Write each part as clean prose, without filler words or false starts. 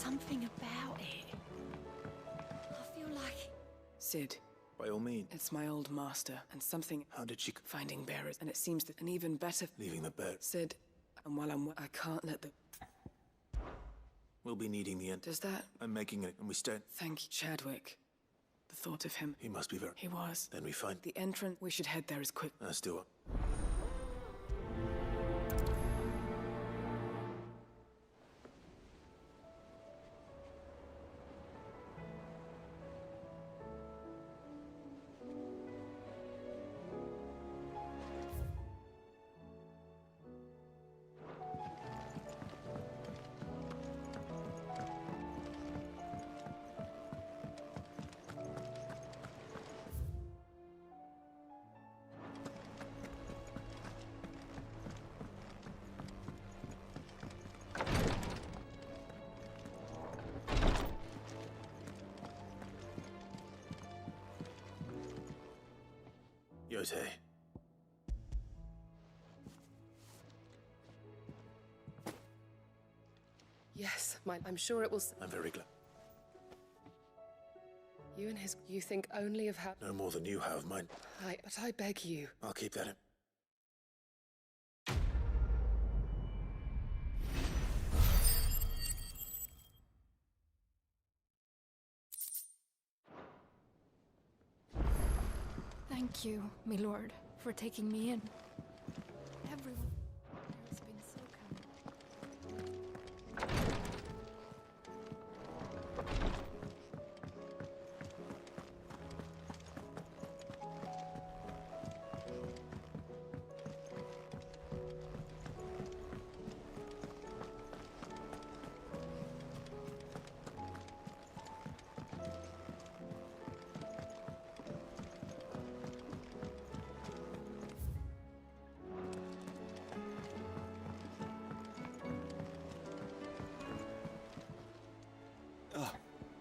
something about it. I feel like... Sid. By all means. It's my old master, and something... How did she... Finding bearers, and it seems that an even better... Leaving the bear... Sid, and while I can't let the... We'll be needing the end. Does that... I'm making it, and we stand... Thank you, Chadwick. The thought of him... He must be very... He was. Then we find... The entrance, we should head there as quick... Let's do it. Yose. Yes, I'm sure it will... I'm very glad. You and his... You think only of how... No more than you have, mine. But I beg you. I'll keep that in. Thank you, my lord, for taking me in. Everyone has been so kind.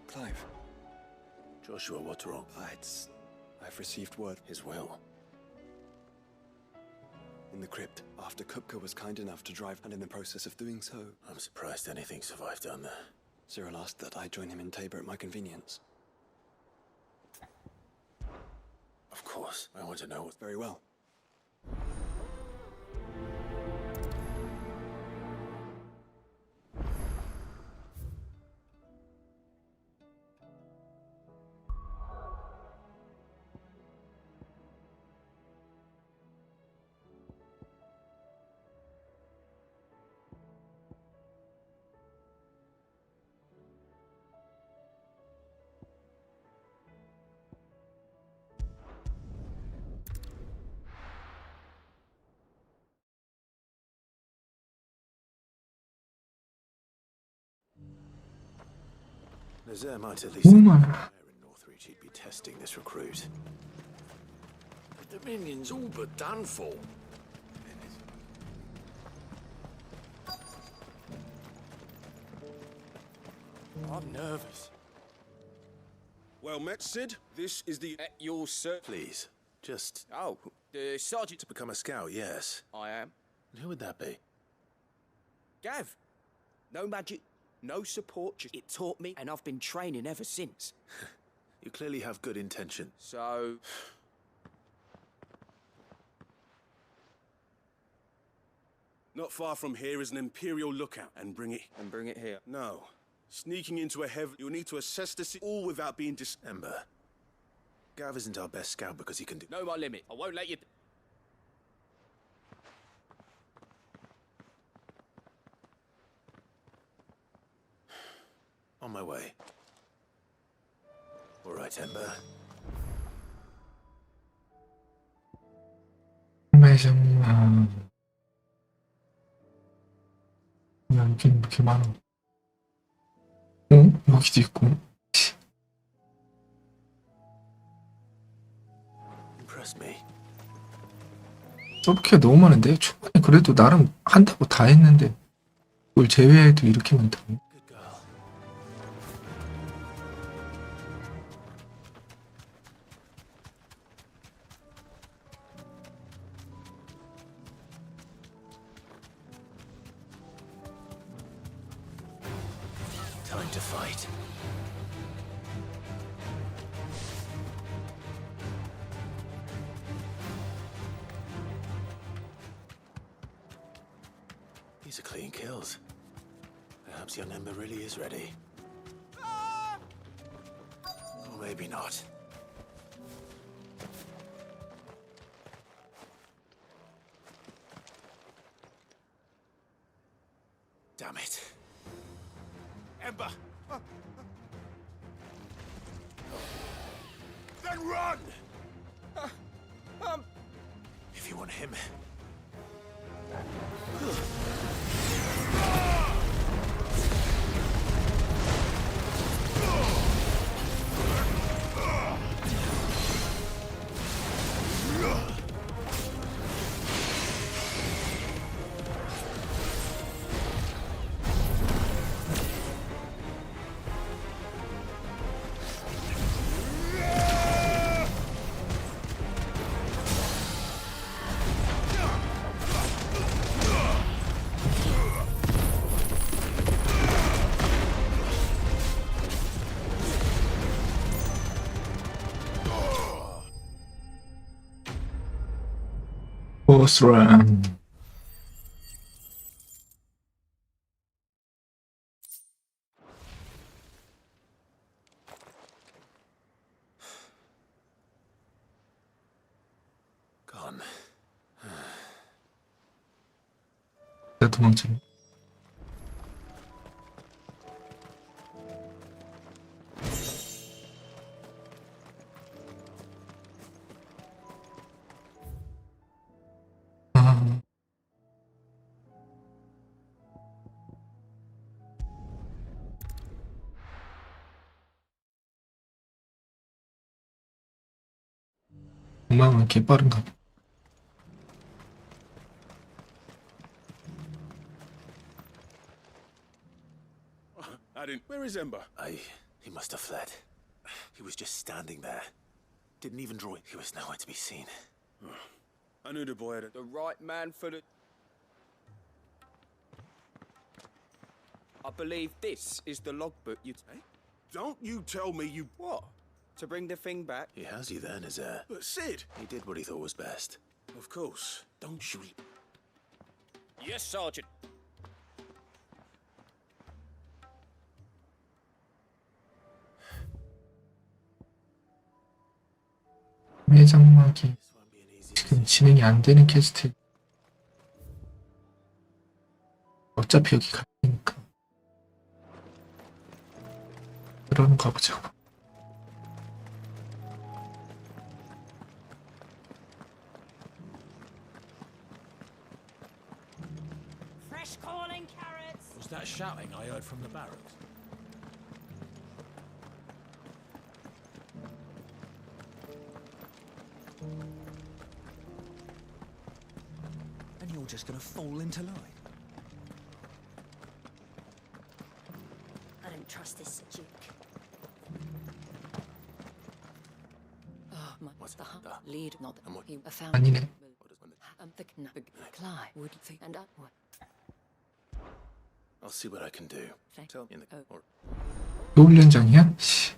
Clive. Joshua, what's wrong? I've received word. His will. In the crypt, after Kupka was kind enough to drive, and in the process of doing so... I'm surprised anything survived down there. Cyril asked that I join him in Tabor at my convenience. Of course. I want to know what... Very well. Nazaire might at least... in Northreach, he'd be testing this recruit. The Dominion's all but done for. I'm nervous. Well met, Sid. This is the... At your service. Please, just... Oh, the sergeant... To become a scout, yes. I am. And who would that be? Gav. No magic, no support, just it taught me, and I've been training ever since. You clearly have good intention. So... Not far from here is an Imperial lookout, and bring it... And bring it here. No. Sneaking into a heavy... You'll need to assess this all without being Ember. Gav isn't our best scout because he can do... Know my limit. I won't let you... On my way. All right, Ember. 여긴 이렇게 많아. 어? 여기도 있고. Impress me. 서브퀘 너무 많은데? 초반에 그래도 나름 한다고 다 했는데 그걸 제외해도 이렇게 많다고. Good girl. Time going to fight. These are clean kills. Perhaps young Ember really is ready. Or maybe not. Damn it. Ember! Then run! If you want him... 보스런. Gone. 내 도망치네. 아, 도망은 개빠른가 봐. I didn't. Where is Ember? He must have fled. He was just standing there. Didn't even draw it. He was nowhere to be seen. I knew the boy had The right man for the... I believe this is the logbook you... Hey? Don't you tell me you... What? To bring the thing back? He has you then, is there? But Sid! He did what he thought was best. Of course. Don't shoot. Yes, Sergeant. 매장막이 This won't be an easy 지금 진행이 안 되는 퀘스트. 어차피 여기 갈 테니까. 그러는 가보자고. Fresh corn and carrots. Was that shouting I heard from the barracks? And you're just gonna fall into line. I don't trust this Duke. Oh, my What's the that? lead, not And what- he found. 아니네. The Clyde would think and upward. I'll see what I can do. Tell In the, or, 또 훈련장이야? 씨.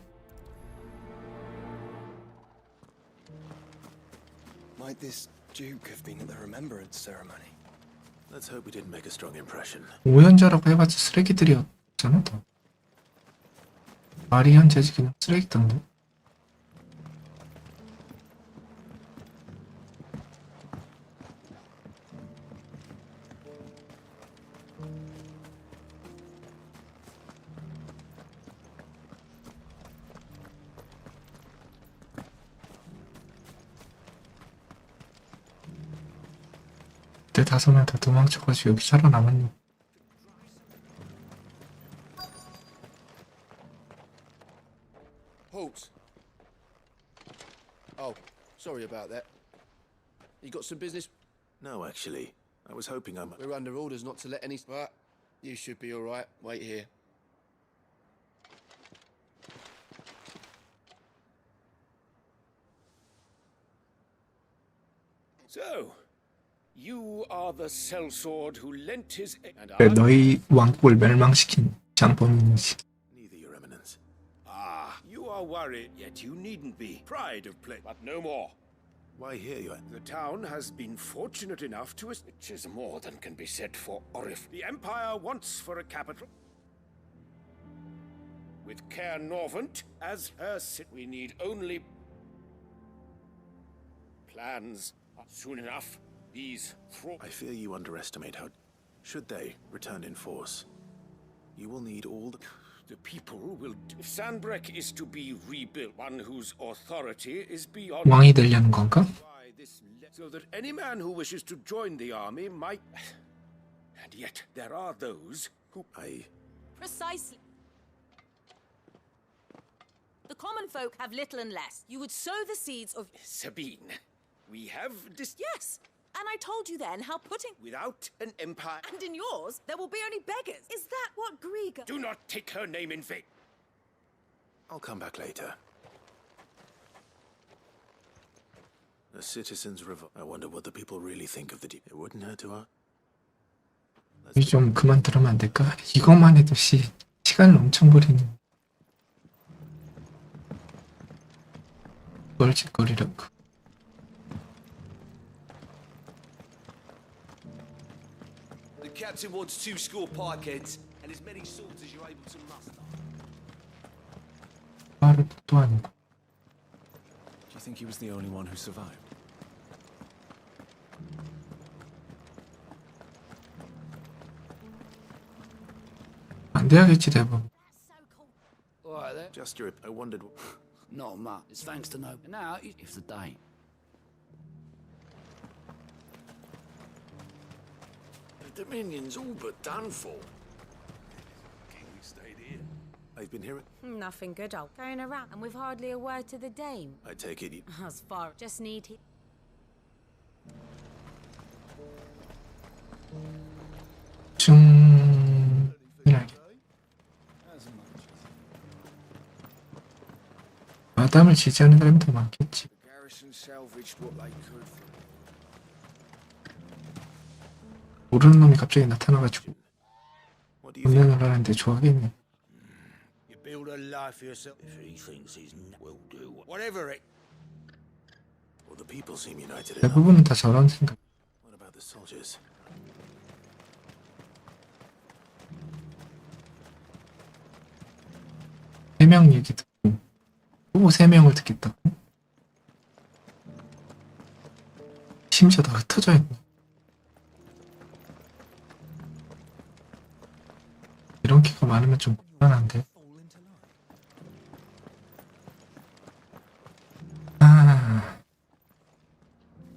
Might this Duke have been at the remembrance ceremony? let's hope we didn't make a strong impression. 오연자라고 해봤자 쓰레기들이었잖아. 다. 말이 현재지 그냥 쓰레기던데. 그때 5명 다 도망쳐가지고 여기 살아남았네. Halt. Oh, sorry about that. You got some business? No, actually. I was hoping I might... We're under orders not to let any... Right. You should be all right. Wait here. So, you are the sellsword who lent his... And 그래, 너희 왕국을 멸망시킨 장본인이지. are worried, yet you needn't be. Pride of play, but no more. Why here, you? The town has been fortunate enough to us, which is more than can be said for Orif. The Empire wants for a capital. With Caer Norvent as her city, we need only plans. Soon enough, these I fear you underestimate how... Should they return in force, you will need all the people will... If Sandbreck is to be rebuilt, one whose authority is beyond... 왕이 되려는 건가? So that any man who wishes to join the army might... And yet, there are those who... Precisely. The common folk have little and less. You would sow the seeds of... Sabine, we have Yes, and I told you then how putting... Without an empire... And in yours, there will be only beggars. Is that what Griega... Do not take her name in vain. I'll come back later. A citizen's revolt. I wonder what the people really think of the deed. It wouldn't hurt to 좀 그만 들으면 안 될까? 이것만 해도 시간을 엄청 버리는 뻘짓거리라고. The captain wants 2 score pikeheads and as many swords as you're able to muster. 말을 또 아니고. Do you think he was the only one who survived? 안 돼야겠지 대부분. Alright then. Just your... I wondered... Not much. It's thanks to no. And now, if the day. The Dominion's all but done for. King, we stayed here. I've been hearing... Nothing good, old. Going around, and with hardly a word to the dame. I take it... As far... Just need he... 마담을 지지하는 사람이 더 많겠지. The garrison salvaged what they could. 모르는 놈이 갑자기 나타나가지고 운행을 하는데 좋아하겠네. You build a life for yourself. If he thinks he's will do whatever it. Well, the people seem united. 대부분은 다 저런 생각. What about the soldiers? 세 명 얘기 듣고 또 3명을 듣겠다고? 심지어 다 흩어져 있네. 이런 키가 많으면 좀 곤란한데.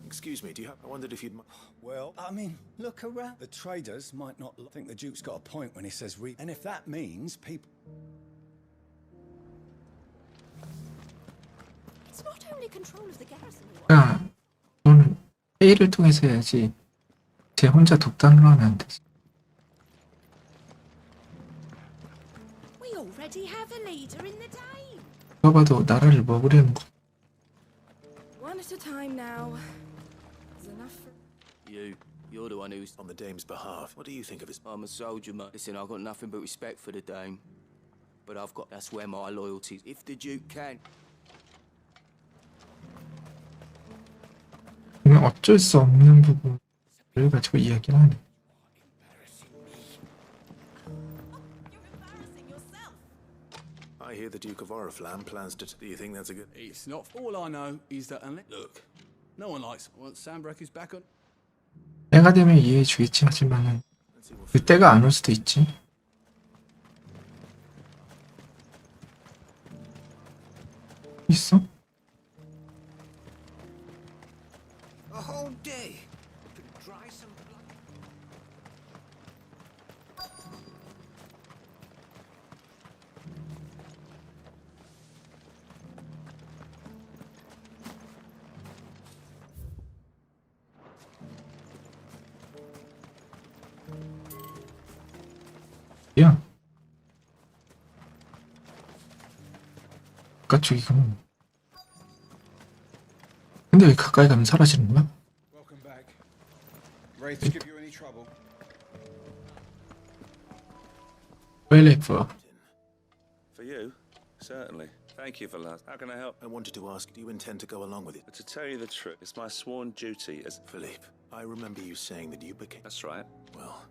Excuse me, do you have... I wondered if you'd... Well, I mean, look around. The traders might not think the Duke's got a point when he says and if that means people... It's not only control of the garrison you 야, 너는 회의를 통해서 해야지. 쟤 혼자 독단으로 하면 안 되지. We already have a leader in the dame. 누가 봐도 나라를 먹으려는 거. One at a time now. There's enough for... You're the one who's... On the dame's behalf, what do you think of his... I'm a soldier, mate. Listen, I've got nothing but respect for the dame. But I've got... That's where my loyalty is. If the Duke can... 그냥 어쩔 수 없는 부분을 가지고 이야기를 하네. I hear the Duke of Oriflamme plans to... Do you think that's a good... It's not... All I know is that unless... Look, no one likes... Once Sandbreck is back on... 때가 되면 이해해 주겠지 하지만은 그때가 안 올 수도 있지. 있어? A whole day to dry some blood. 야. 바깥쪽이구나. 근데 왜 가까이 가면 사라지는 거야? Welcome back. Wraiths give you any trouble? 웰레프. For you, certainly. Thank you for last. How can I help? I wanted to ask, do you intend to go along with it? But to tell you the truth, it's my sworn duty as... Philippe, I remember you saying that you became... That's right. Well...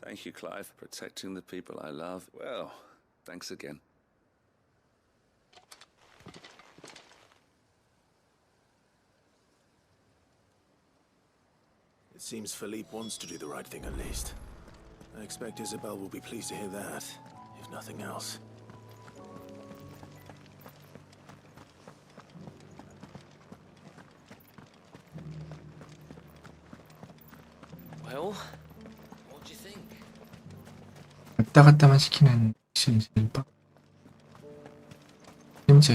Thank you, Clive, protecting the people I love. Well, thanks again. It seems Philippe wants to do the right thing at least. I expect Isabel will be pleased to hear that, if nothing else. Well, what do you think? 왔다 갔다만 시키는 신일 빡.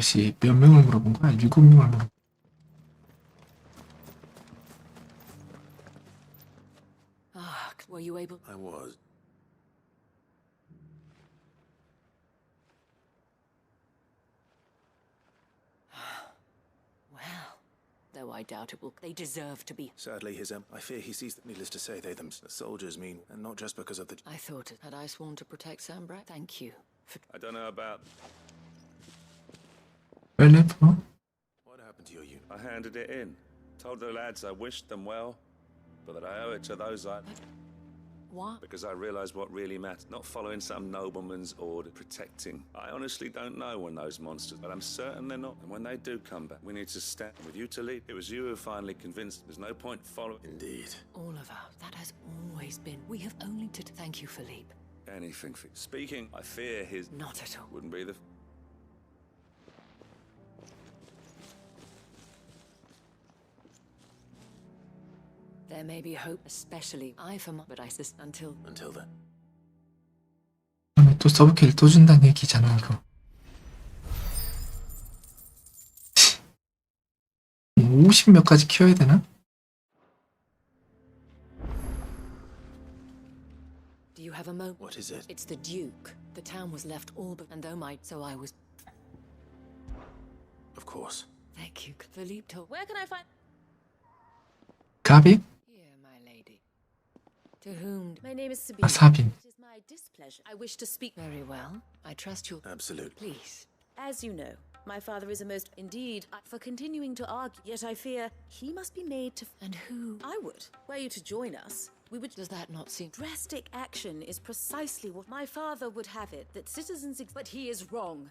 씨 몇 명을 물어본 거야? 7명을 물어본 거야. Were you able? I was. Well, though I doubt it will. They deserve to be. Sadly, I fear he sees that, needless to say, they the soldiers mean, and not just because of the... I thought it. Had I sworn to protect Sambra? Thank you. I don't know about... What What happened to your unit? I handed it in. Told the lads I wished them well, but that I owe it to those I... What? Because I realised what really matters. Not following some nobleman's order, protecting. I honestly don't know when those monsters, but I'm certain they're not. And when they do come back, we need to stand with you to lead. It was you who finally convinced there's no point following. Indeed. All of us. That has always been. We have only to thank you, Philippe. Anything for... Speaking, I fear his... Not at all. Wouldn't be the... There may be hope, especially I for my... But I says until then. 또 서브퀘를 또 준다는 얘기잖아 이거. 50몇 가지 키워야 되나? Do you have a moment? What is it? It's the Duke. The town was left all but... And though so I was... Of course. Thank you. Philippe told... Where can I find... 가비? Here, my lady. To whom... My name is Sabine. Sabine. It is my displeasure. I wish to speak... Very well. I trust you'll... Absolutely. Please. As you know, my father is a most... Indeed, for continuing to argue. Yet I fear he must be made to... And who? I would. Were you to join us, we would... Does that not seem... Drastic action is precisely what my father would have it, that citizens... But he is wrong.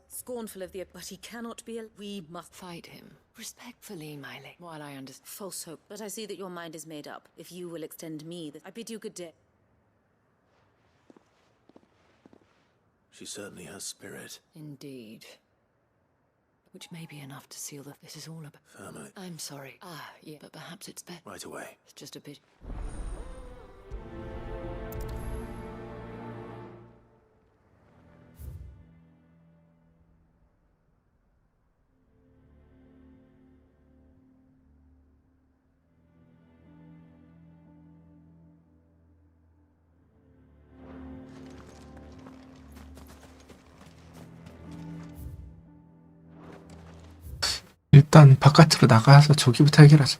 Scornful of the... But he cannot be... We must... Fight him. Respectfully, my lady. While I understand... False hope. But I see that your mind is made up. If you will extend me... I bid you good day. She certainly has spirit. Indeed. Which may be enough to seal the... This is all about... Family. I'm sorry. Yeah, but perhaps it's better. Right away. It's just a bit... 일단 바깥으로 나가서 저기부터 해결하자.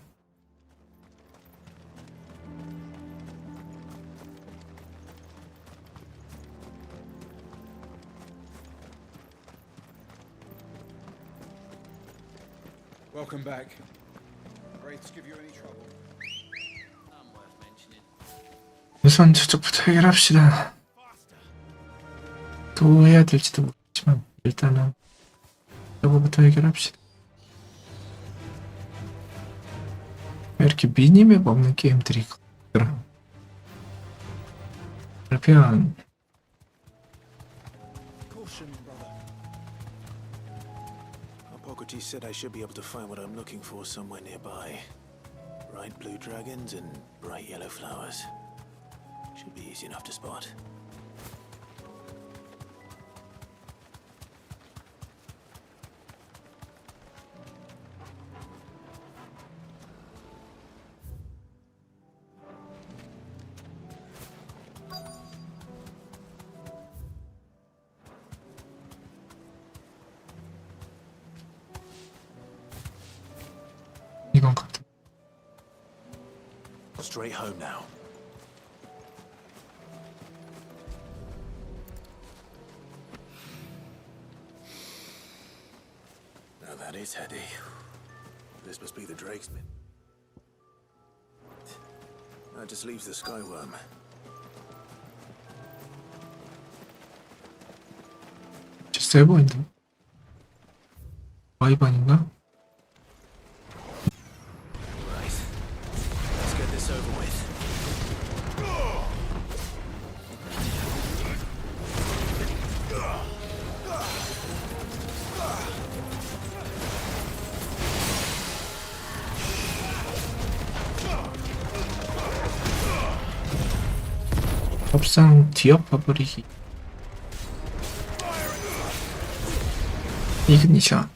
Welcome back. Wraiths give you any trouble? None worth mentioning. 우선 저쪽부터 해결합시다. 또 해야 될지도 모르겠지만 일단은 저거부터 해결합시다. 왜 이렇게 미니맵 없는 게임들이 있더라. 그러면 Hippocrates said I should be able to find what I'm looking for somewhere nearby. Bright blue dragons and bright yellow flowers. Should be easy enough to spot. 이건 같아. Straight home now. That is heady. This must be the Drakesman. That just leaves the Skyworm. 세 보인다. 와이번인가? Right. Let's get this over with. 협상 뒤엎어버리기. 이그니션.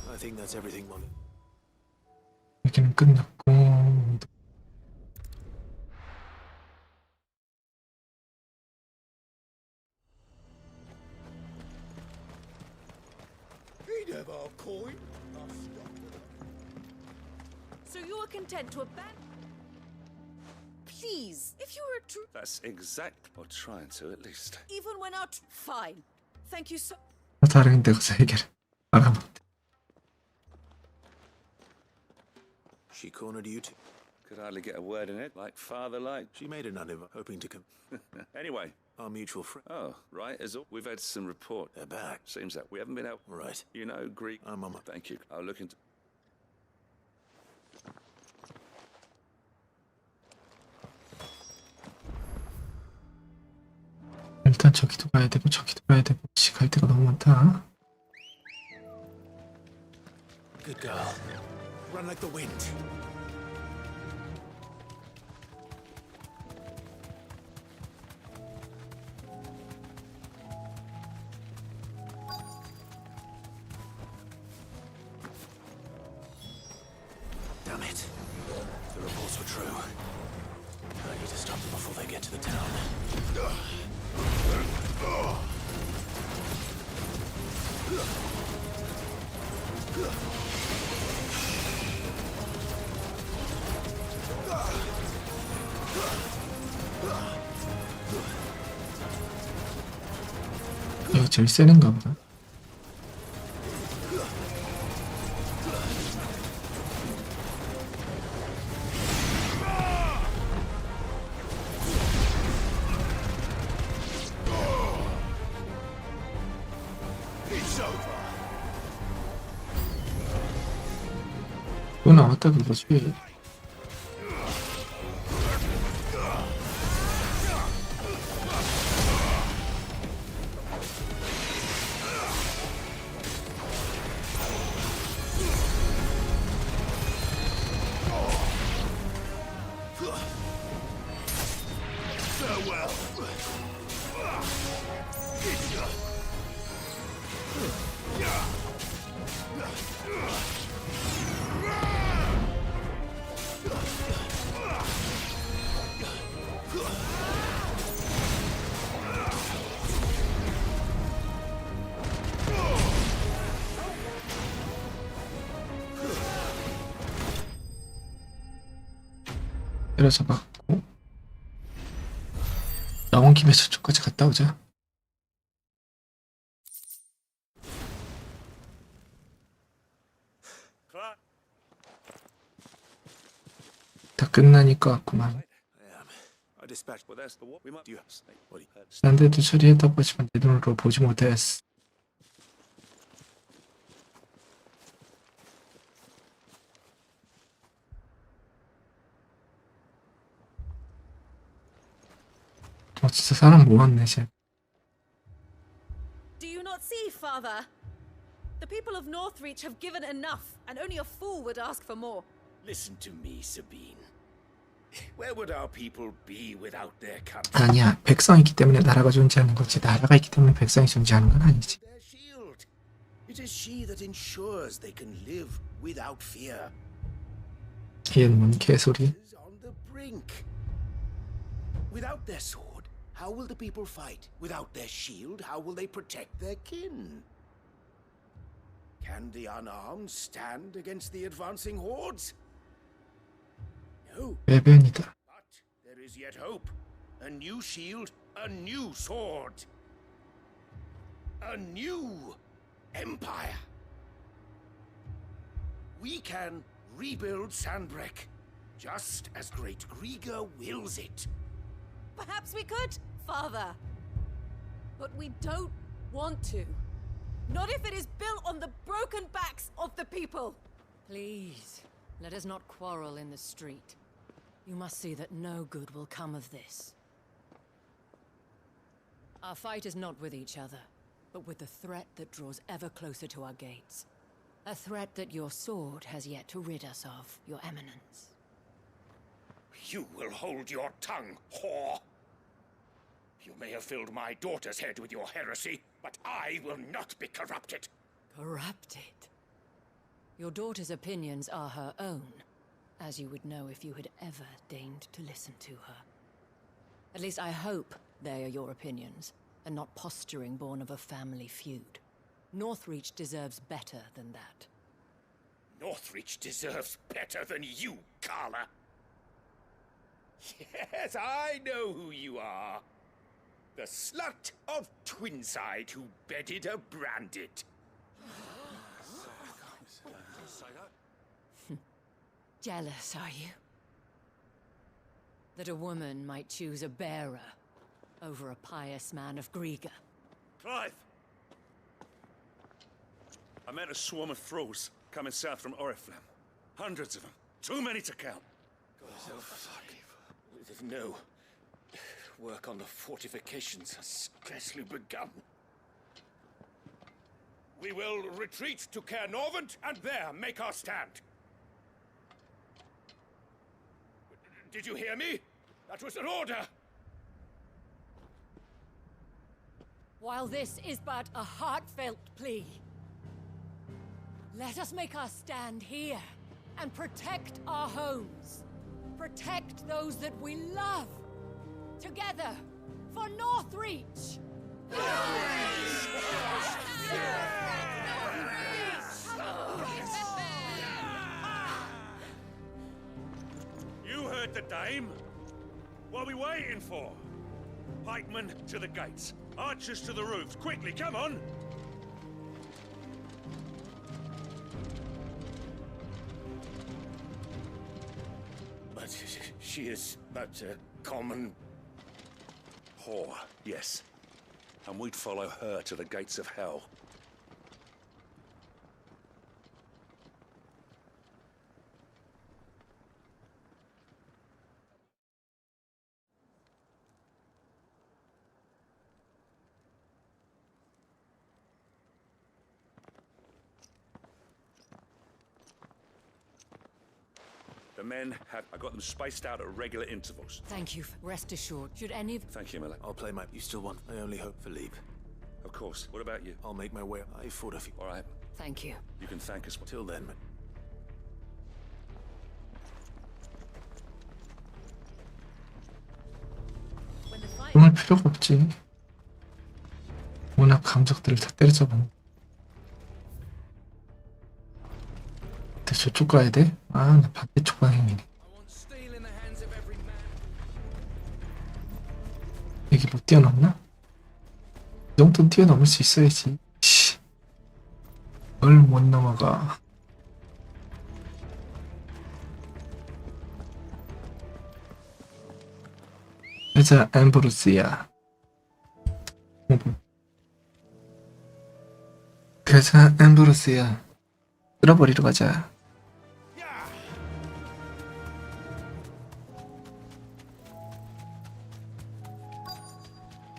I think that's everything, Molly. 여기는 끝났고. So you are content to abandon? Please, if you were true. That's exact. Or trying to, at least. Even when out. Fine. Thank you so. 다른 데 가서 해결해. 알아봐. She cornered you too. Could hardly get a word in it. Like father-like. She made a none of her, hoping to come. Anyway. Our mutual friend. Oh, right, as all. We've had some report. They're back. Seems that we haven't been out. Right. You know, Greek. Mama. Thank you. I'll look into. 일단 저기도 가야 되고 저기도 가야 되고 갈 데가 너무 많다. Good girl. Run like the wind. Damn it. The reports were true. I need to stop them before they get to the town. 여기 제일 세는가 보다. 또 나왔다 그거지. 때려잡았고 나온 김에 저쪽까지 갔다 오자. 다 끝나니까 같구만. 난데도 처리했다고 하지만 내 눈으로 보지 못했어. 진짜 사람 모았네 쟤. Do you not see, Father? The people of Northreach have given enough, and only a fool would ask for more. Listen to me, Sabine. Where would our people be without their country? 아니야, 백성이 있기 때문에 나라가 존재하는 거지. 나라가 있기 때문에 백성이 존재하는 건 아니지. Their shield. It is she that ensures they can live without fear. 얘는 뭔 개소리? On the brink. Without their sword, How will the people fight? Without their shield, how will they protect their kin? Can the unarmed stand against the advancing hordes? No. 외변이다. But there is yet hope. A new shield, a new sword. A new empire. We can rebuild Sandbreck, just as great Grieger wills it. Perhaps we could, Father. But we don't want to. Not if it is built on the broken backs of the people. Please, let us not quarrel in the street. You must see that no good will come of this. Our fight is not with each other, but with the threat that draws ever closer to our gates. A threat that your sword has yet to rid us of, Your Eminence. You will hold your tongue, whore. You may have filled my daughter's head with your heresy, but I will not be corrupted. Corrupted? Your daughter's opinions are her own, as you would know if you had ever deigned to listen to her. At least I hope they are your opinions, and not posturing born of a family feud. Northreach deserves better than that. Northreach deserves better than you, Carla. Yes, I know who you are. The slut of Twinside who bedded a Branded. Jealous, are you? That a woman might choose a bearer over a pious man of Grieger. Clive! I met a swarm of thralls coming south from Oriflamme. Hundreds of them. Too many to count. No. Work on the fortifications has scarcely begun. We will retreat to Caer Norvent and there make our stand. Did you hear me? That was an order. While this is but a heartfelt plea, let us make our stand here and protect our homes. Protect those that we love. Together, for Northreach! You heard the dame. What are we waiting for? Pikemen to the gates. Archers to the roofs. Quickly, come on! But she is but a common... whore, yes. And we'd follow her to the gates of hell. The men have... I got them spaced out at regular intervals. Thank you. Rest assured, should any of... Thank you, Miller. I'll play my... You still want... I only hope for leave. Of course. What about you? I'll make my way. I fought a few... All right. Thank you. You can thank us. Till then, 그럴 필요가 없지. 워낙 감적들을 다 때려잡았네. 근데 저쪽 가야 돼? 아, 나 반대쪽 방향이네. 여기 못 뛰어넘나? 이 정도는 뛰어넘을 수 있어야지. 씨. 뭘 못 넘어가. 가자, 앰브로스야. 가자, 앰브로스야. 쓸어버리러 가자.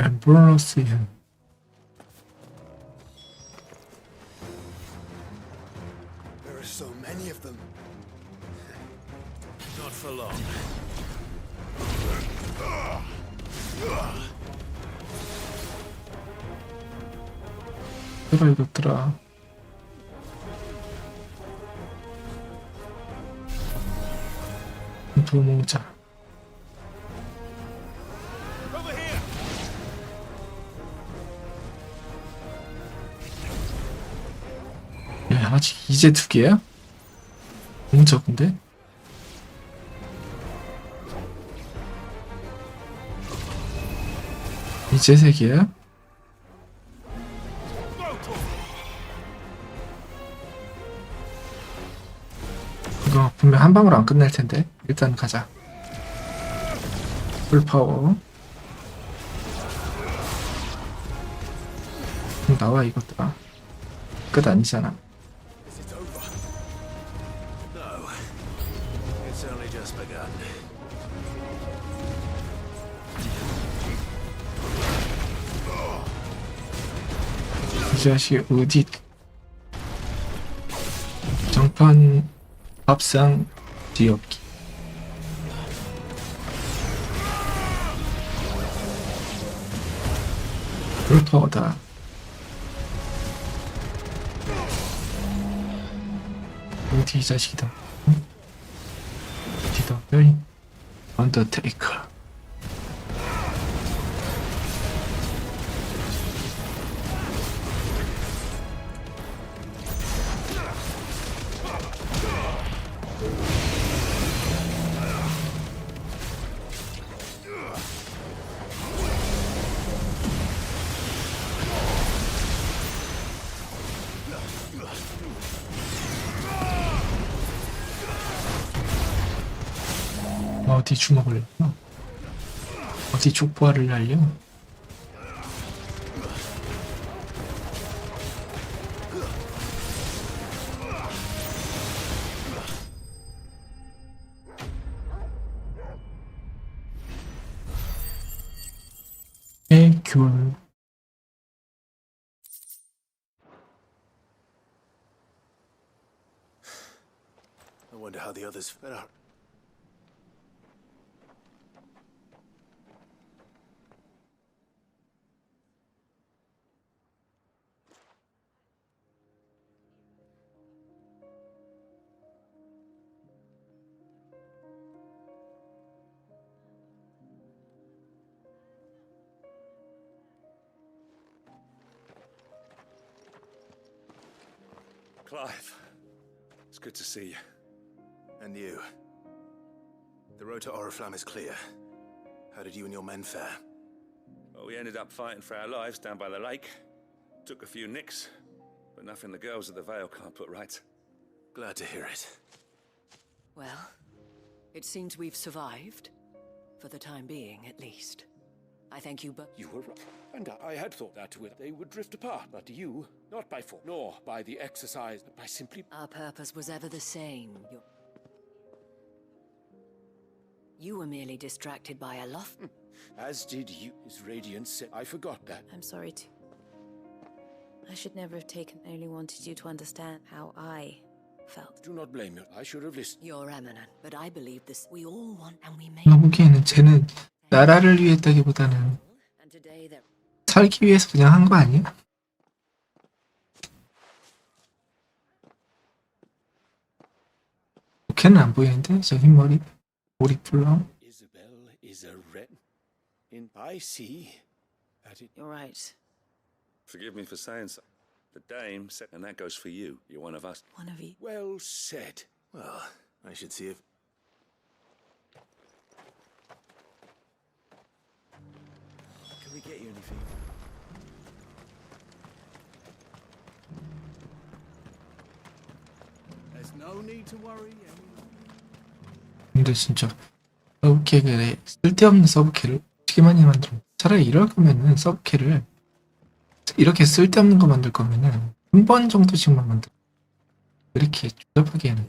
앰브로스야. There are so many of them. not for long. 들어 이것들아. 도모자. Over here! 아직 이제 2개야? 너무 적은데? 이제 3개야? 이거 분명 한 방으로 안 끝날 텐데. 일단 가자. 풀파워. 나와 이것들아. 끝 아니잖아. No. It's only just begun. 이 자식 어디 정판 밥상 뒤엎기. 풀파워다. 어디 이 자식이다. 어디다 뼈이 언더테이커. 어디 주먹을 날려? 어디 족보화를 날려? 애귤. I wonder how the others fed out. Clive, it's good to see you. And you. The road to Oriflamme is clear. How did you and your men fare? Well, we ended up fighting for our lives down by the lake. Took a few nicks, but nothing the girls of the Vale can't put right. Glad to hear it. Well, it seems we've survived. For the time being, at least. I thank you, but You were right. And I had thought that they would drift apart. But you, not by force, nor by the exercise, but by simply... our purpose was ever the same. You were merely distracted by a loft. As did you. His radiance said, I forgot that. I'm sorry too. I should never have taken. I only wanted you to understand how I felt. Do not blame me. I should have listened. You're eminent, but I believe this. We all want, and we may. 내가 보기에는 쟤는 나라를 위해 했다기보다는 And today that 살기 위해서 그냥 한 거 아니야? 걔는 안 보이는데? 저 흰머리? 오리플럼? Isabel is a red. I see that it... You're right. Forgive me for saying so. The dame said, and that goes for you. You're one of us. One of you. Well said. Well, I should see if... Can we get you anything? There's no need to worry any 근데 진짜 서브캐를 쓸데없는 서브캐를 어떻게 많이 만들어? 차라리 이럴 거면은 서브캐를 이렇게 쓸데없는 거 만들 거면은 한 번 정도씩만 만들어. 이렇게 조잡하게 해는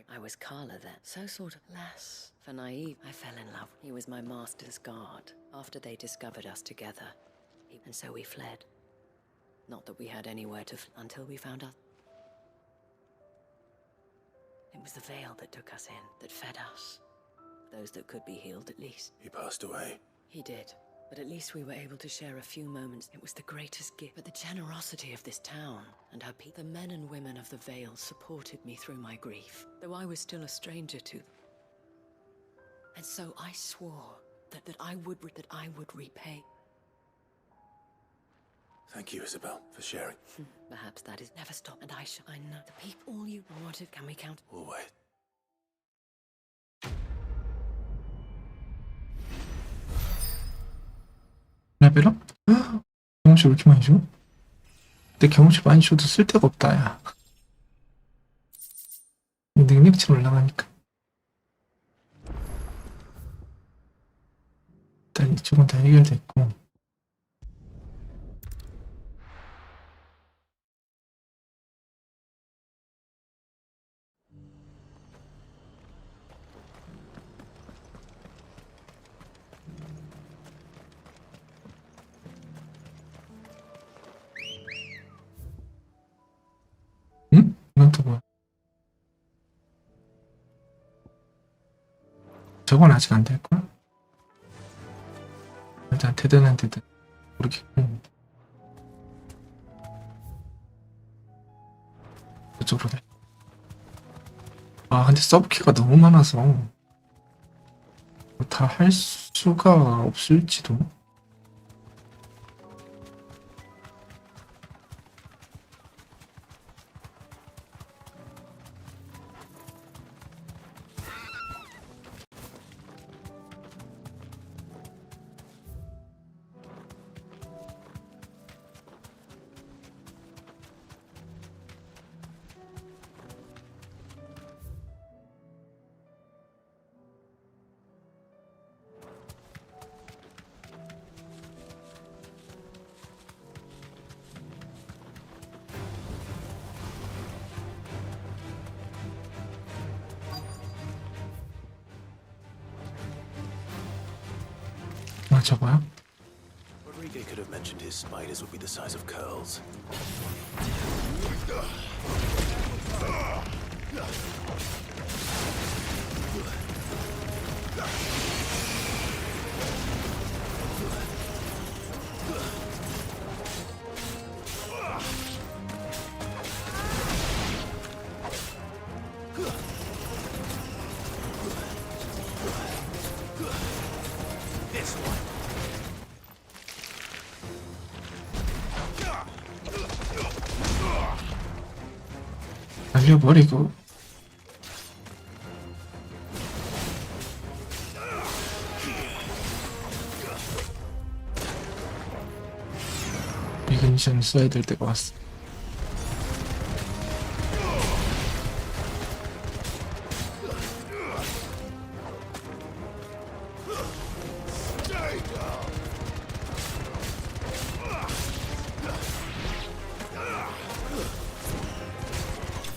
I was Carla then, so sort of less for naive. I fell in love. He was my master's guard after they discovered us together. And so we fled. Not that we had anywhere to until we found out. It was the veil that took us in, that fed us. Those that could be healed at least. He passed away. He did. But at least we were able to share a few moments. It was the greatest gift. But the generosity of this town and her people, the men and women of the Vale supported me through my grief, though I was still a stranger to them. And so I swore that I would repay. Thank you, Isabel, for sharing. Perhaps that is never stop, and I know the people all you wanted. Can we count? We'll wait. 레벨업? 경험치 왜 이렇게 많이 줘? 근데 경험치 많이 줘도 쓸데가 없다, 야. 능력치 올라가니까. 일단 이쪽은 다 해결됐고. 응? 이건 또 뭐야? 저건 아직 안 될걸? 일단 되든 안 되든 모르겠고. 이쪽으로 돼. 아 근데 서브키가 너무 많아서 다 할 수가 없을지도. 아 저거야? Rodrigo could have mentioned his spiders would be the size of curls. This one. 날려버리고. 이근션 써야 될 때가 왔어.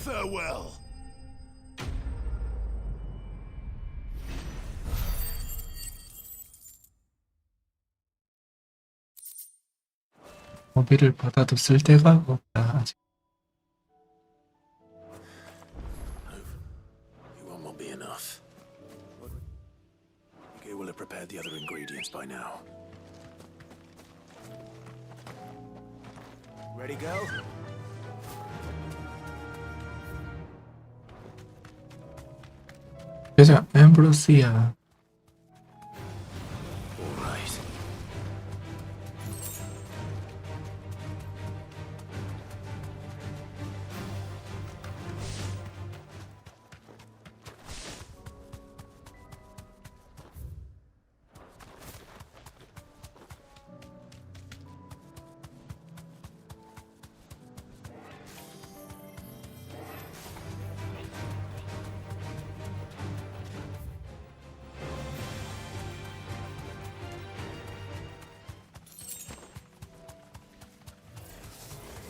Farewell. 고비를 받아도 쓸 데가 없다. 아직. One won't be enough. Rodrigo will have prepared the other ingredients by now. Ready, go? 그래서 앰브로시아. All right.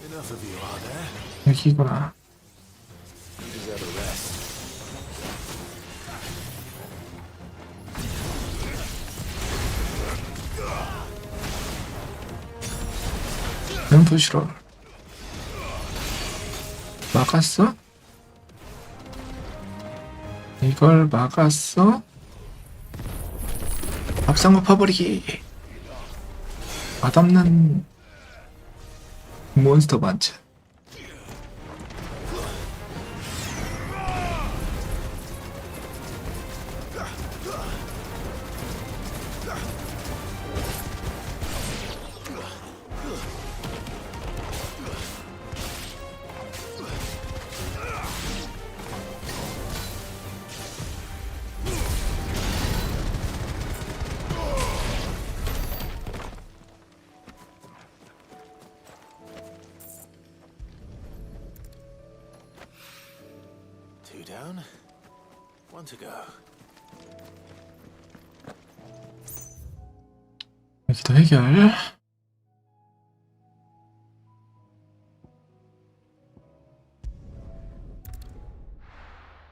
Enough of you, are there? 여기구나. You deserve a rest. 램프시로 막았어? 이걸 막았어? 밥상 엎어버리기. 맛없는 몬스터 반찬. One to go. 여기도 해결.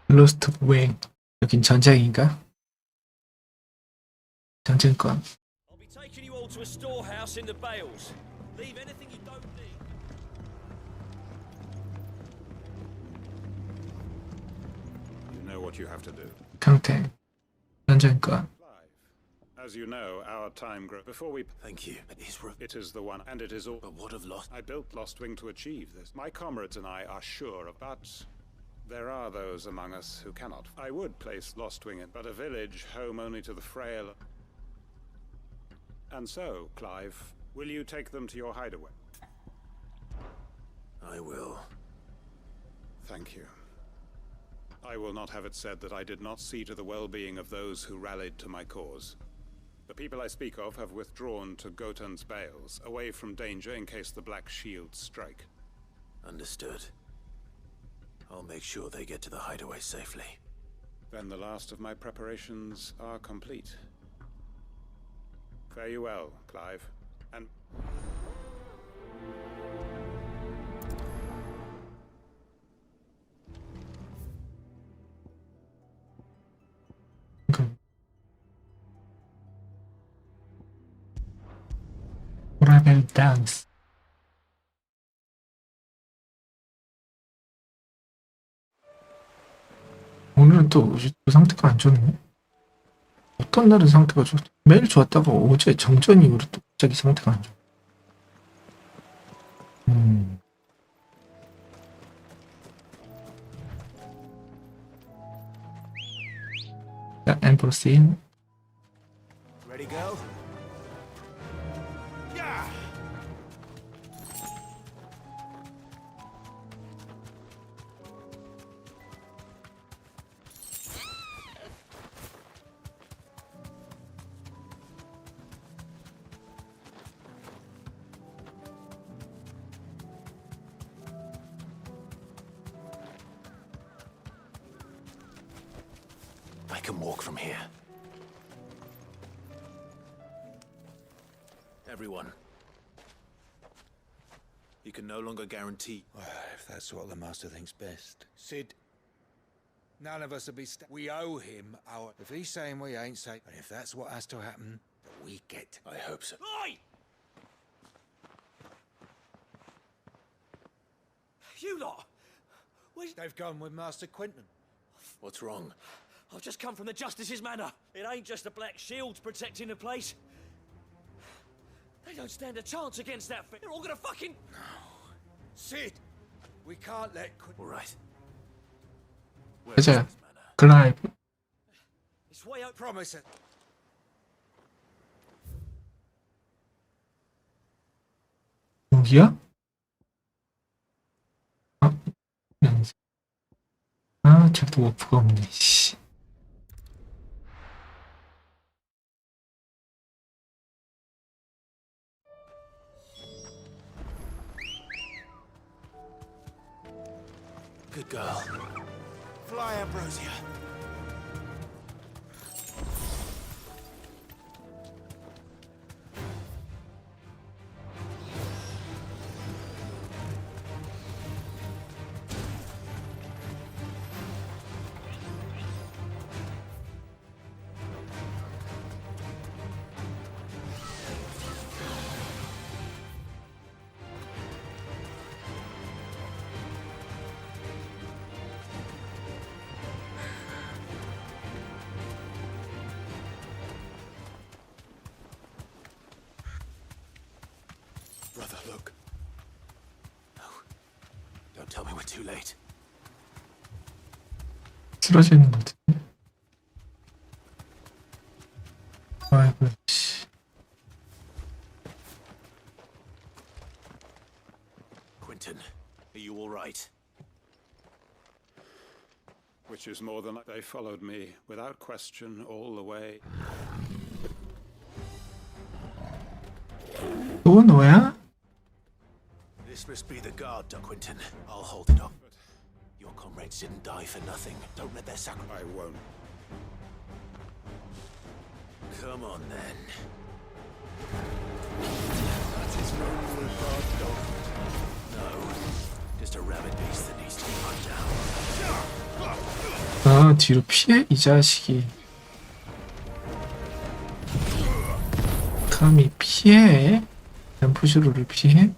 로스트 웨잉. 여긴 전쟁인가? 전쟁권. I'll be taking you all to a storehouse in the bales. Leave anything you don't need. You know what you have to do. 강태. 전쟁권. As you know, our time grows. Before we... Thank you. It is the one, and it is all... But what of Lost? I built Lostwing to achieve this. My comrades and I are sure of... But there are those among us who cannot. I would place Lostwing in, but a village home only to the frail... And so, Clive, will you take them to your hideaway? I will. Thank you. I will not have it said that I did not see to the well-being of those who rallied to my cause. The people I speak of have withdrawn to Gotan's Bales, away from danger in case the Black Shields strike. Understood. I'll make sure they get to the hideaway safely. Then the last of my preparations are complete. Fare you well, Clive, and... 오라벨 댄스. 오늘은 또 상태가 안 좋네. 어떤 날은 상태가 좋. 매일 좋았다가 어제 정전 이후로 또 갑자기 상태가 안 좋아. 자, 엠브로스인. Ready, go? Yeah! I can walk from here. Everyone. You can no longer guarantee... Well, if that's what the Master thinks best. Sid, none of us will be... We owe him our... If he's saying we ain't safe, and if that's what has to happen, that we get... I hope so. Oi! You lot! Where's... They've gone with Master Quentin. What's wrong? I've just come from the Justice's Manor. It ain't just the Black Shields protecting the place. They don't stand a chance against that thing. They're all gonna fucking... No. Sid! We can't let... All right. 가자. 클라이브. It's way out... Promise it. 여기야? 아, 저기도 워프가 없네. 씨. Good girl. Fly, Ambrosia. Brother, look. No. Don't tell me we're too late. 쓰러져 있는 것 같은데. 아이고, 씨. Quentin, are you all right? Which is more than... They followed me, without question, all the way. 또 너야? This must be the guard, Quentin. I'll hold it up. Your comrades didn't die for nothing. Don't let their sacrifice. I won't. Come on, then. That is no more guard dog. No, just a rabid beast that needs to be run down. 아, 뒤로 피해? 이 자식이. 감히 피해? 램프슈루를 피해?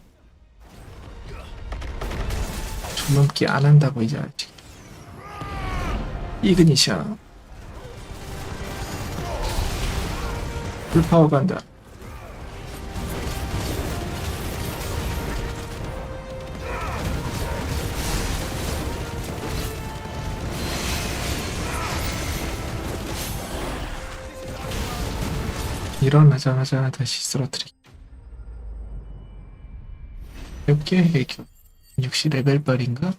존넘기 안 한다고 이 자식. 이그니션. 풀파워 간다. 일어나자마자 다시 쓰러뜨리기. 몇 개 해교. 역시 레벨빨인가?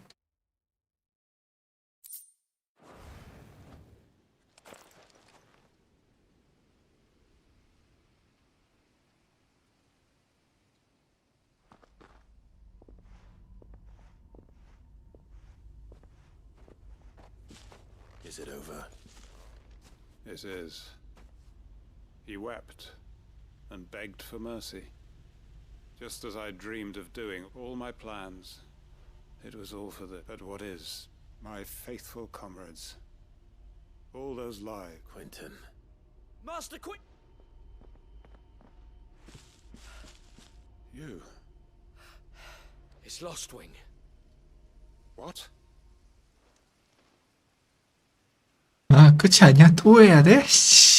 Is it over? It is. He wept and begged for mercy. Just as I dreamed of doing all my plans. It was all for the... But what is? My faithful comrades. All those lives. Quentin. Master You. It's Lostwing. What? 아, 끝이 아니야? 또 해야 돼? 씨.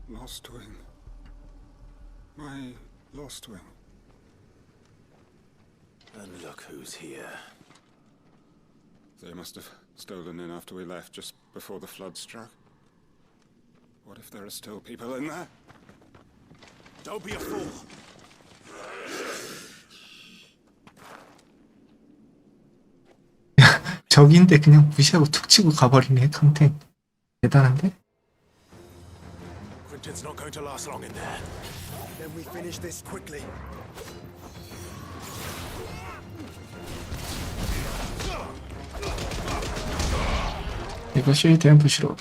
Lostwing. My Lostwing. And look who's here. They must have stolen in after we left, just before the flood struck. What if there are still people in there? Don't be a fool. 적인데 그냥 무시하고 툭 치고 가버리네. 캉탱 대단한데? Quentin's not going to last long in there. Then we finish this quickly. 이것이 댐프시로.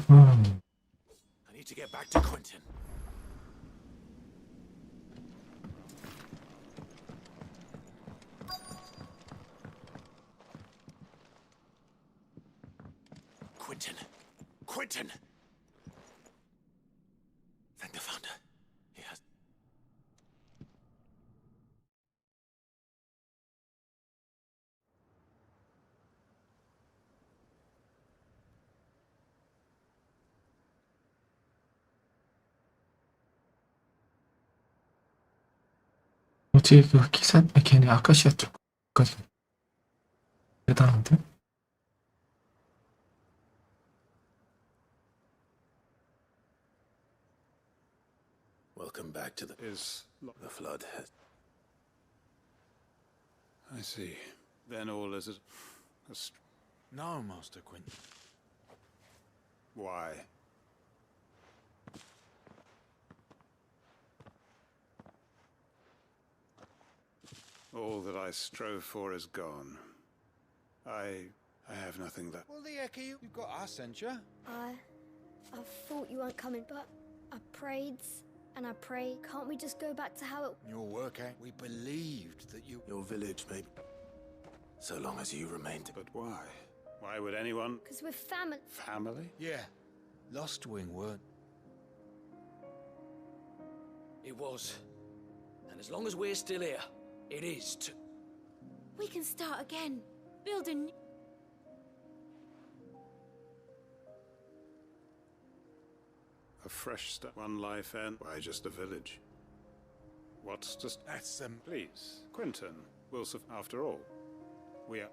I need to get back to Quentin. Quentin. Quentin! Thank the Founder. He has... 어떻게 그 흑기사 걔네 아카시아 쪽까지 대단한데? Welcome back to the flood has. I see. Then all is No, Master Quinton. Why? All that I strove for is gone. I have nothing left. Well, the heck are you? You've got us, ain't you? I thought you weren't coming, but I prayed and I prayed. Can't we just go back to how it... Your work, eh? We believed that you... Your village, maybe. So long as you remained. But why? Why would anyone... Because we're family. Family? Yeah. Lost Wing weren't. It was. And as long as we're still here, it is too. We can start again. Build a new... A fresh start. One life and... Why just a village? What's just... That's, Please, Quinton, Wilson, after all, we are...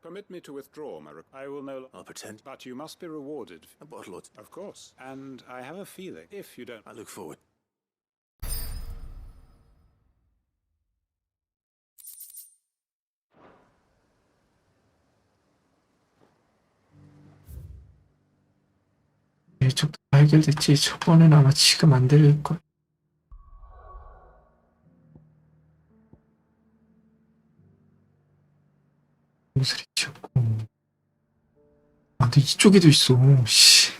Permit me to withdraw my I will no... I'll pretend. But you must be rewarded. A bottle or... Of course. And I have a feeling, if you don't... I look forward. 이쪽도 다 해결됐지. 저번엔 아마 지금 안 될걸. 옷을 입혔고. 아, 근데 이쪽에도 있어. 씨.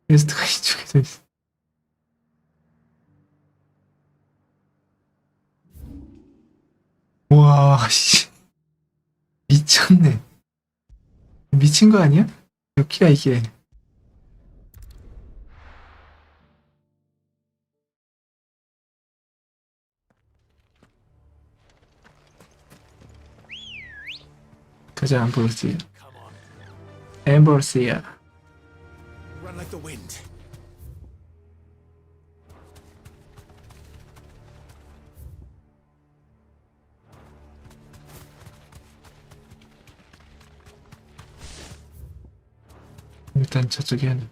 퀘스트가 이쪽에도 있어. 와, 씨. 미쳤네. 미친 거 아니야? 몇 키야, 이게? 가자, 암브로시아. 엠버시아. Run like the wind. 일단 저쪽에 하나.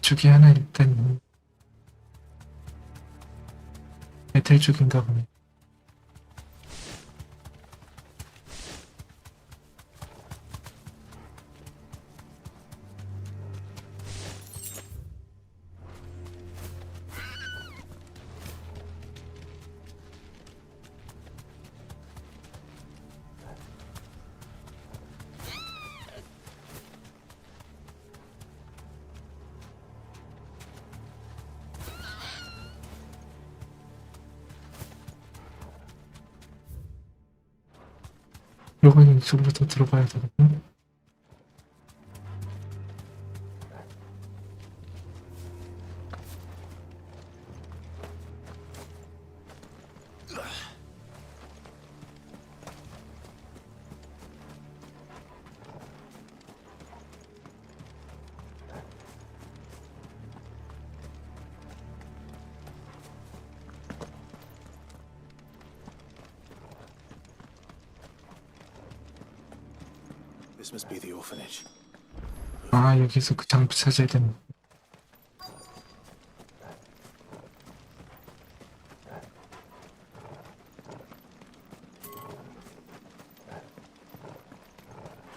쪽에 하나 일단 메탈 쪽인가 보네. 이건 이쪽으로 더 들어가야 되거든. This must be the orphanage. 아, 여기서 그 장부 찾아야 되는.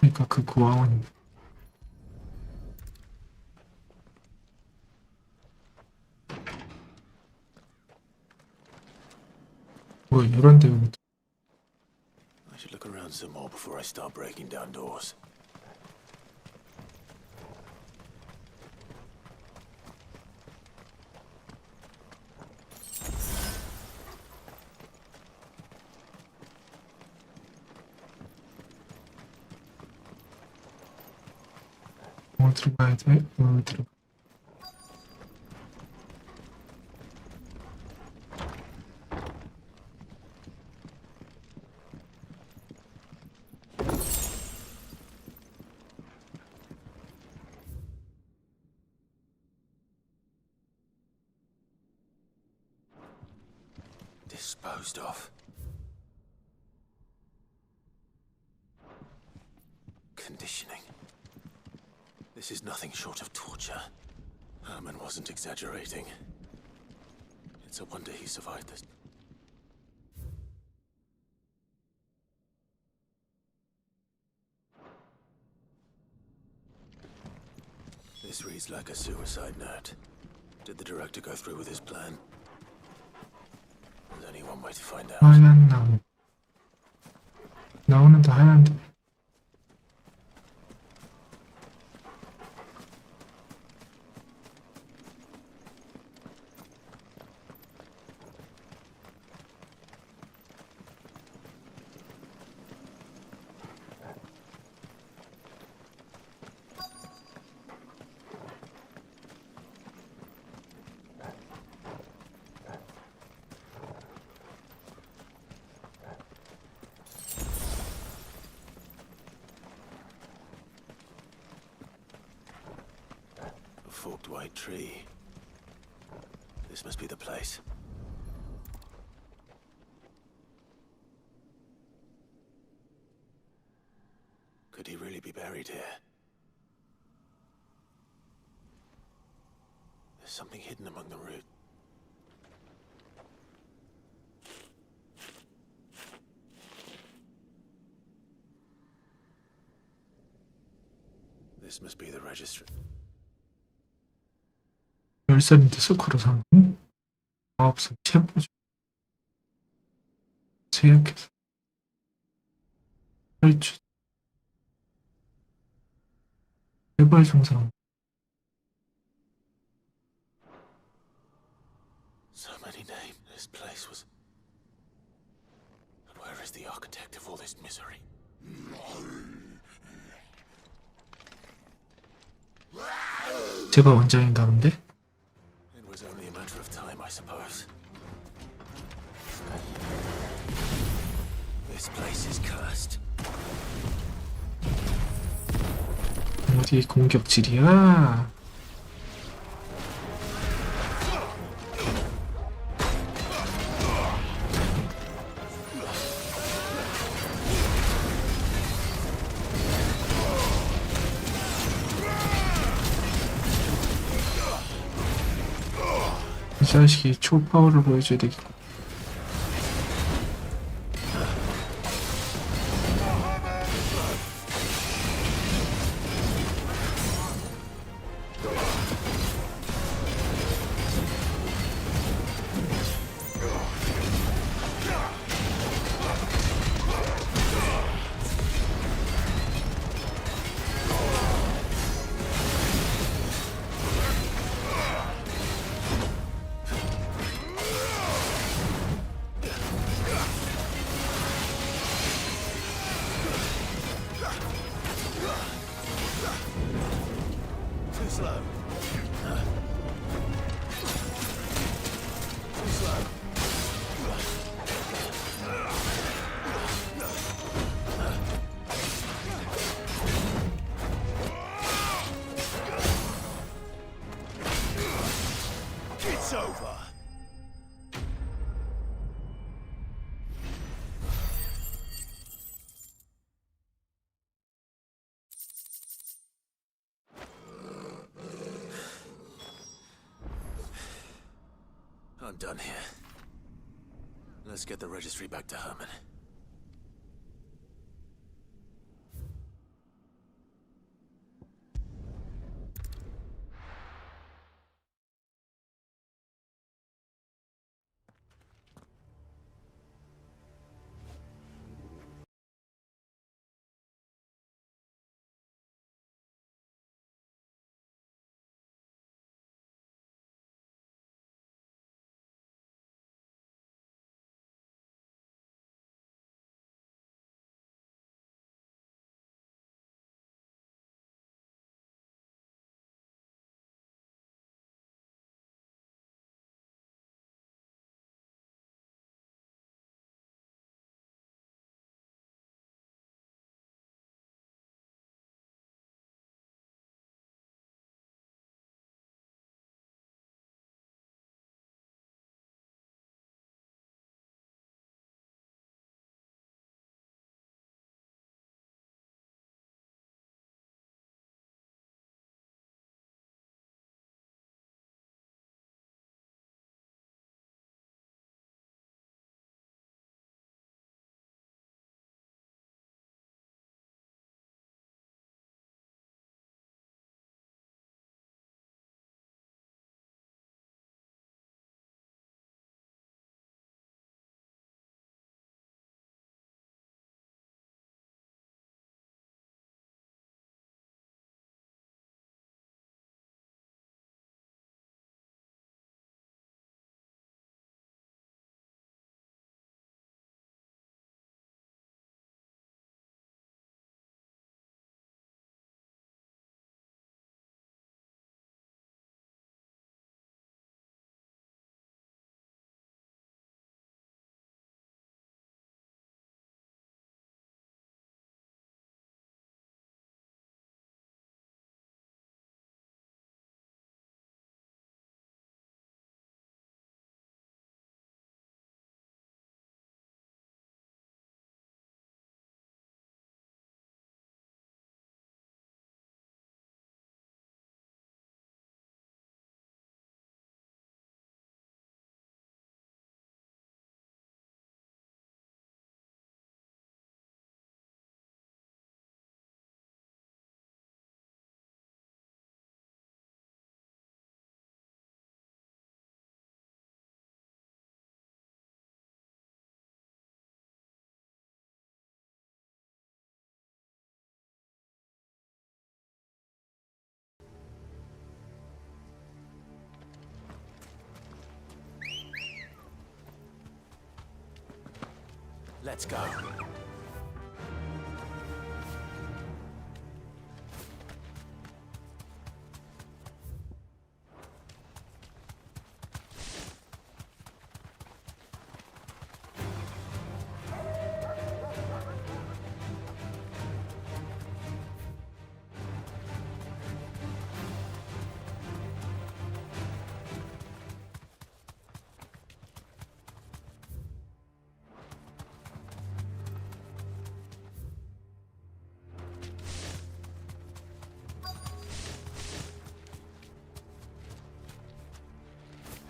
그러니까 그 고아원. 뭐 이런 데는. I should look around some more before I start breaking down doors. 들어가야 돼. 들어가. Disposed of. Conditioning. This is nothing short of torture. Herman wasn't exaggerating. It's a wonder he survived this. This reads like a suicide note. Did the director go through with his plan? There's only one way to find out. 하얀 나무. 나오는 다 하얀데. A forked white tree. This must be the place. Could he really be buried here? There's something hidden among the roots. This must be the registry. 열쇠는 디스크로 사는 마법사 체포죠. 제약해서 탈출. 개발 정상. So many names. This place was. And where is the architect of all this misery? 제가 원장인가 본데? It was only a matter of time, I suppose. This place is cursed. 어디 공격질이야? 이 자식이 초파워를 보여줘야 되겠고. Too slow. Too slow. It's over. I'm done here. Let's get the registry back to Herman. Let's go.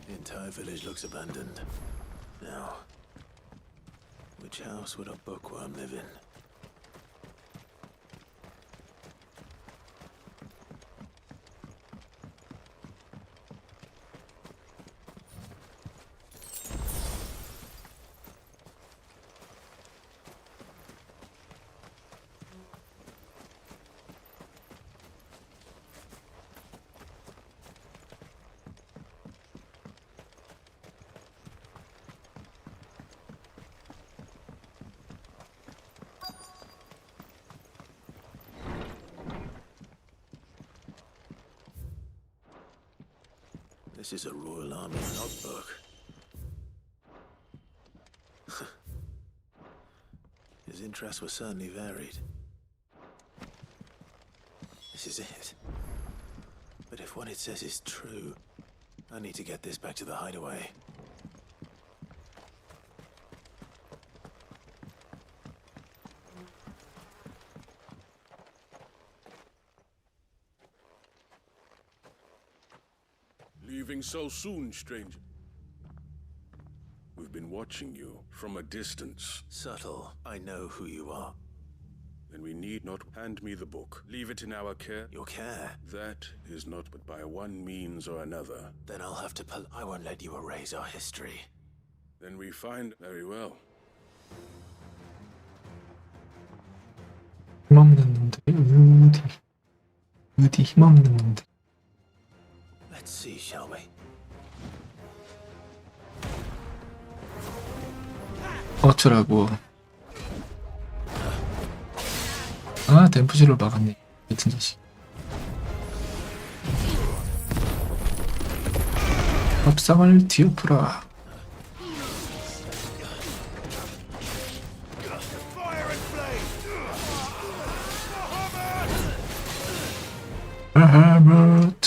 The entire village looks abandoned. Now, which house would a bookworm live in? This is a Royal Army logbook. His interests were certainly varied. This is it. But if what it says is true, I need to get this back to the hideaway. Leaving so soon, stranger? We've been watching you from a distance. Subtle. I know who you are. Then we need not hand me the book. Leave it in our care. Your care? That is not but by one means or another. Then I'll have to I won't let you erase our history. Then we find very well. 힘없는 놈들이 어디 힘없는 놈들. Let's see, shall we? 어쩌라고. 아, 댐프질로 막았네. 같은 자식. 밥상을 뒤엎으라. 아하뭇.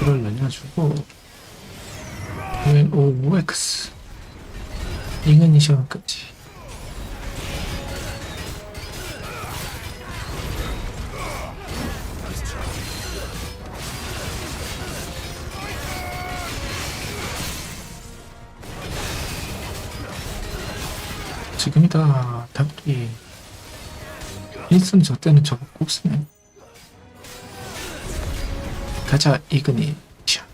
이걸 날려주고 OX 이그니션까지. 지금이다. 답이 윈슨 저 때는 저거 꼭 쓰네. 가자 이그니션.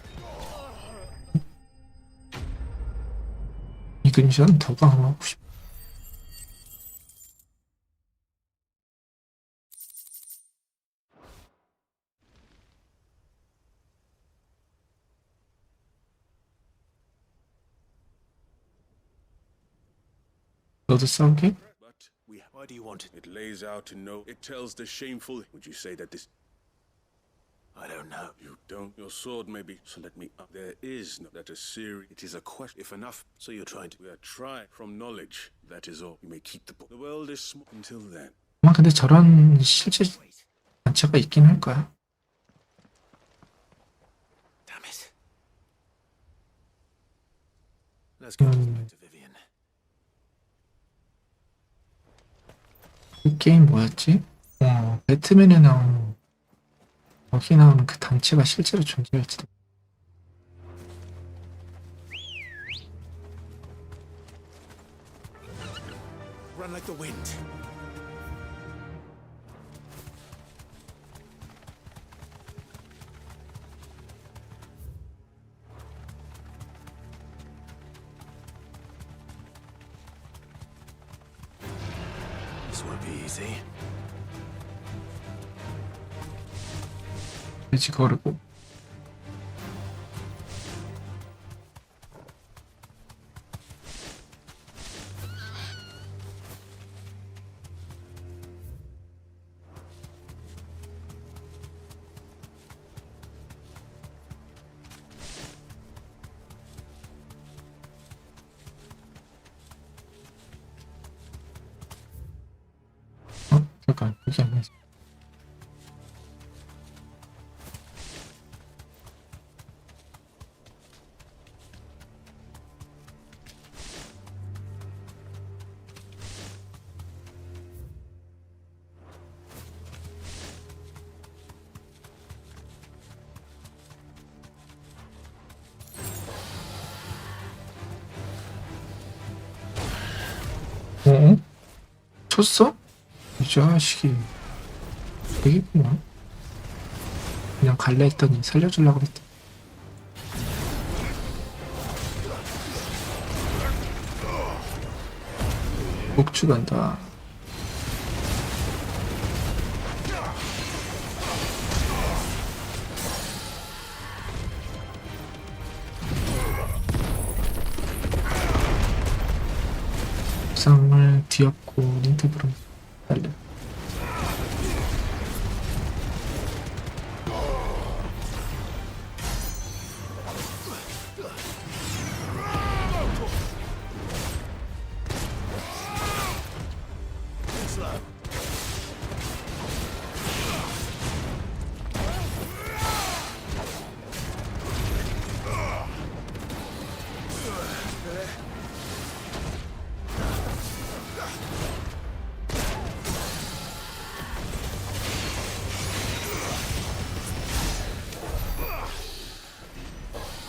이그니션 더 강화하고 싶어. 너도 싸우게? Why do you want it? It lays out to know. It tells the shameful. Would you say that this? I don't know. You don't? Your sword maybe. So let me up. There is no. That is serious. It is a question. If enough. So you're trying to. We are trying from knowledge. That is all. You may keep the book. The world is small until then. 아마 근데 저런 실제 단체가 있긴 할 거야. Damn it. Let's go back to Vivian. 이 게임 뭐였지? 배트맨에 나오는 거기 나오는 그 단체가 실제로 존재할지도. Run like the wind. easy. 돼지 거르고. 잠깐, 그게 아니야. 어? 쳤어? 이 자식이 되겠구나. 그냥 갈래 했더니 살려주려고 그랬더니. 목주 간다. 상을 뒤엎고 닌트브로 달려.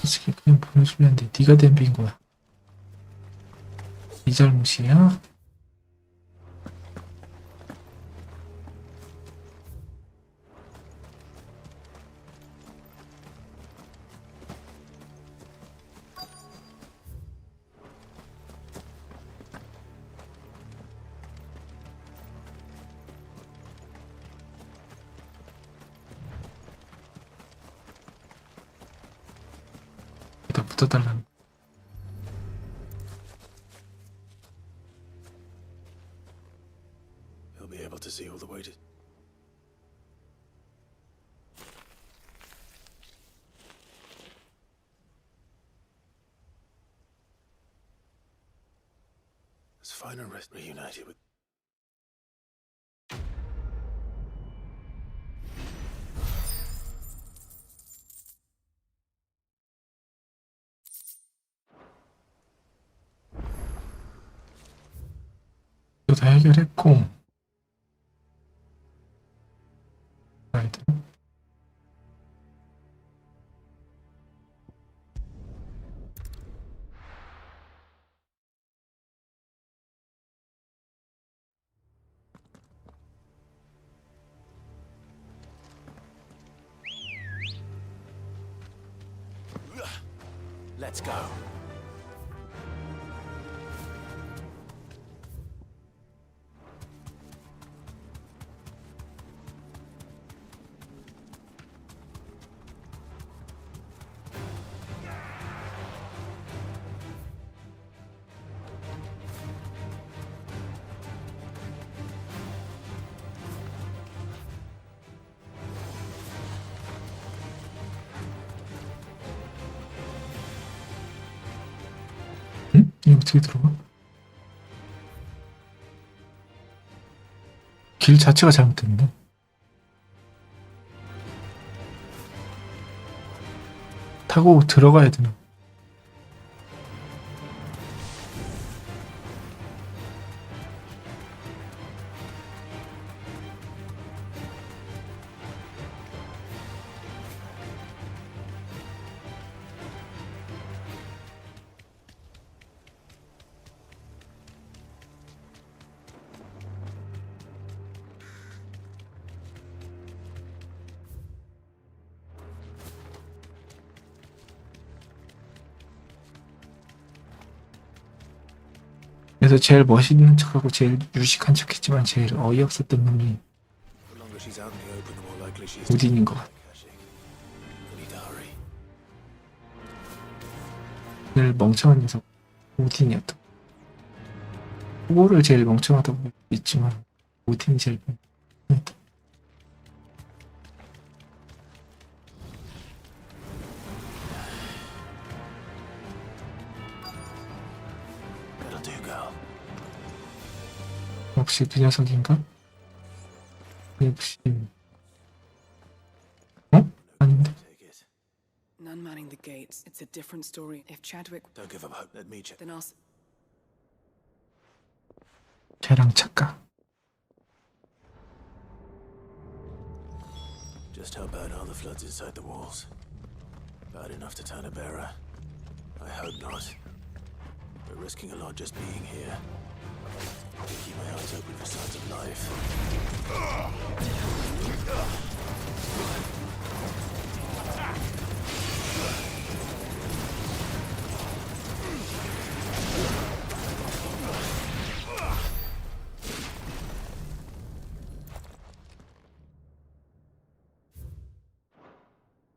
솔직히 그냥 보내줄랬는데 네가 댐빈 거야. 네 잘못이야? 다 붙어달라는. He'll be able to see all the way to... Let's find a rest reunited with... 이거 다 해결했고. 아이들. Let's go. 응? 이거 어떻게 들어가? 길 자체가 잘못됐네. 타고 들어가야 되나? 그래서 제일 멋있는 척하고 제일 유식한 척했지만 제일 어이없었던 놈이 The longer she's out in the open, the more likely she is to 우딘인 것 같아. We need to hurry. 제일 멍청한 녀석 우딘이었던. 후보를 제일 멍청하다고 볼 수 있지만 우딘이 제일 멍청했다. That'll do, girl. 역시 그 녀석인가? 역시 아닌데. None manning the gates. It's a different story. If Chadwick... Don't give up hope. Let me check. Then I'll... 걔랑 착각. Just how bad are the floods inside the walls? Bad enough to turn a bearer? I hope not. We're risking a lot just being here. I keep my eyes open for signs of life.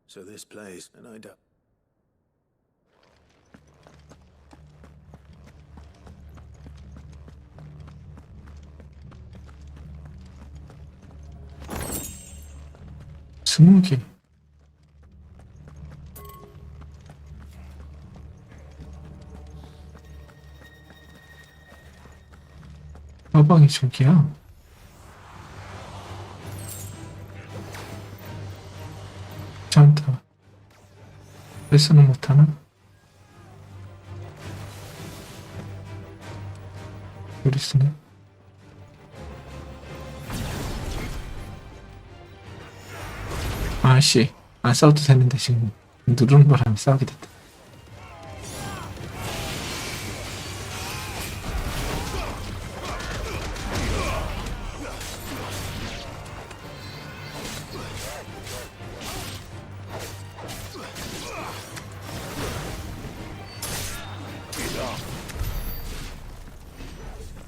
So this plays, and I doubt. 스무 개. 가방이 저기야. 괜찮다. 레슨은 못하나? 우리 쓰네. 아씨, 안 싸워도 되는데 지금 누르는 바람에 싸우게 됐다.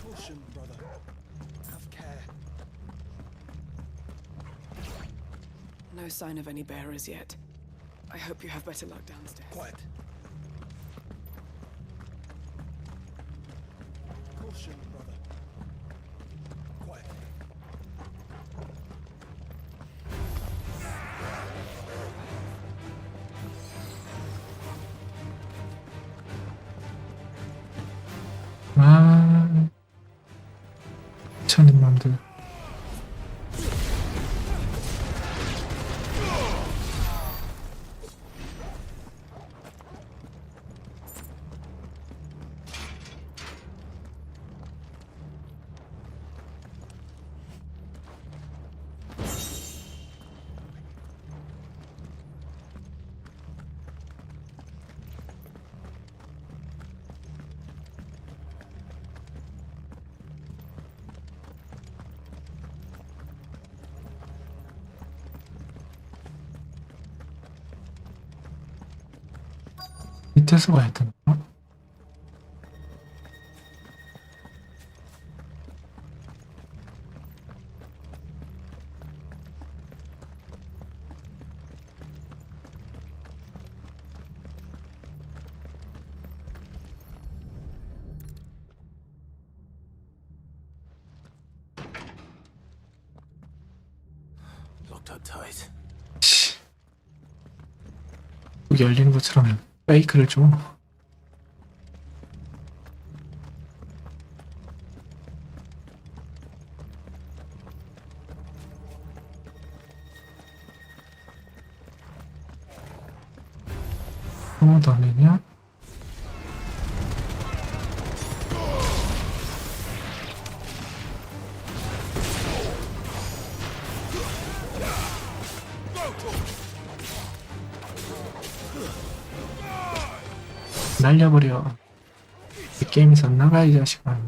Caution, brother. Have care. No sign of any bearers yet. I hope you have better luck downstairs. Quiet. Caution, brother. Quiet. 아, 미쳐는 놈들. 밑에서 가야 되나? Locked up tight. 여기 열리는 것처럼 페이크를 줘. 아무도 안 했냐? 날려버려. 이 게임에서 나가 이 자식아.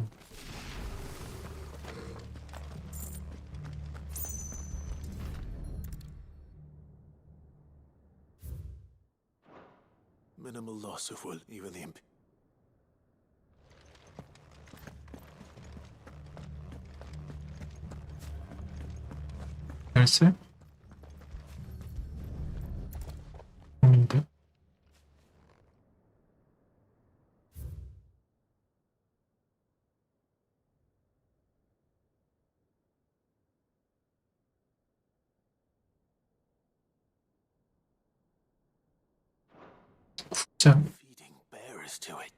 Minimal loss of will, even the 발쓸? 없는데? 국장. Bearers to it.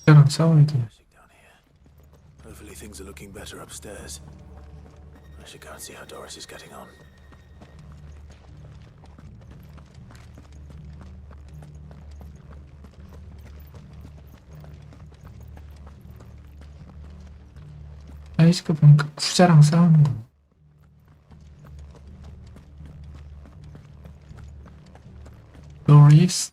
국장랑 싸워야 돼. Hopefully things are looking better upstairs. I should go and see how Doris is getting on. 사이즈가 보니까 구자랑 싸우는 거. Doris?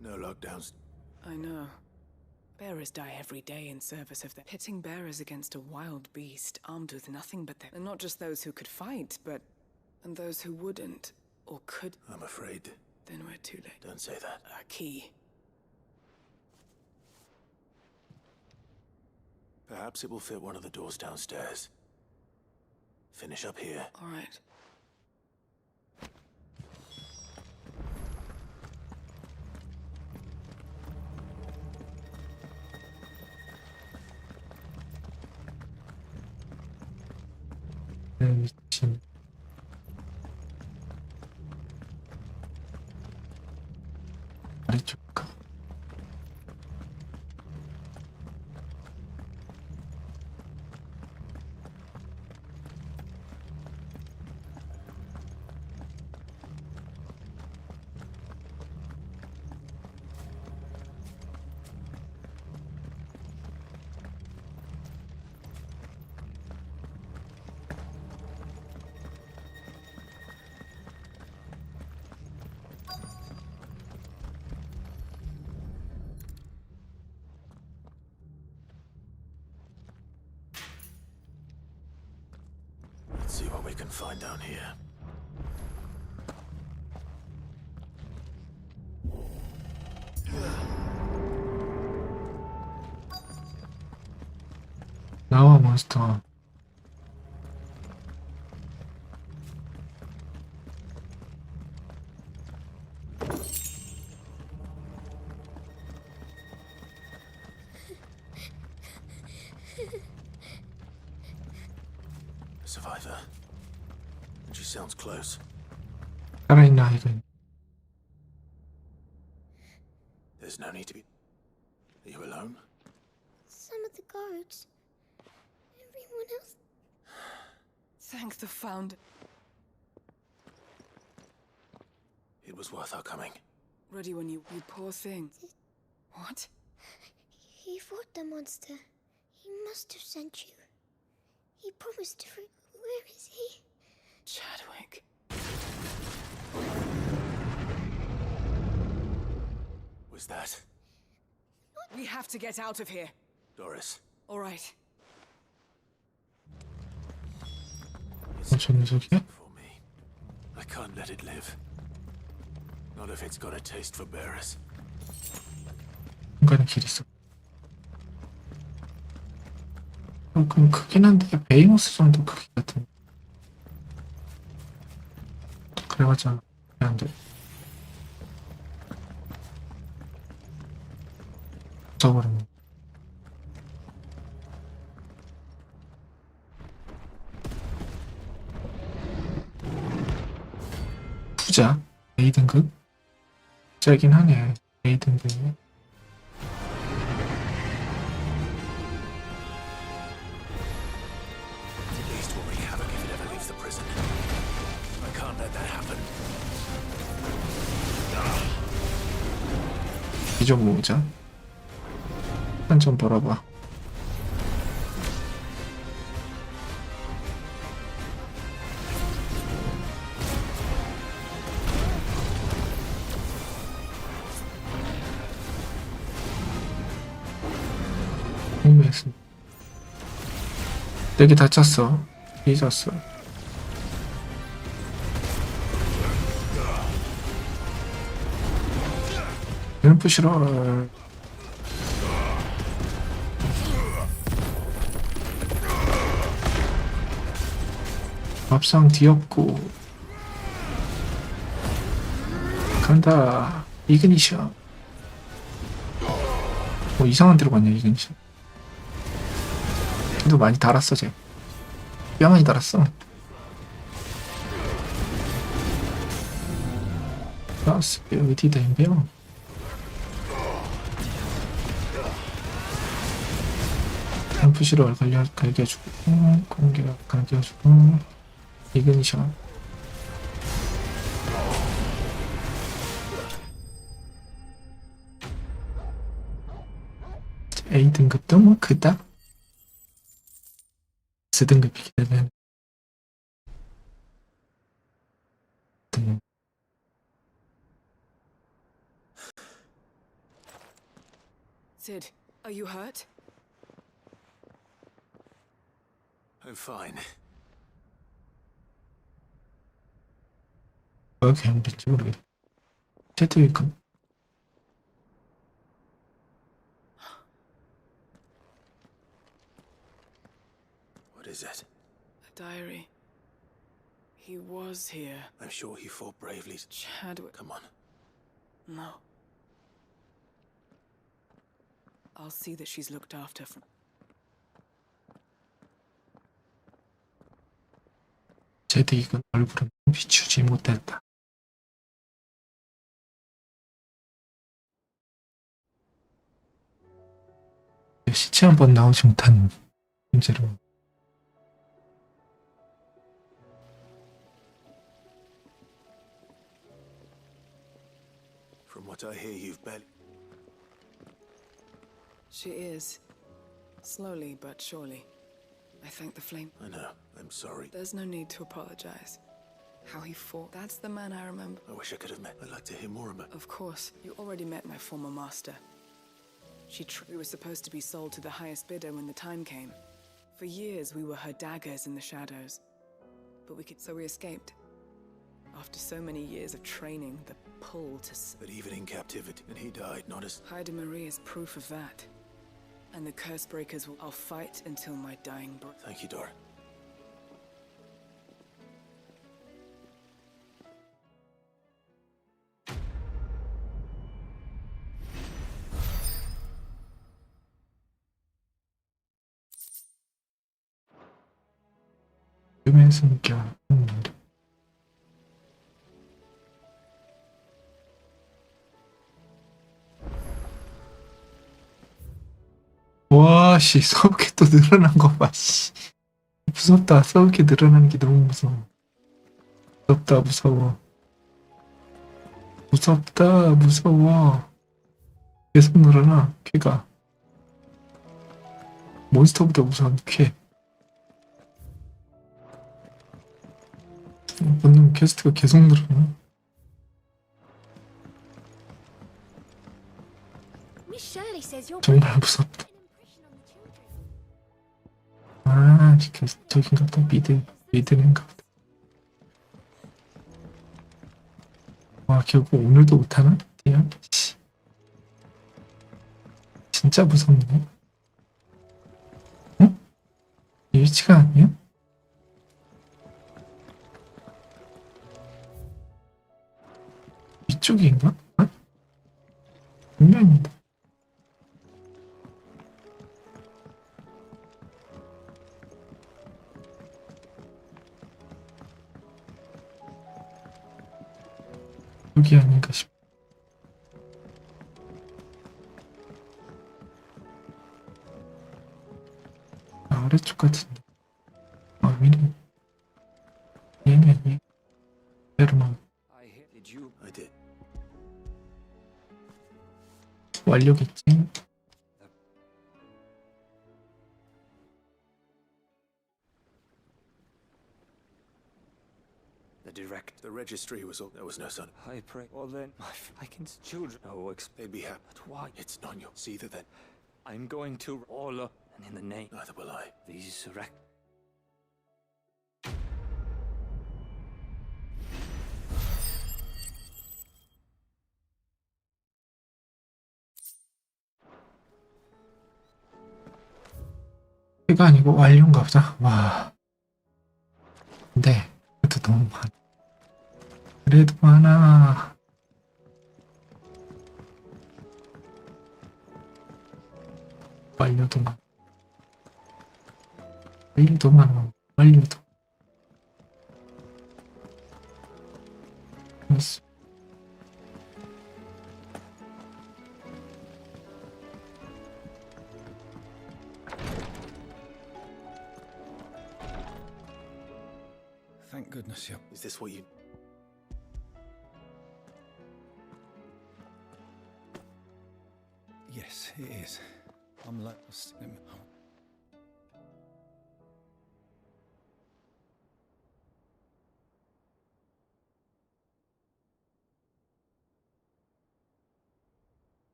No lockdowns. I know. Bearers die every day in service of their pitting bearers against a wild beast armed with nothing but their... And not just those who could fight, but... And those who wouldn't, or could... I'm afraid. Then we're too late. Don't say that. A key. Perhaps it will fit one of the doors downstairs. Finish up here. All right. 미친. 아래쪽 가. Let's see what we can find down here. 나와 몬스터. A survivor. She sounds close. 살아있는 아이가 있네. There's no need to be. Are you alone? Some of the guards. Everyone else. Thank the Founder. It was worth our coming. Ready when you poor thing. What? He fought the monster. He must have sent you. He promised to free. Where is he? Chadwick. Was that We have to get out of here. Doris? All right. 저 녀석이야? For me. I can't let it live. Not if it's got a taste for bearers. 중간에 길 있어. 그럼 크긴 한데 베이모스 정도 크기 같은. 그래봤자 안 돼. 붙어버렸네. 부자 A 등급? 부자긴 하네. A 등급. Beast will wreak havoc if it ever leaves the prison. I can't let that happen. 이 좀 모으자. 한 좀 벌어봐. 내게 다쳤어. 잊었어. 램프 싫어. 밥상 뒤엎고 간다. 이그니션. 이상한 데로 갔냐 이그니션. 근데 많이 달았어 쟤. 뼈 많이 달았어. 플러스 어디 댐벼. 푸시를 갈겨주고 공격 갈겨주고 이그니션. A등급도 뭐 그닥 S등급이기 때문에 Sid, are you hurt? I'm fine. 뭐가 개운했지 모르겠어. 채트위크. What is it? A diary. He was here. I'm sure he fought bravely. Chadwick. Come on. No. I'll see that she's looked after from... 제드익은 얼굴은 비추지 못했다. 시체 한 번 나오지 못한 문제로 From what I hear, you've barely... She is. Slowly but surely. I thank the flame. I know. I'm sorry. There's no need to apologize. How he fought, that's the man I remember. I wish I could have met. I'd like to hear more about... Of course, you already met my former master. We were supposed to be sold to the highest bidder when the time came. For years, we were her daggers in the shadows. But so we escaped. After so many years of training, the pull to... But even in captivity, and he died, not as... Haida Marie is proof of that. And the curse breakers will... I'll fight until my dying breath. Thank you, Dora. 꿈의 숨겨. 와, 씨, 서브캐 또 늘어난 거 봐, 씨. 무섭다. 서브캐 늘어나는 게 너무 무서워. 무섭다, 무서워. 무섭다, 무서워. 계속 늘어나, 쾌가. 몬스터보다 무서운 쾌. 본능 퀘스트가 계속 늘어나. 정말 무섭다. 아, 저긴가 또 미드는가 보다. 와, 결국 오늘도 못하나? 디안? 진짜 무섭네. 응? 이 위치가 아니야? 이쪽인가? 어? 분명인데. 여기 아닌가 싶어. 아래쪽 같은데. 위네. 얘네. 베르만. I did. 완료겠지. The registry was all. There was no son. I pray. Well then, my Vikings children. Oh, They'd be happy. but why? It's not your. See that then. I'm going to all and in the name Neither will I. these 회가 아니고 완료인가 보다. 와. 근데 그것도 너무 많아. 그래도 많아. 완료도 많아. 완료도 많아. 완료도. 그렇소. Thank goodness you. Is this what you... Yes, it is. I'm like...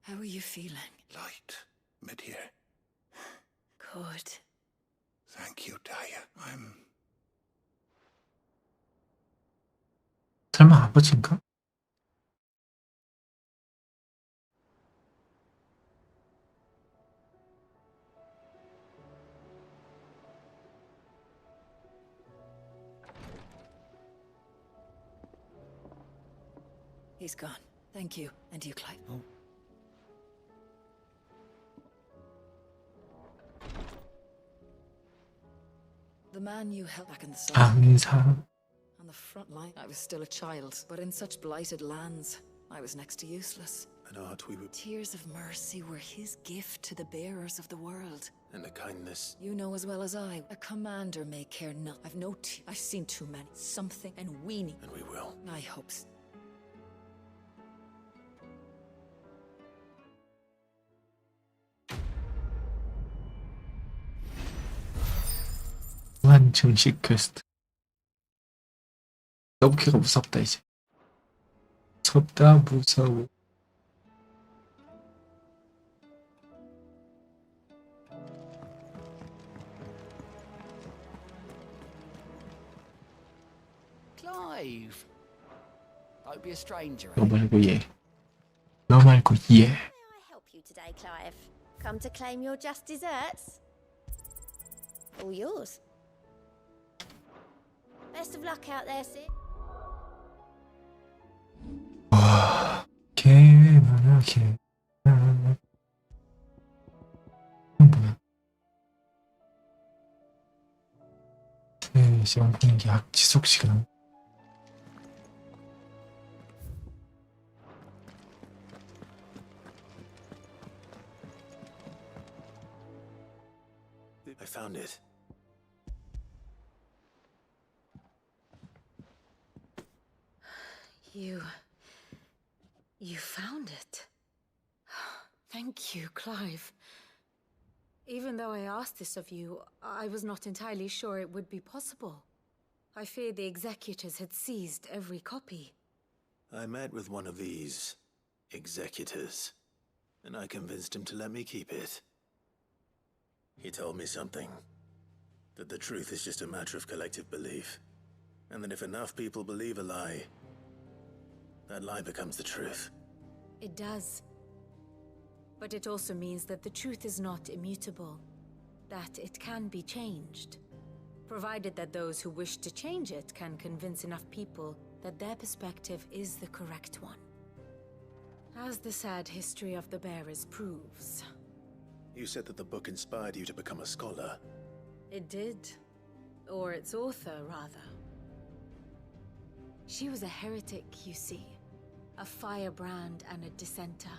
How are you feeling? Light. Mid here. Good. Thank you, Daya. I'm... 설마 아버지인가? He's gone. Thank you. And you, Clive. Oh. The man you held back in the sun. 항상 On the front line, I was still a child, but in such blighted lands, I was next to useless. An art we would... Tears of mercy were his gift to the bearers of the world. And a kindness... You know as well as I, a commander may care not. I've seen too many. Something, and we need. And we will. I hope so. 무한 증식 퀘스트. 서브캐가 무섭다 이제. 무섭다 무서워. Clive. Don't be a stranger. 너 말고 얘. 너 말고 얘. May I help you today, Clive? Come to claim your just desserts? All yours. Best of luck out there, Sid. 와, 개 많아 개. 뭐야? 3시간 분위기 약 지속 시간. I found it. You found it. Thank you, Clive. Even though I asked this of you, I was not entirely sure it would be possible. I feared the executors had seized every copy. I met with one of these... executors. And I convinced him to let me keep it. He told me something. That the truth is just a matter of collective belief. And that if enough people believe a lie, that lie becomes the truth. It does. But it also means that the truth is not immutable. That it can be changed. Provided that those who wish to change it can convince enough people that their perspective is the correct one. As the sad history of the bearers proves. You said that the book inspired you to become a scholar. It did. Or its author, rather. She was a heretic, you see. A firebrand and a dissenter.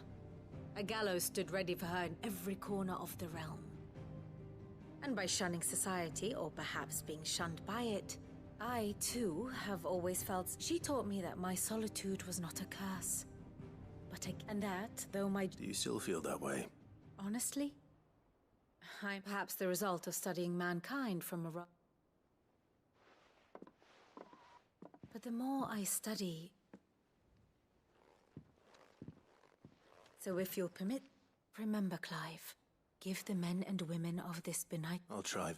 A gallows stood ready for her in every corner of the realm. And by shunning society, or perhaps being shunned by it, I, too, have always felt... She taught me that my solitude was not a curse. And that, though my... Do you still feel that way? Honestly? I'm perhaps the result of studying mankind from a... But the more I study... So if you'll permit... Remember, Clive. Give the men and women of this benighted... I'll try.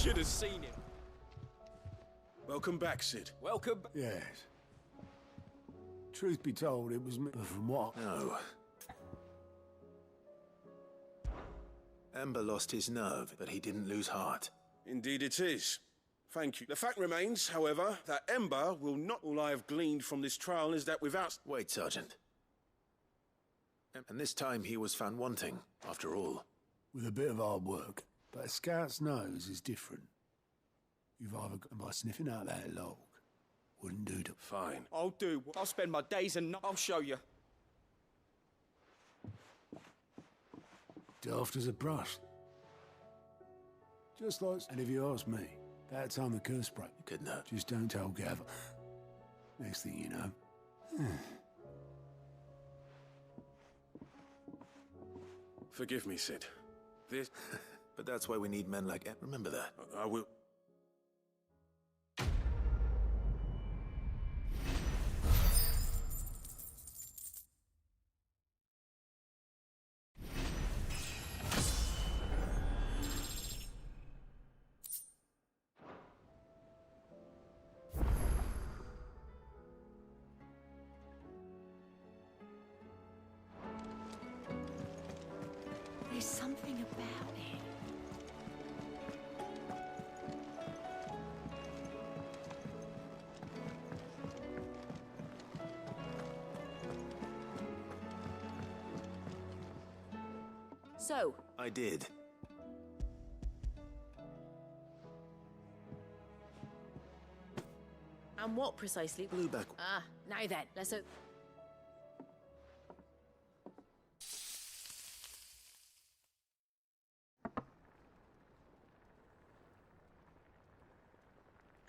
should have seen him. Welcome back, Sid. Welcome. Yes. Truth be told, it was me. But from what? No. Ember lost his nerve, but he didn't lose heart. Indeed it is. Thank you. The fact remains, however, that Ember will not... All I have gleaned from this trial is that without... Wait, Sergeant. And this time he was found wanting, after all. With a bit of hard work. But a scout's nose is different. You've either got by sniffing out that log. Wouldn't do to... Fine. I'll do. I'll spend my days and I'll show you. Daft as a brush. Just like... And if you ask me, that time the curse break. You couldn't have. Just don't tell Gav. Next thing you know... Forgive me, Sid. This... But that's why we need men like Em. Remember that. I will... There's something about it. So, I did. And what precisely? Blueback. Ah, now then, let's hope.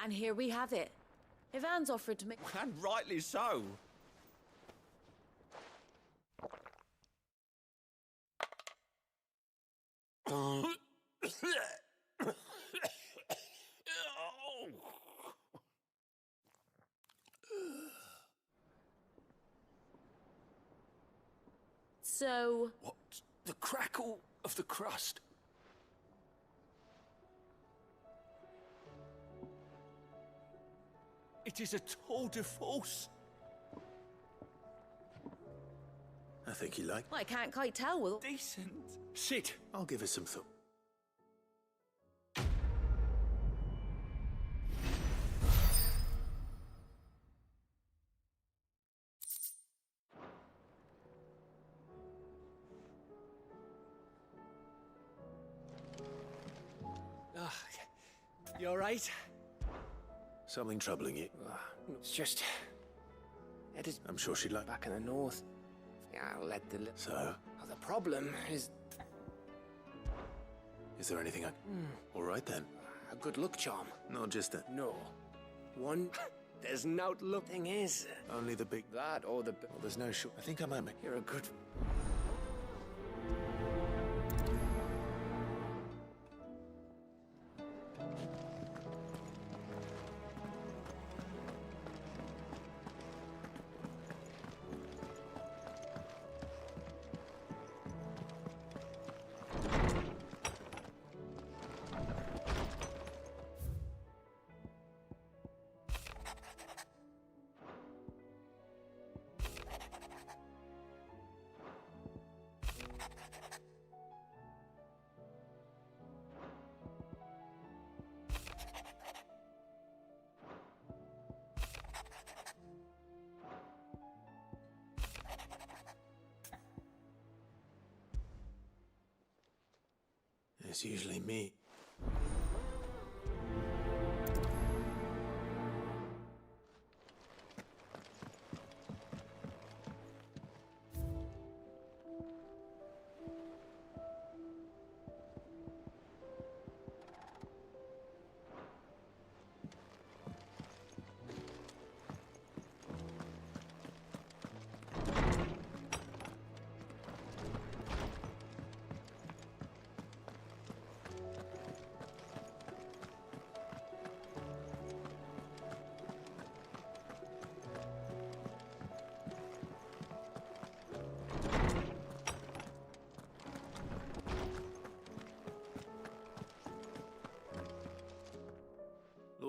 And here we have it. Ivan's offered to make... And rightly so. So... What? The crackle of the crust. It is a tour de force. I think he liked. I can't quite tell, Will. Decent. Sid. I'll give it some thought. You all right? Something troubling you? It's just... It is I'm sure she'd like. back in the north. Yeah, I'll let the... So? Oh, the problem is... Is there anything I... All right then. A good luck charm. Not just that. No. One... There's no look. Thing is... Only the big... That or the... Well, there's no short. I think I might make... You're a good... It's usually me.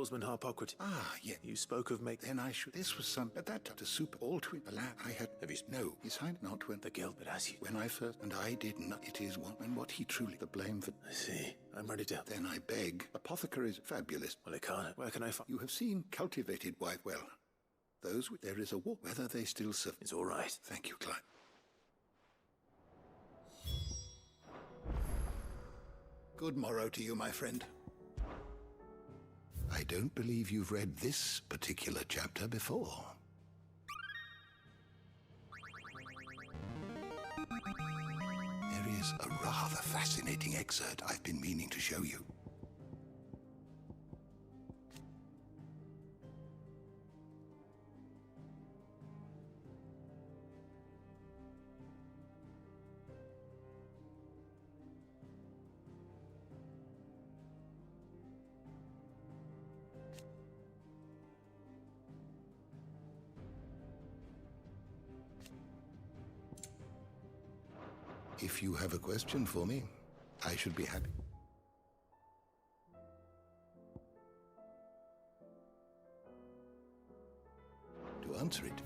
Oarsman Harpocrates. Ah, yeah. You spoke of make. Then I should. This was some. But that to super all to it. The lad I had. Have you? No, he signed not when The guild, but as you. when I first and I did not. It is one and what he truly the blame for. I see. I'm ready to. Then I beg. Apothecary is fabulous. Well, I can't. Where can I find? You have seen cultivated wife well. Those there is a war. Whether they still serve. It's all right. Thank you, Clive. Good morrow to you, my friend. I don't believe you've read this particular chapter before. There is a rather fascinating excerpt I've been meaning to show you. If you have a question for me, I should be happy to answer it.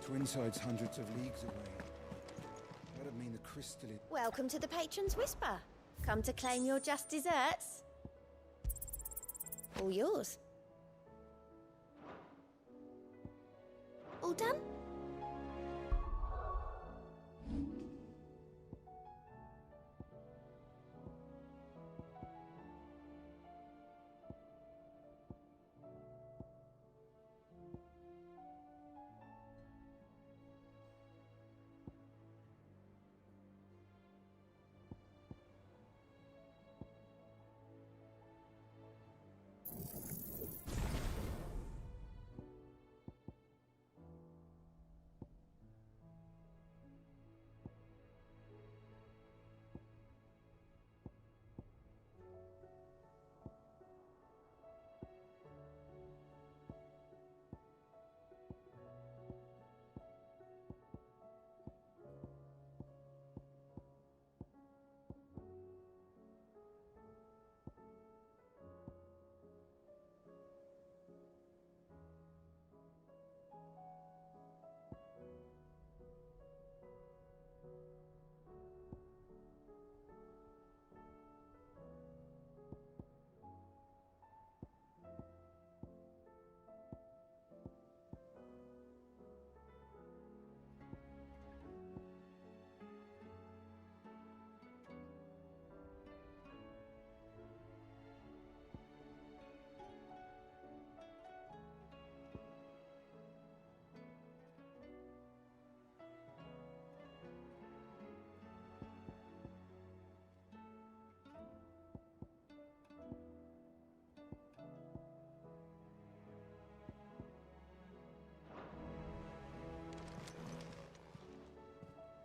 Twinside's hundreds of leagues away. That'd mean the crystal is... Welcome to the Patron's Whisper. Come to claim your just desserts? All yours. All done?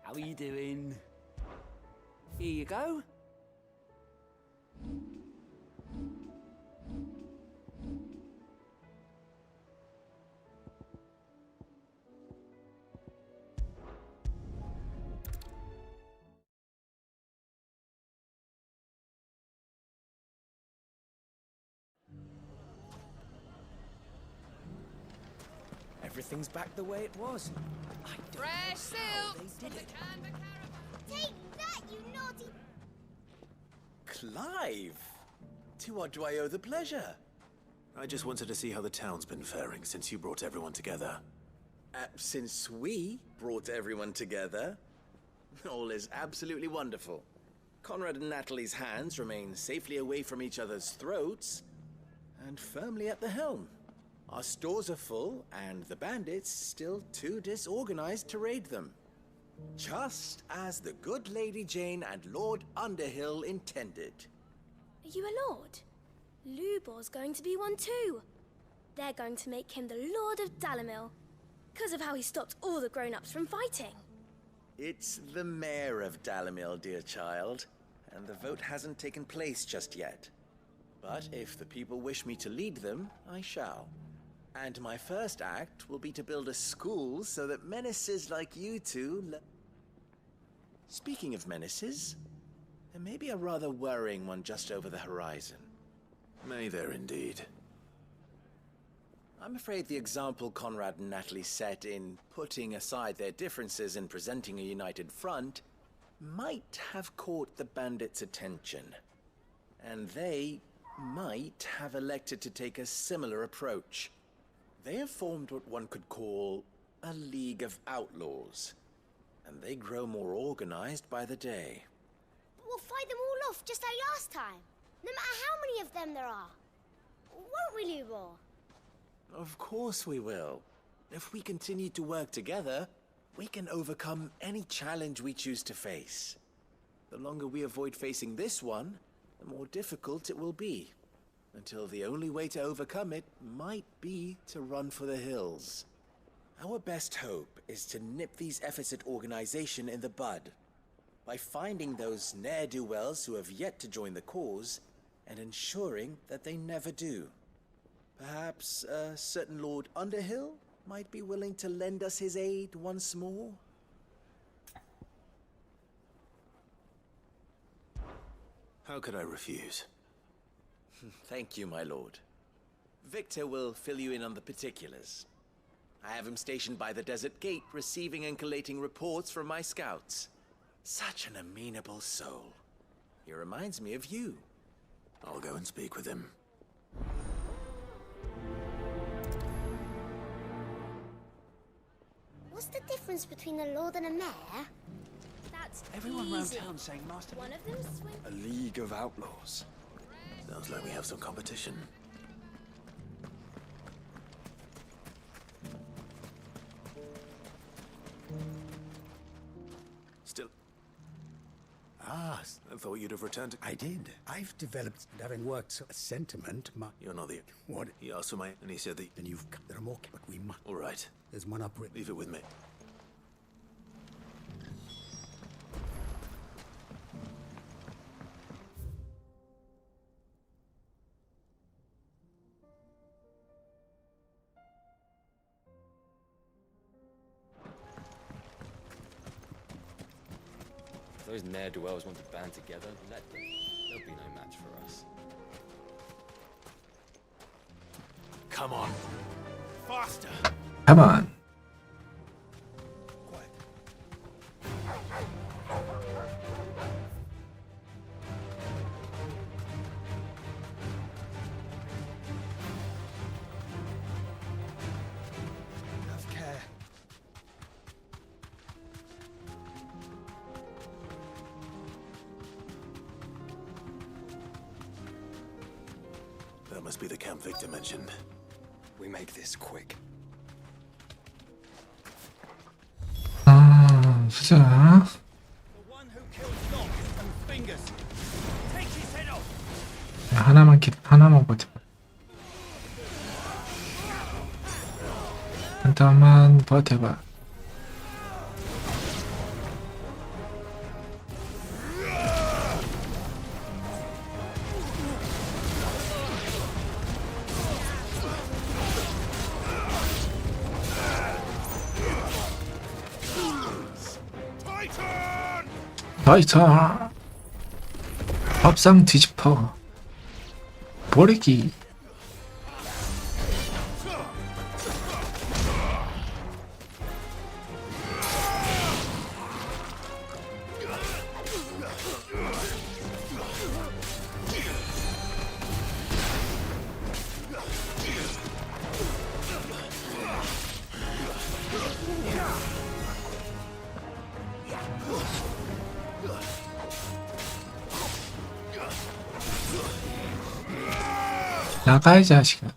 How are you doing? Here you go. Everything's back the way it was. Fresh silk! They did it. Take that, you naughty... Clive! To what do I owe the pleasure? I just wanted to see how the town's been faring since you brought everyone together. Since we brought everyone together, all is absolutely wonderful. Conrad and Natalie's hands remain safely away from each other's throats and firmly at the helm. Our stores are full, and the bandits still too disorganized to raid them. Just as the good Lady Jane and Lord Underhill intended. Are you a lord? Lubor's going to be one too. They're going to make him the Lord of Dalamil, because of how he stopped all the grown-ups from fighting. It's the mayor of Dalamil, dear child, and the vote hasn't taken place just yet. But if the people wish me to lead them, I shall. And my first act will be to build a school so that menaces like you two... Speaking of menaces, there may be a rather worrying one just over the horizon. May there indeed. I'm afraid the example Conrad and Natalie set in putting aside their differences and presenting a united front might have caught the bandits' attention. And they might have elected to take a similar approach. They have formed what one could call a League of Outlaws, and they grow more organized by the day. We'll fight them all off just like last time, no matter how many of them there are. Won't we, Lubor? Of course we will. If we continue to work together, we can overcome any challenge we choose to face. The longer we avoid facing this one, the more difficult it will be. Until the only way to overcome it might be to run for the hills. Our best hope is to nip these efforts at organization in the bud, by finding those ne'er-do-wells who have yet to join the cause, and ensuring that they never do. Perhaps a certain Lord Underhill might be willing to lend us his aid once more? How could I refuse? Thank you, my lord. Victor will fill you in on the particulars. I have him stationed by the desert gate, receiving and collating reports from my scouts. Such an amenable soul. He reminds me of you. I'll go and speak with him. What's the difference between a lord and a mayor? That's Everyone round easy. town saying Master... One of them swing... A League of Outlaws. Sounds like we have some competition. Still... Ah, I thought you'd have returned to... I did. I've developed, and having worked so a sentiment, You're not the... What? He asked for my... And he said that... Then you've... There are more, but we must... All right. There's one up written. Leave it with me. If those ne'er-do-wells want to band together, let them. There'll be no match for us. Come on. Faster! Come on. Have care. That must be the camp Victor mentioned. We make this quick. 보자. 하나만 버텨. 한타만 버텨봐. 나이스. 밥상 뒤집어 버리기. 나가 이 자식아.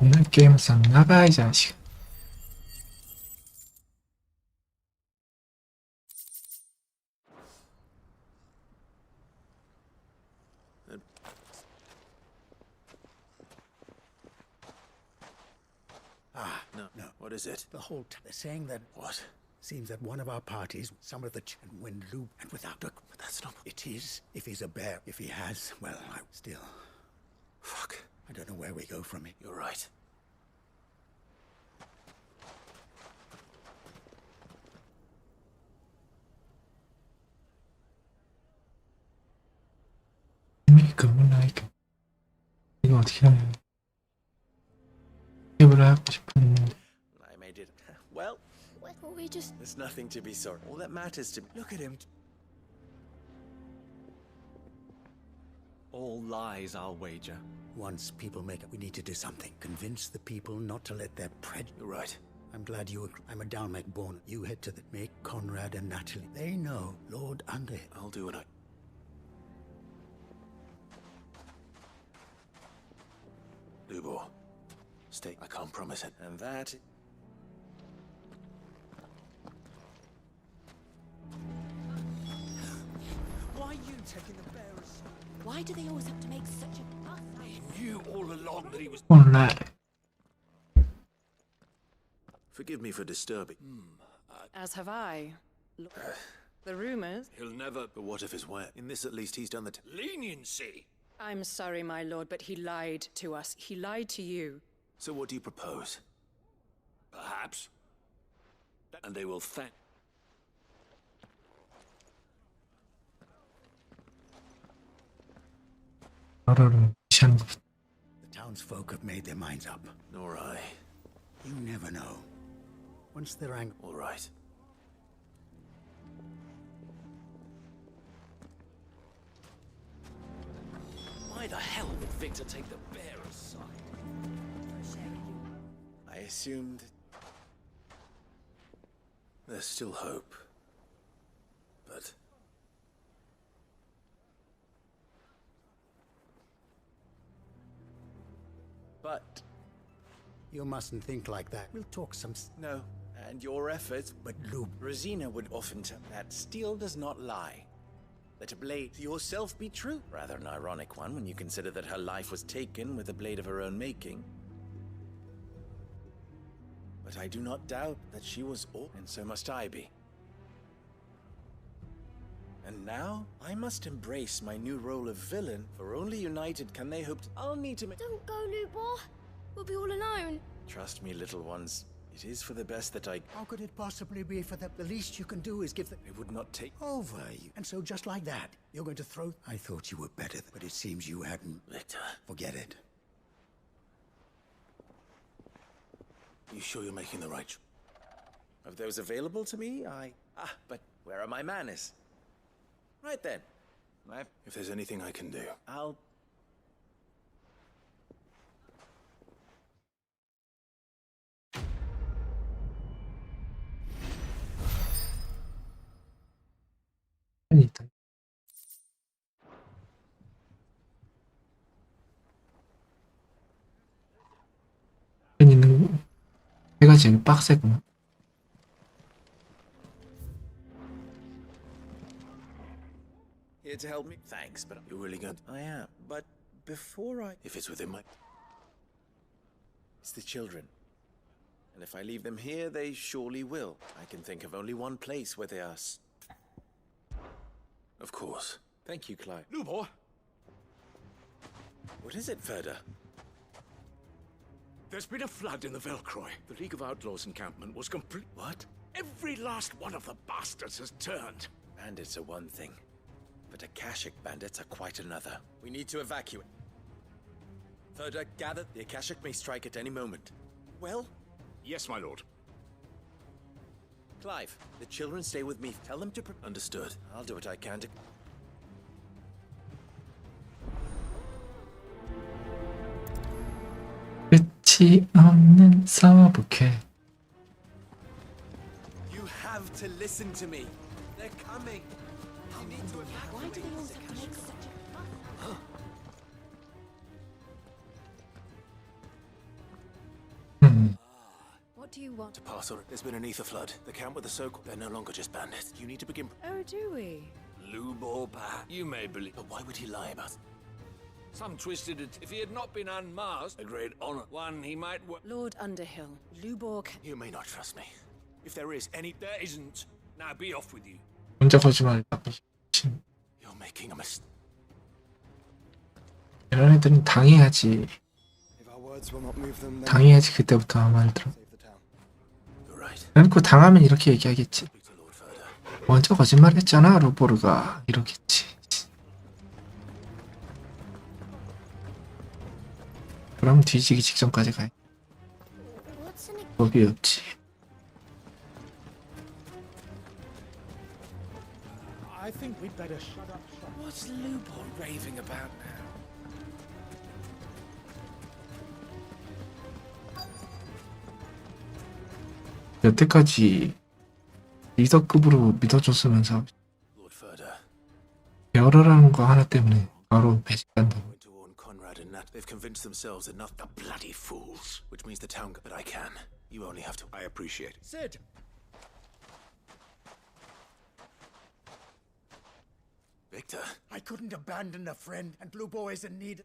오늘 게임에서 나가 이 자식아. What is it? The whole they're saying that... What? Seems that one of our parties, some of the... And when Lou... And without a... But that's not... It is. If he's a bear. If he has, well, I... Still... Fuck. I don't know where we go from it. You're right. 이거 어떻게 하냐? 캡을 하고 싶은데. I made it. Well, we just... there's nothing to be sorry. All that matters to me. Look at him. All lies, I'll wager. Once people make it, we need to do something. Convince the people not to let their prejudice... You're right. I'm glad you agree. I'm a Dalmec born. You head to the... Make Conrad and Natalie. They know Lord Underhill. I'll do what I... Lubor. Stay. I can't promise it. And that... Why are you taking the bearers? Why do they always have to make such a fuss? I knew all along that he was... Conrad. Forgive me for disturbing. As have I. The rumors... He'll never... But what if it's wet? In this, at least, he's done the... Leniency! I'm sorry, my lord, but he lied to us. He lied to you. So what do you propose? Perhaps. And they will thank... 나라를 무시하는 것. The townsfolk have made their minds up. Nor I. You never know. Once they're angry... All right. Why the hell would Victor take the bearer's side? I assumed... There's still hope. But... But... You mustn't think like that. We'll talk some... No. And your efforts... But Lou... Rosina would often tell that steel does not lie. Let a blade to yourself be true. Rather an ironic one when you consider that her life was taken with a blade of her own making. But I do not doubt that she was all, and so must I be. And now, I must embrace my new role of villain, for only united can they hope to... I'll need to make... Don't go, Lubor. We'll be all alone. Trust me, little ones. It is for the best that I... How could it possibly be for them? The least you can do is give them... It would not take... Over you. And so just like that, you're going to throw... I thought you were better, but it seems you hadn't... Victor. Forget it. You sure you're making the right... Of those available to me, but where are my manners? Right then. If there's anything I can do... I'll... 있다. 있는 해가 지금 빡세구나. Here to help me? Thanks, but You're really good. I am. But before I... If it's within my... It's the children. And if I leave them here, they surely will. I can think of only one place where they are... Of course. Thank you, Clive. Lubor! What is it, Ferda? There's been a flood in the Velcroy. The League of Outlaws encampment was complete. What? Every last one of the bastards has turned. Bandits are one thing, but Akashic bandits are quite another. We need to evacuate. Ferda, gather. The Akashic may strike at any moment. Well? Yes, my lord. Clive, the children stay with me. Tell them to... Understood. I'll do what I can to... 끝이 없는 서브퀘. You have to listen to me. They're coming. You need to evacuate. Why do they always have to make such a fuss? What do you want? To pass on. There's been an ether flood. The camp with the so-called... They're no longer just bandits. You need to begin... Oh, do we? Lubor, you may believe. But why would he lie about... Some twisted it. If he had not been unmasked, a great honor. One he might. Lord Underhill, Lubor. You may not trust me. If there is any, There isn't. Now be off with you. 혼자 거짓말을 하고 싶지. you're making a mistake. 이런 애들은 당해야지. If our words will not move them, then 당해야지 그때부터 아무 말 들어. save the town. You're right. 그래놓고 당하면 이렇게 얘기하겠지. 먼저 거짓말했잖아, 로보르가. 이러겠지. 그럼 뒤지기 직전까지 가야. What's an 법이 없지. I think we'd better shut up shop. What's Lubor raving about now? 여태까지 리더급으로 믿어줬으면서 Lord Furder, 베어러라는 거 하나 때문에 바로 배신한다고. going to warn Conrad and Nat. They've convinced themselves enough. The bloody fools. Which means the town. But I can. You only have to. I appreciate it. Sid! Victor. I couldn't abandon a friend, and Blue Boy is in need.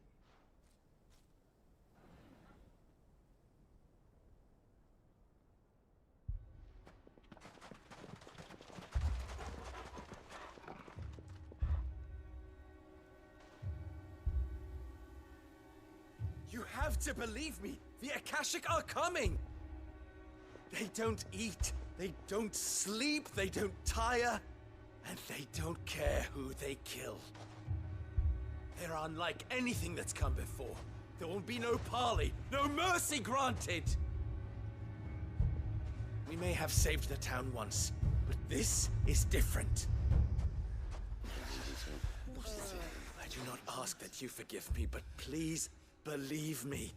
You have to believe me. The Akashic are coming. They don't eat, they don't sleep, they don't tire, and they don't care who they kill. They're unlike anything that's come before. There will be no parley, no mercy granted. We may have saved the town once, but this is different. I do not ask that you forgive me, but please believe me.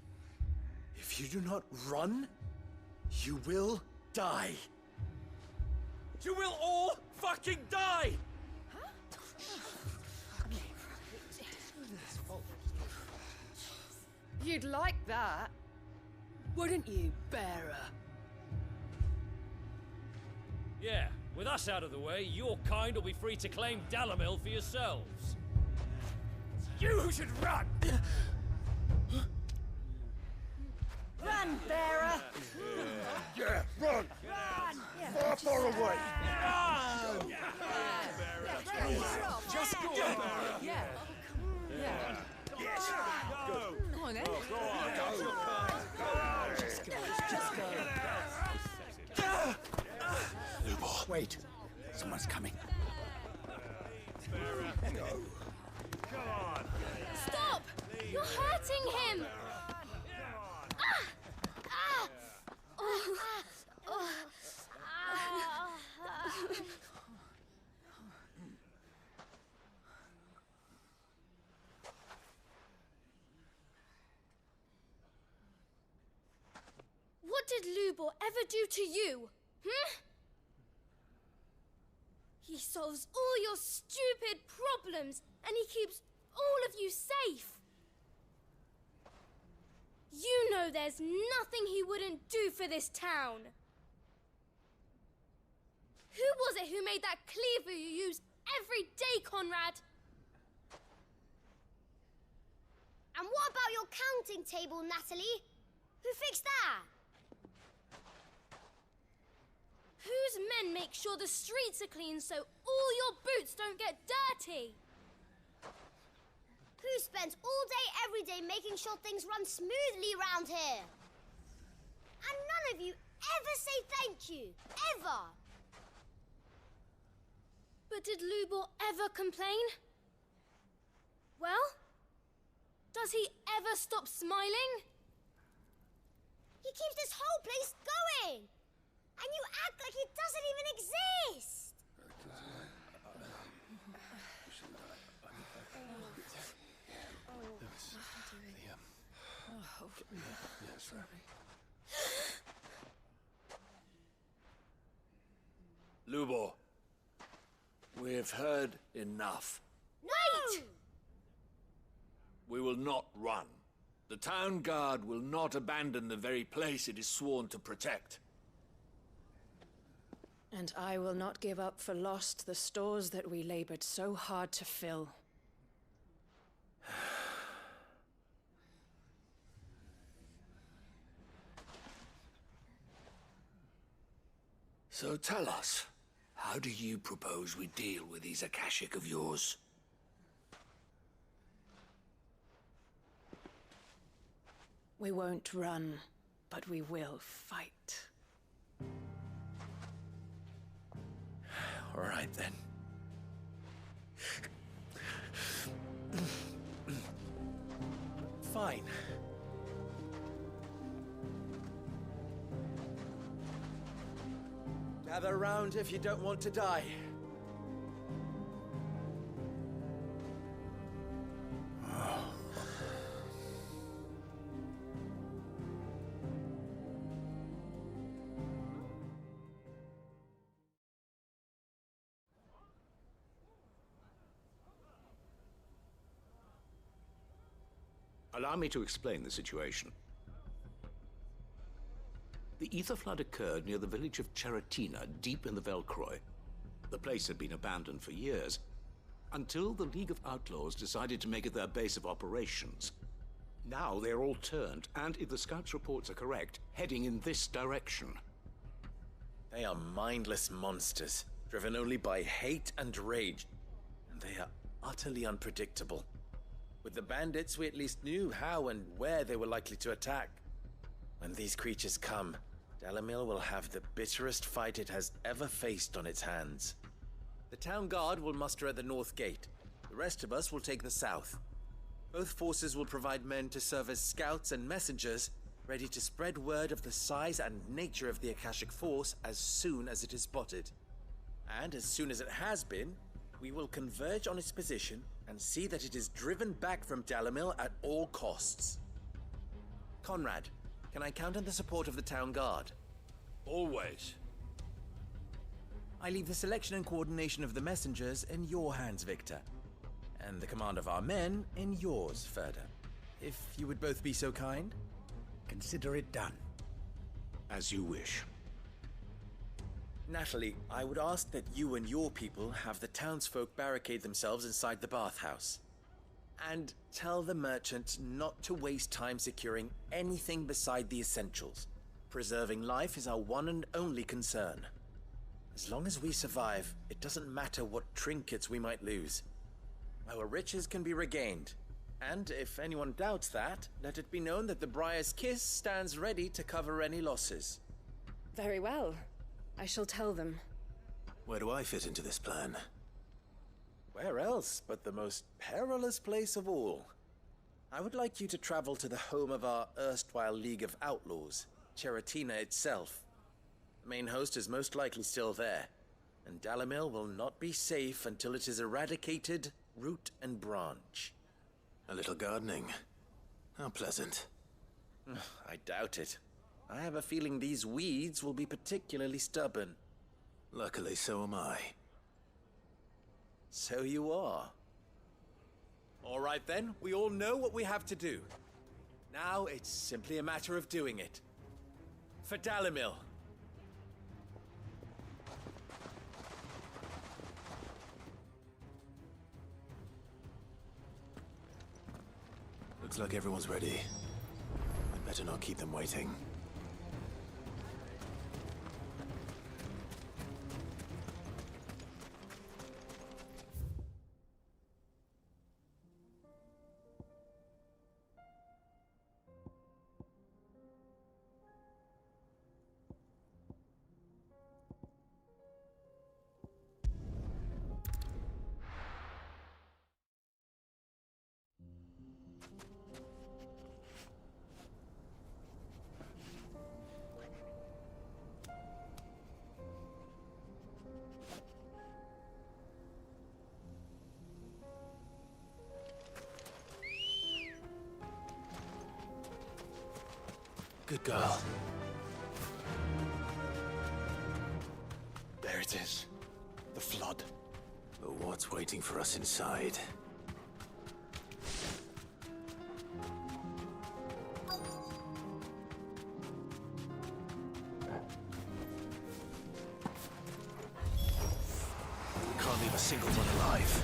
If you do not run, you will die. You will all fucking die! You'd like that, wouldn't you, bearer? Yeah, with us out of the way, your kind will be free to claim Dalamil for yourselves. You should run! Run, bearer! Yeah, run! Run! Far away! Just go, bearer. Yeah. Yeah. Yes! Go! Come on, then. Go on! Just go. Just go. Wait, someone's coming. Stop! You're hurting him! What did Lubor ever do to you? He solves all your stupid problems and he keeps all of you safe. You know there's nothing he wouldn't do for this town. Who was it who made that cleaver you use every day, Conrad? And what about your counting table, Natalie? Who fixed that? Whose men make sure the streets are clean so all your boots don't get dirty? Who spends all day, every day making sure things run smoothly round here? And none of you ever say thank you, ever. But did Lubor ever complain? Well, does he ever stop smiling? He keeps this whole place going. And you act like it doesn't even exist! Lubor, we've heard enough. Wait! We will not run. The town guard will not abandon the very place it is sworn to protect. And I will not give up for lost the stores that we labored so hard to fill. So tell us, how do you propose we deal with these Akashic of yours? We won't run, but we will fight. All right, then. Fine. Gather around if you don't want to die. Allow me to explain the situation. The ether flood occurred near the village of Cheratina, deep in the Velcroy. The place had been abandoned for years, until the League of Outlaws decided to make it their base of operations. Now they're all turned, and if the Scout's reports are correct, heading in this direction. They are mindless monsters, driven only by hate and rage, and they are utterly unpredictable. With the bandits, we at least knew how and where they were likely to attack. When these creatures come, Dalamil will have the bitterest fight it has ever faced on its hands. The town guard will muster at the north gate. The rest of us will take the south. Both forces will provide men to serve as scouts and messengers, ready to spread word of the size and nature of the Akashic force as soon as it is spotted. And as soon as it has been, we will converge on its position and see that it is driven back from Dalamil at all costs. Conrad, can I count on the support of the town guard? Always. I leave the selection and coordination of the messengers in your hands, Victor. And the command of our men in yours, Ferda. If you would both be so kind. Consider it done. As you wish. Natalie, I would ask that you and your people have the townsfolk barricade themselves inside the bathhouse. And tell the merchant not to waste time securing anything beside the essentials. Preserving life is our one and only concern. As long as we survive, it doesn't matter what trinkets we might lose. Our riches can be regained. And if anyone doubts that, let it be known that the Briar's Kiss stands ready to cover any losses. Very well. I shall tell them. Where do I fit into this plan? Where else but the most perilous place of all? I would like you to travel to the home of our erstwhile League of Outlaws, Cheratina itself. The main host is most likely still there, and Dalamil will not be safe until it is eradicated, root and branch. A little gardening. How pleasant. I doubt it. I have a feeling these weeds will be particularly stubborn. Luckily, so am I. So you are. All right then, we all know what we have to do. Now it's simply a matter of doing it. For Dalamil. Looks like everyone's ready. I'd better not keep them waiting. Good girl. There it is. The flood. But what's waiting for us inside? We can't leave a single one alive.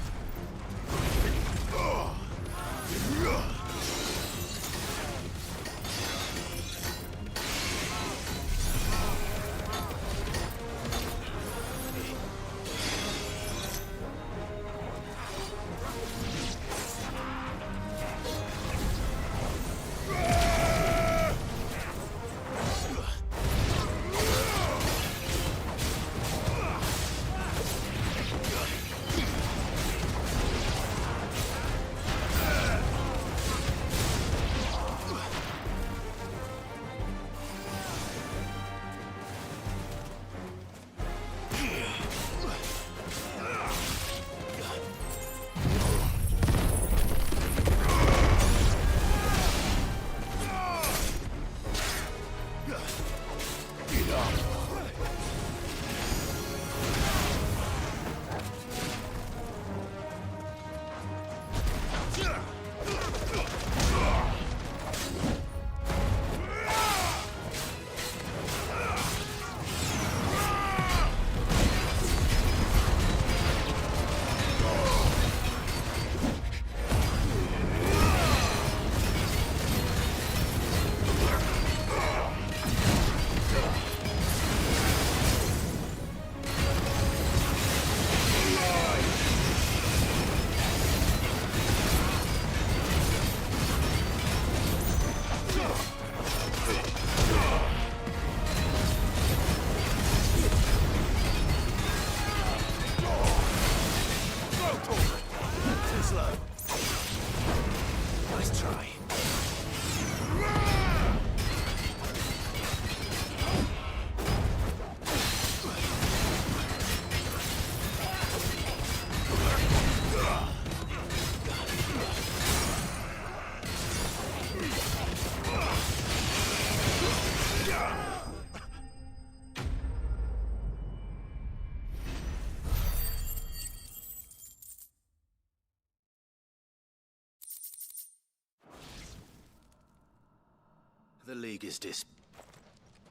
League is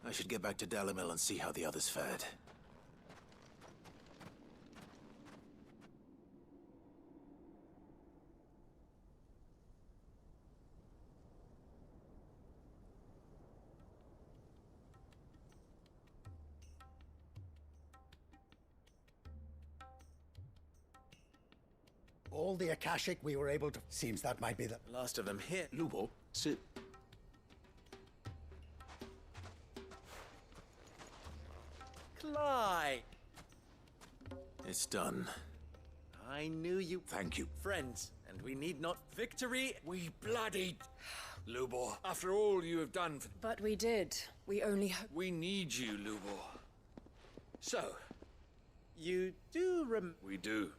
I should get back to Dalamel and see how the others fared. All the Akashic we were able to... Seems that might be the... Last of them here. Lubo, sit. Clyde! It's done. I knew you. Thank you. Friends, and we need not victory. We bloodied Lubor. After all you have done for... But we did. We only hope. We need you, Lubor. So, you do we do.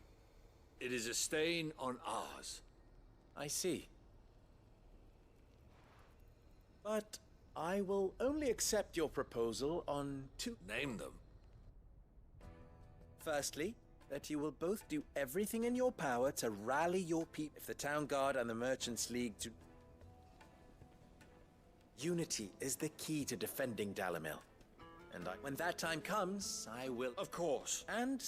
It is a stain on ours. I see. But I will only accept your proposal on two... Name them. Firstly, that you will both do everything in your power to rally your people. If the Town Guard and the Merchants League to... Unity is the key to defending Dalamel. And when that time comes, I will... Of course. And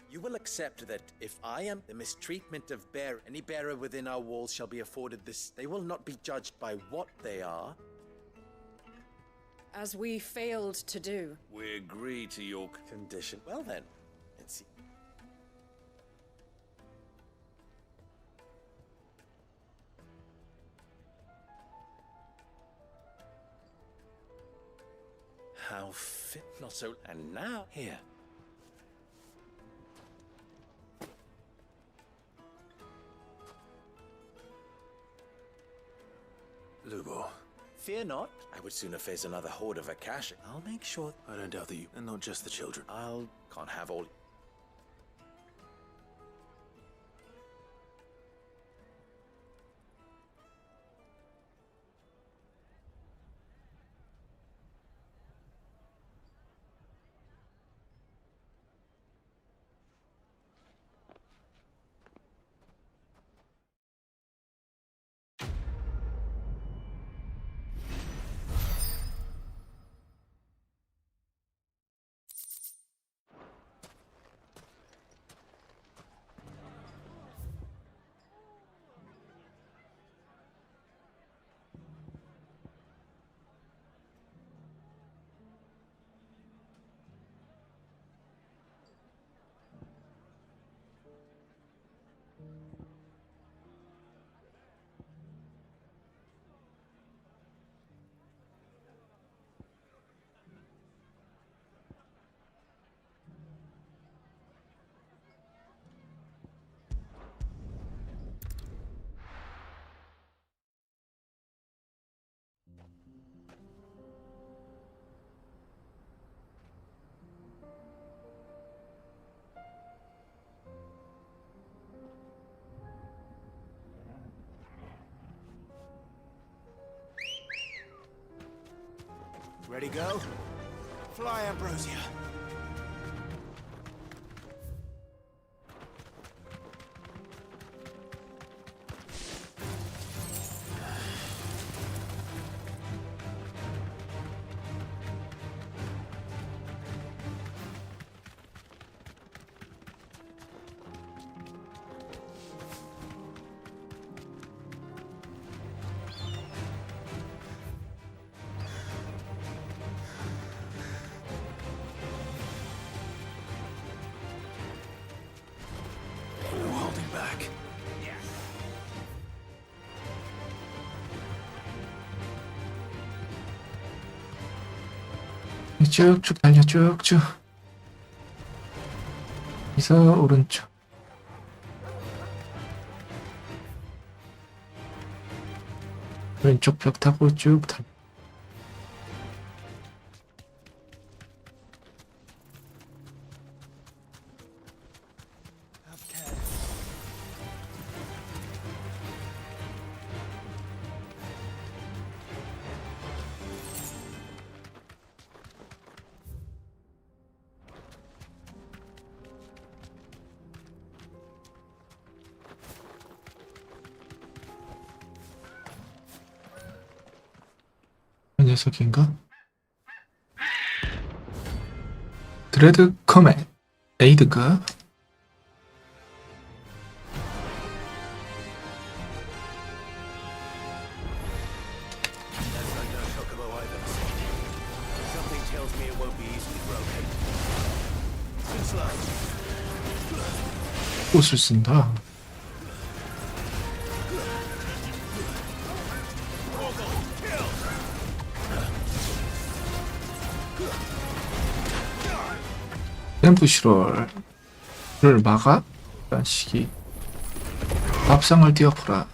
you will accept that if I am the mistreatment of any bearer within our walls shall be afforded this. They will not be judged by what they are. As we failed to do. We agree to your condition. Well then, let's see. How fit, not so... And now, here. Lubo. Fear not. I would sooner face another horde of Akashic. I'll make sure... I don't doubt that you... And not just the children. Can't have all... Ready, go? Fly, Ambrosia. Back. 쭉쭉 달려 쭉쭉. 여기서 오른쪽. 왼쪽 벽 타고 쭉 달려. 녀석인가? 드레드 커맨 에이드가 꽃을 쓴다. 램프시롤을 막아? 자식이 밥상을 띄워보라.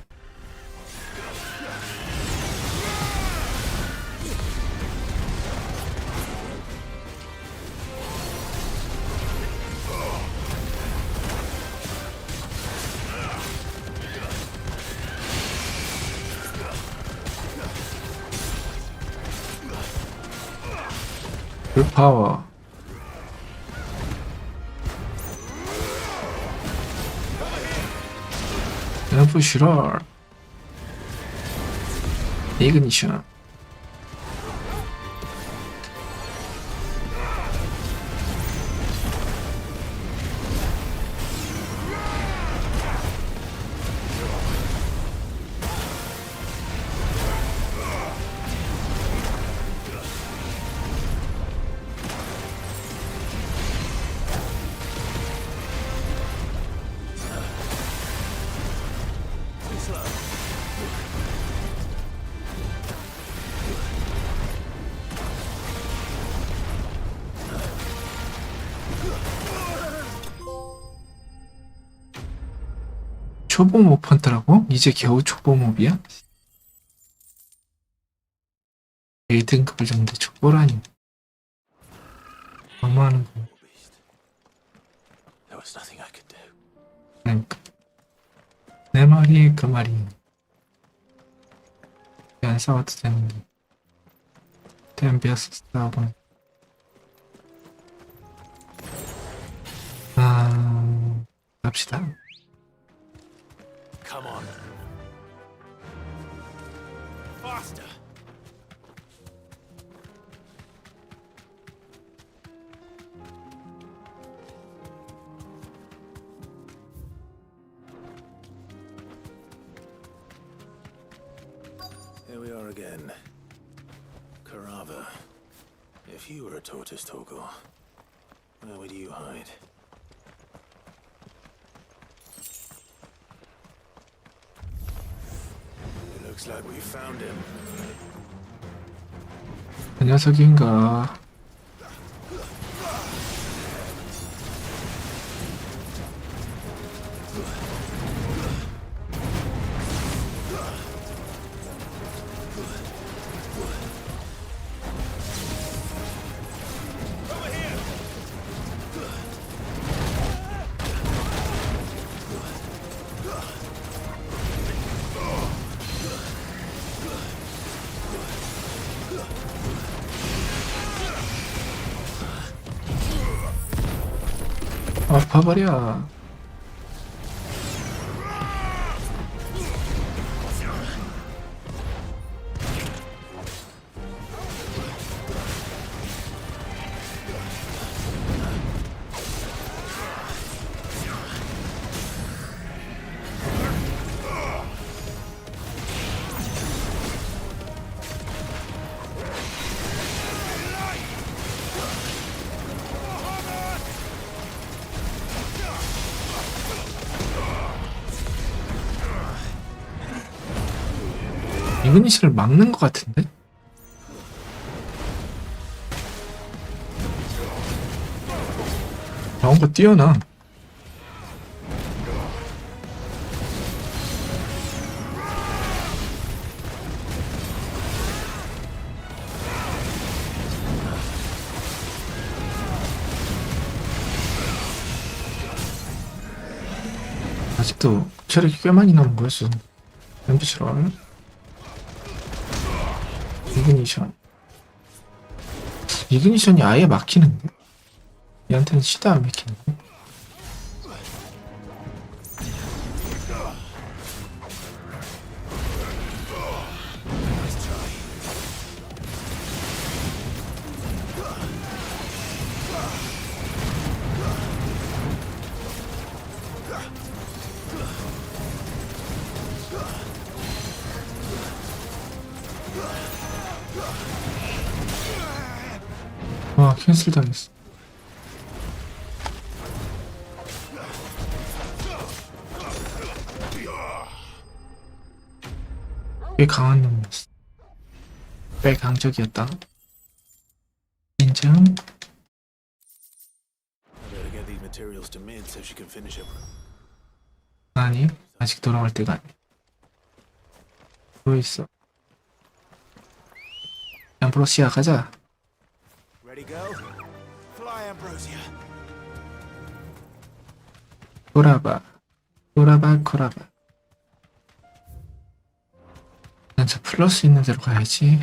그 파워 램프시롤 이그니션 초보몹 헌터라고? 이제 겨우 초보몹이야? 1등급을 잡는데 초보라니 너무하는 거. 그러니까 내 말이 그 말이 안 싸워도 되는데 댐비어서 싸우고 갑시다. Come on. Faster. Here we are again. Carava. If you were a tortoise, Torgor, where would you hide? Looks like we found him. 그 녀석인가? 아파버려. 이그니션을 막는 것 같은데? 저거 뛰어나. 아직도 체력이 꽤 많이 남은 거였어. 램프시롤 이그니션이 아예 막히는데? 얘한테는 시도 안 막히는데? 와, 캔슬 당했어. 꽤 강한 놈이었어. 꽤 강적이었다. 인증. I better get these materials to Min so she can finish them. 아니, 아직 돌아올 때가 아니야. 뭐 있어? 앰브로시아 가자. Ready go? Fly, Ambrosia. 돌아봐. 돌아봐. 난 저 플러스 있는 데로 가야지.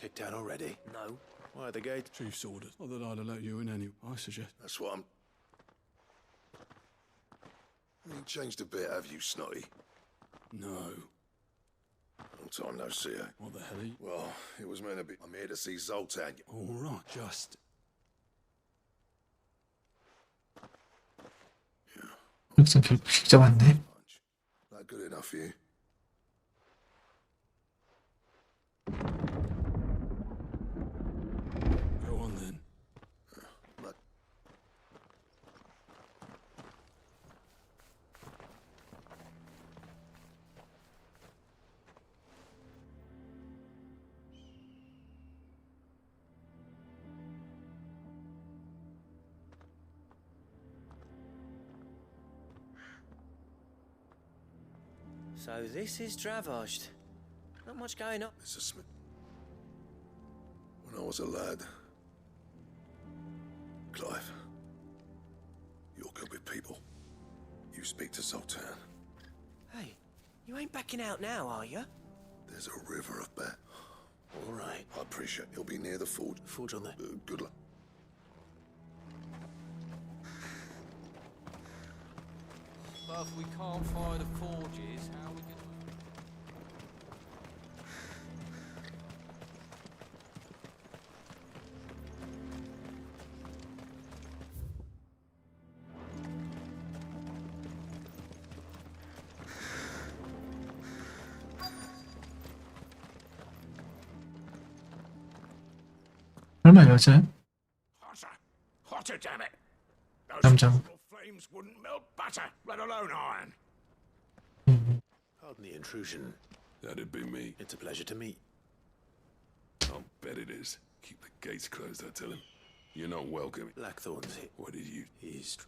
Kicked out already? No. Why the gate? Chief's orders. Not that I'd have let you in anyway. I suggest. That's what I'm... You changed a bit, have you, Snotty? No. Long time no see, eh? What the hell are you? Well, it was meant to be. I'm here to see Zoltan. All right, just... 여기서 결국 직접 왔네. That good enough for you? Go on then. So this is Dravaged. Not much going on. Mr. Smith. When I was a lad, Clive, you're good with people. You speak to Zoltan. Hey, you ain't backing out now, are you? There's a river of bet. All right. I appreciate he'll be near the forge. Forge on there. Good luck. But if we can't fire the forges, how are we going to... 설마 여자야? Hotter, damn it! Those 남자. physical flames wouldn't melt butter, let alone iron. Pardon the intrusion. That'd be me. It's a pleasure to meet. I'll bet it is. Keep the gates closed, I tell him. You're not welcome. Blackthorn's here. What did you... He's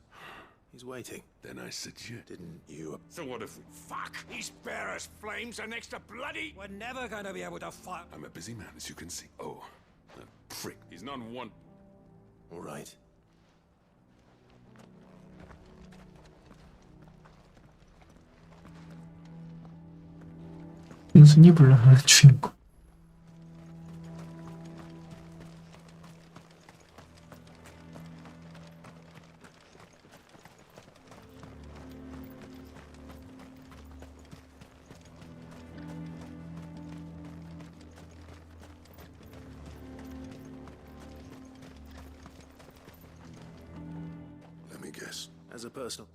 waiting. Then I suggest... Didn't you... So what if we... Fuck! These bearers' flames are next to bloody... We're never gonna be able to fight. I'm a busy man, as you can see. Oh, that prick. He's not one... All right. 순순히 불러하는 주인공. Let me guess. As a personal...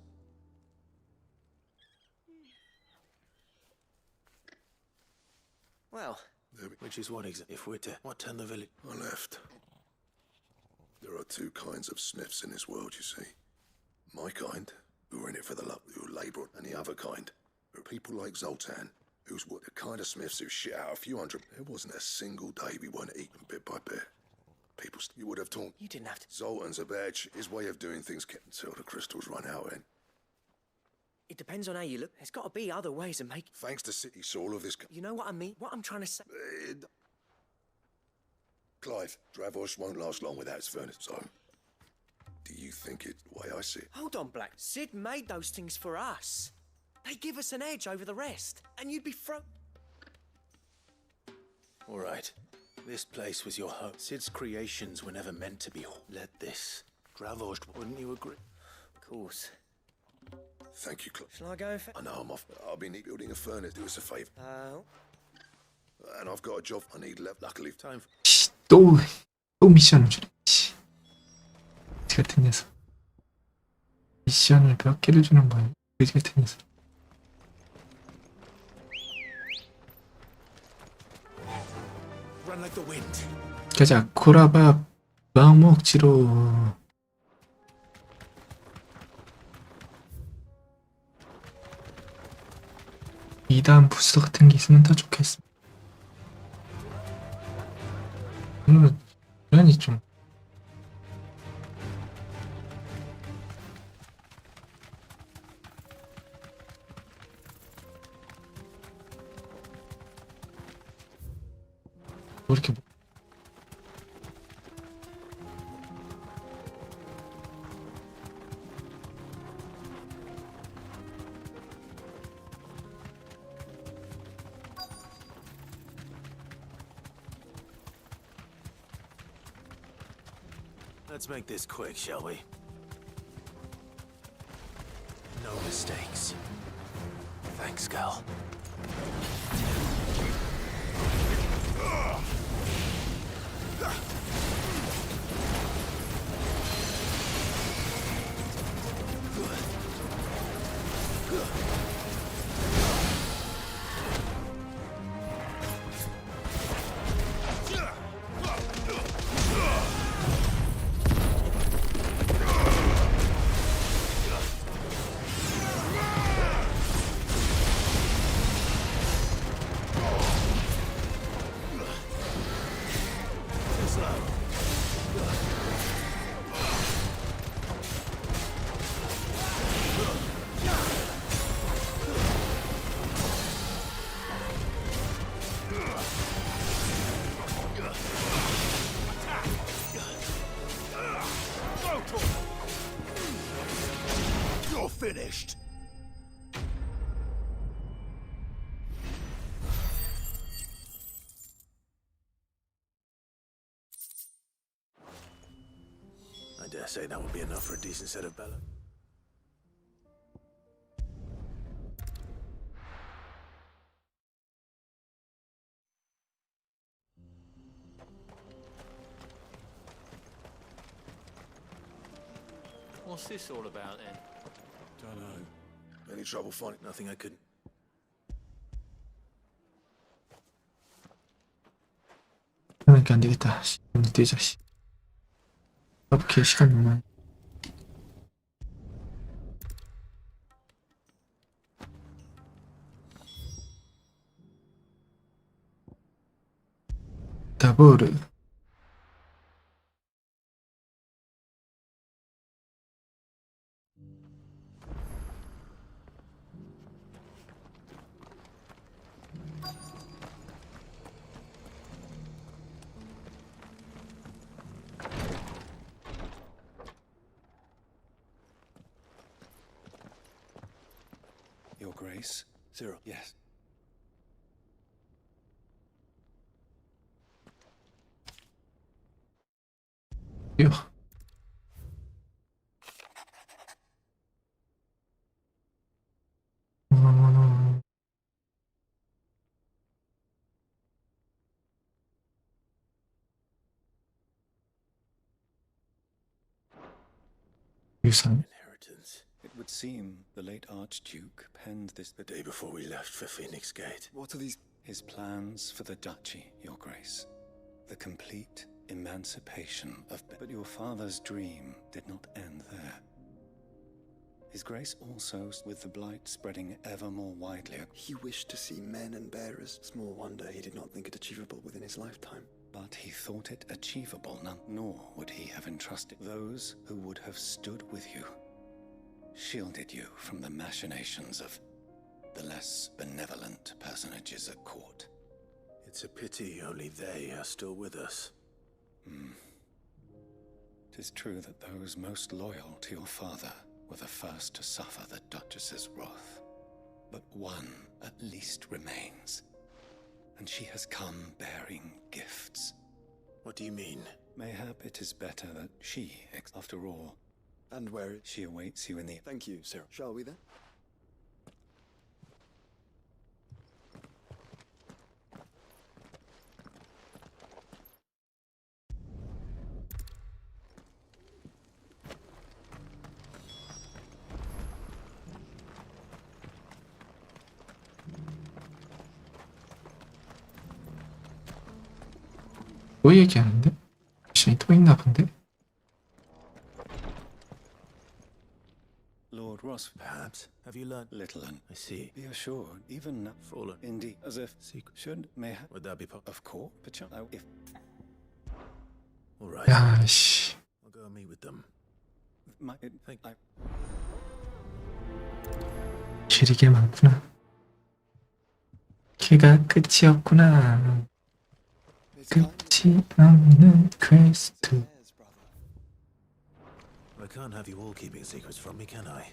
Well, which is what exactly? If we're to... What turned the village... I left. There are two kinds of smiths in this world, you see. My kind, who are in it for the luck, who labour, and the other kind, who are people like Zoltan, who's what the kind of smiths who shit out a few hundred. There wasn't a single day we weren't eaten bit by bit. People, you would have torn. You didn't have to... Zoltan's a badge. His way of doing things kept until the crystals run out, and... It depends on how you look. There's got to be other ways of making... Thanks to City, saw all of this... You know what I mean? What I'm trying to say... Clive, Dravosh won't last long without its furnace, so... Do you think it the way I see it? Hold on, Black. Sid made those things for us. They give us an edge over the rest, and you'd be All right. This place was your home. Sid's creations were never meant to be. Let this. Dravosh, wouldn't you agree? Of course. Thank you, Clive. Shall I go and I know I'm off. I'll be building a furnace. Do us a favour. And I've got a job I need left. Luckily, time for... 또 미션을 주네. 씨. 그지 같은 녀석. 미션을 몇 개를 주는 거야. 그지 같은 녀석. Run like the wind. 가자. 코라밥 마음먹지로. 이단 부스 같은 게 있으면 더 좋겠어. 오늘은 시간이 좀 왜 이렇게 Let's make this quick, shall we? No mistakes. Thanks, Gal. You're finished. I dare say that would be enough for a decent set of balance. What's this all about then? Don't know. Any trouble finding? Nothing I couldn't. 그러니까 안 되겠다. 씨, 뛰자. 씨. 이렇게 시간 너무 많이. 다보르. Your Grace? Cyril. Yes. 요. 유산. It would seem the late Archduke penned this the day before we left for Phoenix Gate. What are these? His plans for the duchy, Your Grace. The complete emancipation of... But your father's dream did not end there. His Grace also, with the blight spreading ever more widely... He wished to see men and bearers. Small wonder he did not think it achievable within his lifetime. But he thought it achievable, nor would he have entrusted those who would have stood with you, shielded you from the machinations of the less benevolent personages at court. It's a pity only they are still with us. It is true that those most loyal to your father were the first to suffer the Duchess's wrath. But one at least remains, and she has come bearing gifts. What do you mean? Mayhap it is better that she, after all. And where? She awaits you in the... Thank you, sir. Shall we then? 뭐 얘기하는데? 미션이 또 있나 본데? Lord Ross, Perhaps. Have you learned? little and I see. be assured, even now, Fallen. indeed, as if Secret. should mayhap Would that be possible? of course, perchance, if All right. 야, 씨. I'll go and meet with them. my, Thank I, 길이게 많구나. 걔가 끝이 없구나. 끝이 없는 퀘스트. I can't have you all keeping secrets from me, can I?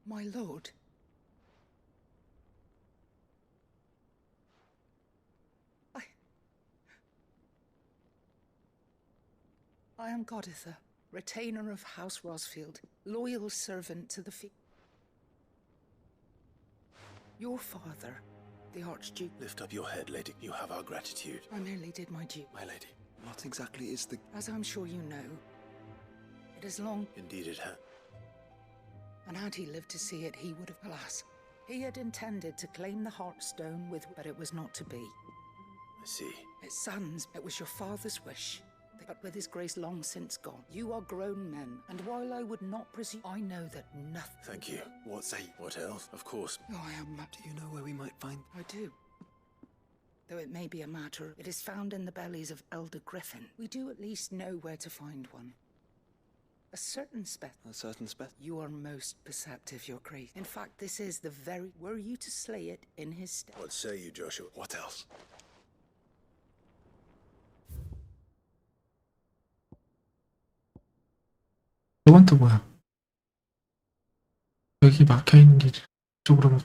My lord. I am Goditha, retainer of House Rosfield, loyal servant to the Your father, the Archduke... Lift up your head, lady. You have our gratitude. I merely did my due. My lady, what exactly is the... As I'm sure you know, it has long... Indeed it has. And had he lived to see it, he would have... Alas, he had intended to claim the Heartstone but it was not to be. I see. Its sons, it was your father's wish. But with his grace long since gone, you are grown men, and while I would not presume, I know that nothing... Thank you. What else? Of course. Oh, I am... Do you know where we might find... I do. Though it may be a matter, it is found in the bellies of Elder Griffin. We do at least know where to find one. A certain spec... A certain spec? You are most perceptive, your grace. In fact, this is the very... Were you to slay it in his stead... What say you, Joshua? What else? 이건 또 뭐야? 여기 막혀있는 길 쪽으로 가.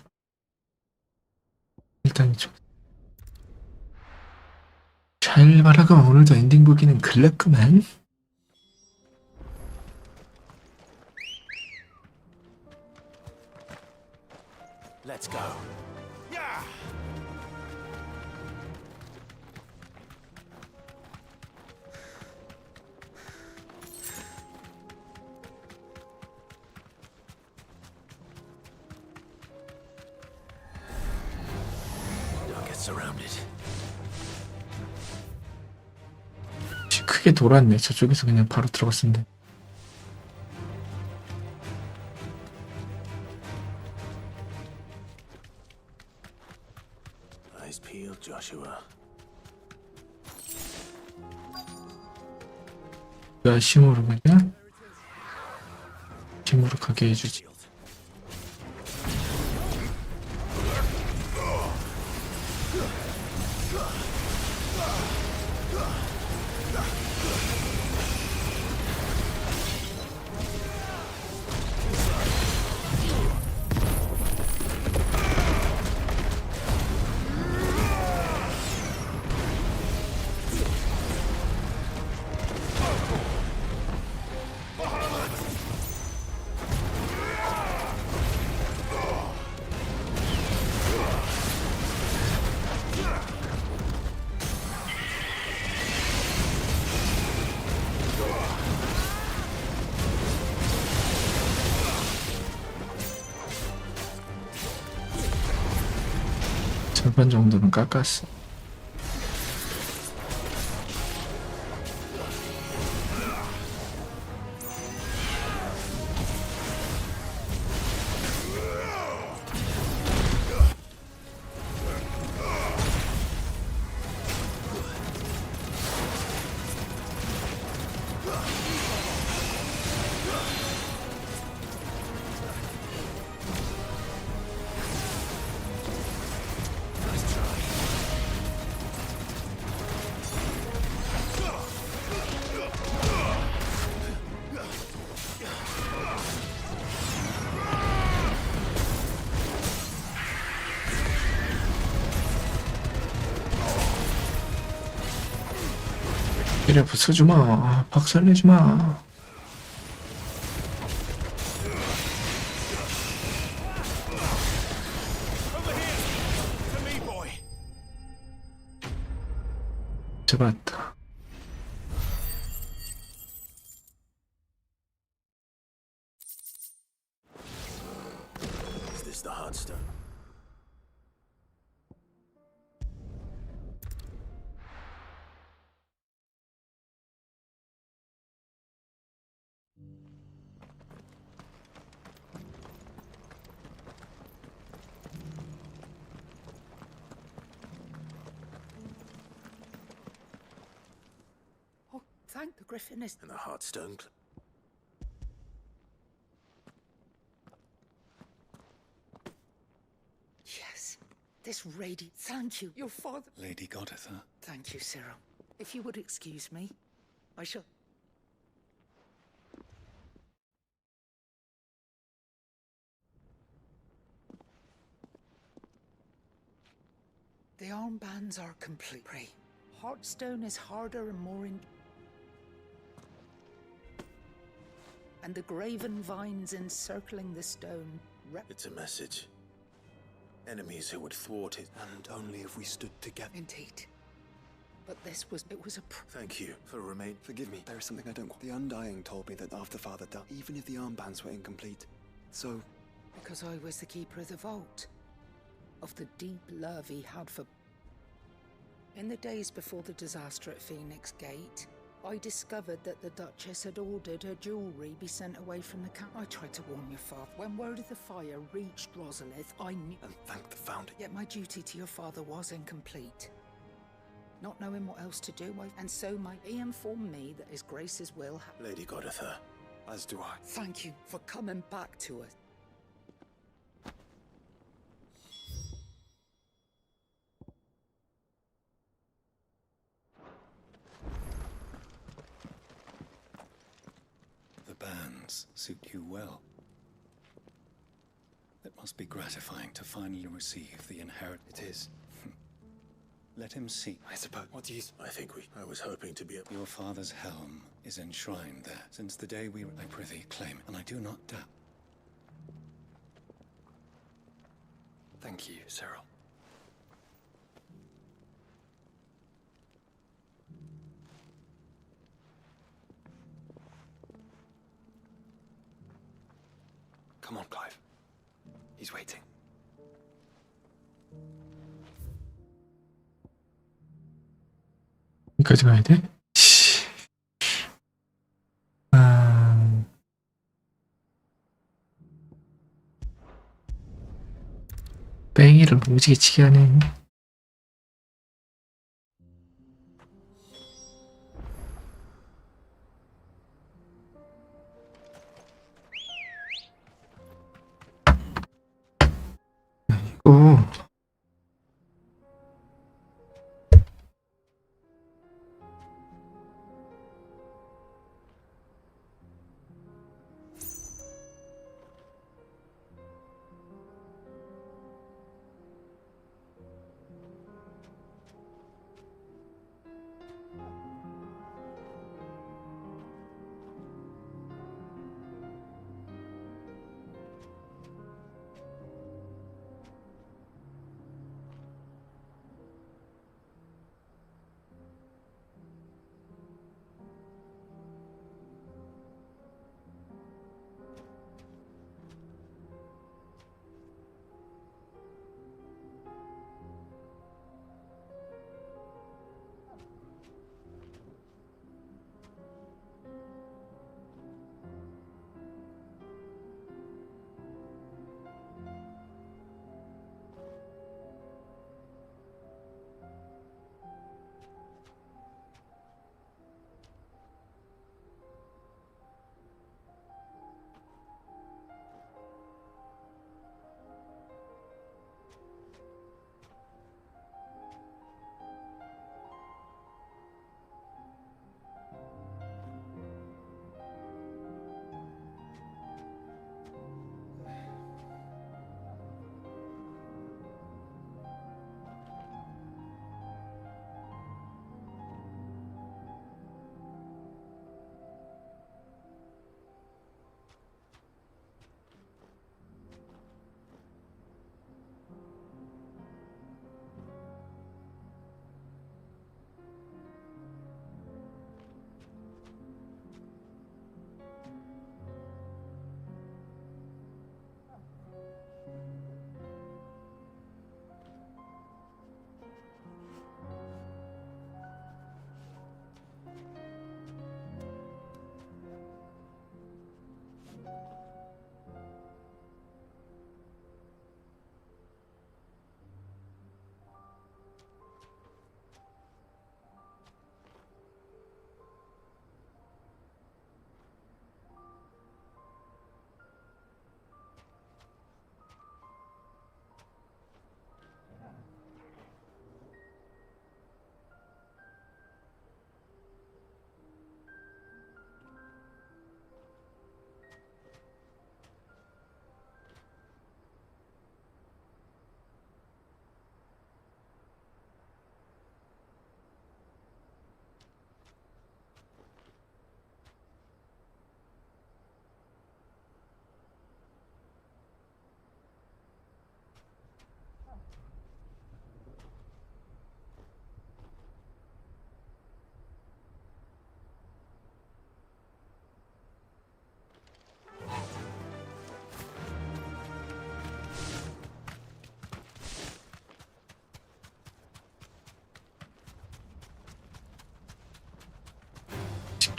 일단 이쪽. 잘 봐라가 오늘도 엔딩 보기는 글렀구만. Let's go. Yeah! Don't get surrounded. 크게 돌았네. 저쪽에서 그냥 바로 들어갔으면 돼. Eyes peeled, Joshua. 야, 심으로 그냥 심으로 가게 해주지. 절반 정도는 깎았어. 피를 부숴주마. 박살내주마. 잡았다. Is this the Heartstone? Oh, thank the Griffin is... And the Heartstone? Yes, this radiant... Thank you, your father... Lady Goditha. Thank you, Cyril. If you would excuse me, I shall... The armbands are complete. Pray. Heartstone is harder and more in... And the graven vines encircling the stone... It's a message. Enemies who would thwart it, and only if we stood together. Indeed. But it was a... Thank you for remain. Forgive me, there is something I don't... The Undying told me that after Father died, even if the armbands were incomplete, so... Because I was the keeper of the vault. Of the deep love he had for... In the days before the disaster at Phoenix Gate, I discovered that the Duchess had ordered her jewellery be sent away from the camp. I tried to warn your father. When word of the fire reached Rosalith, I knew... And thank the Founder. Yet my duty to your father was incomplete. Not knowing what else to do, and so he informed me that His Grace's will... Lady Goditha, as do I. Thank you for coming back to us. The bands suit you well. It must be gratifying to finally receive the inheritance. It is. Let him see. I suppose. What do you... I was hoping to be a... Your father's helm is enshrined there since the day I prithee claim, and I do not doubt. Thank you, Cyril. Come on, Clive. He's waiting. 여기까지 가야 돼? 뺑이를 무지개 치게 하네. 이거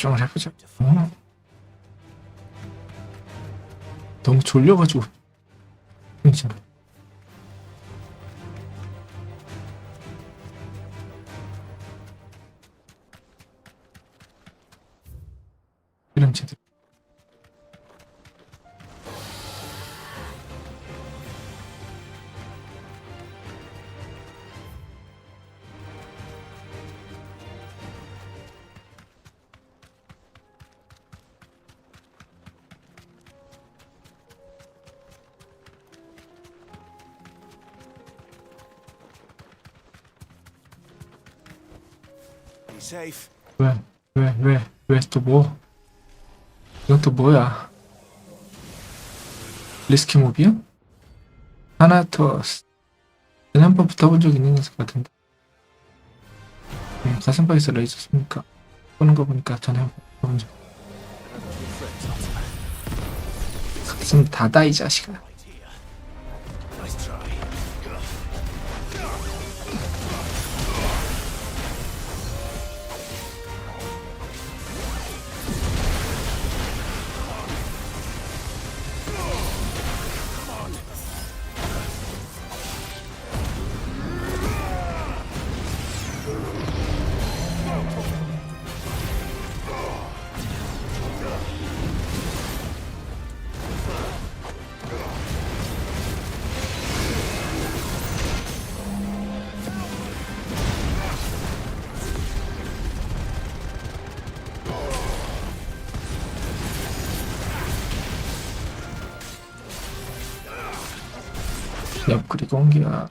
집중을 해보자. 너무 졸려가지고 진짜. 이름체들. Be safe. 왜 또 뭐? 이건 또 뭐야? 리스키 모비야? 하나토스. 전에 한번 붙어본 적 있는 녀석 같은데. 가슴바에서 레이저 쏘니까 쏘는 거 보니까 전에 한번 붙어본 적. 가슴 닫아 이 자식아. Nice try. 옆구리 공기야.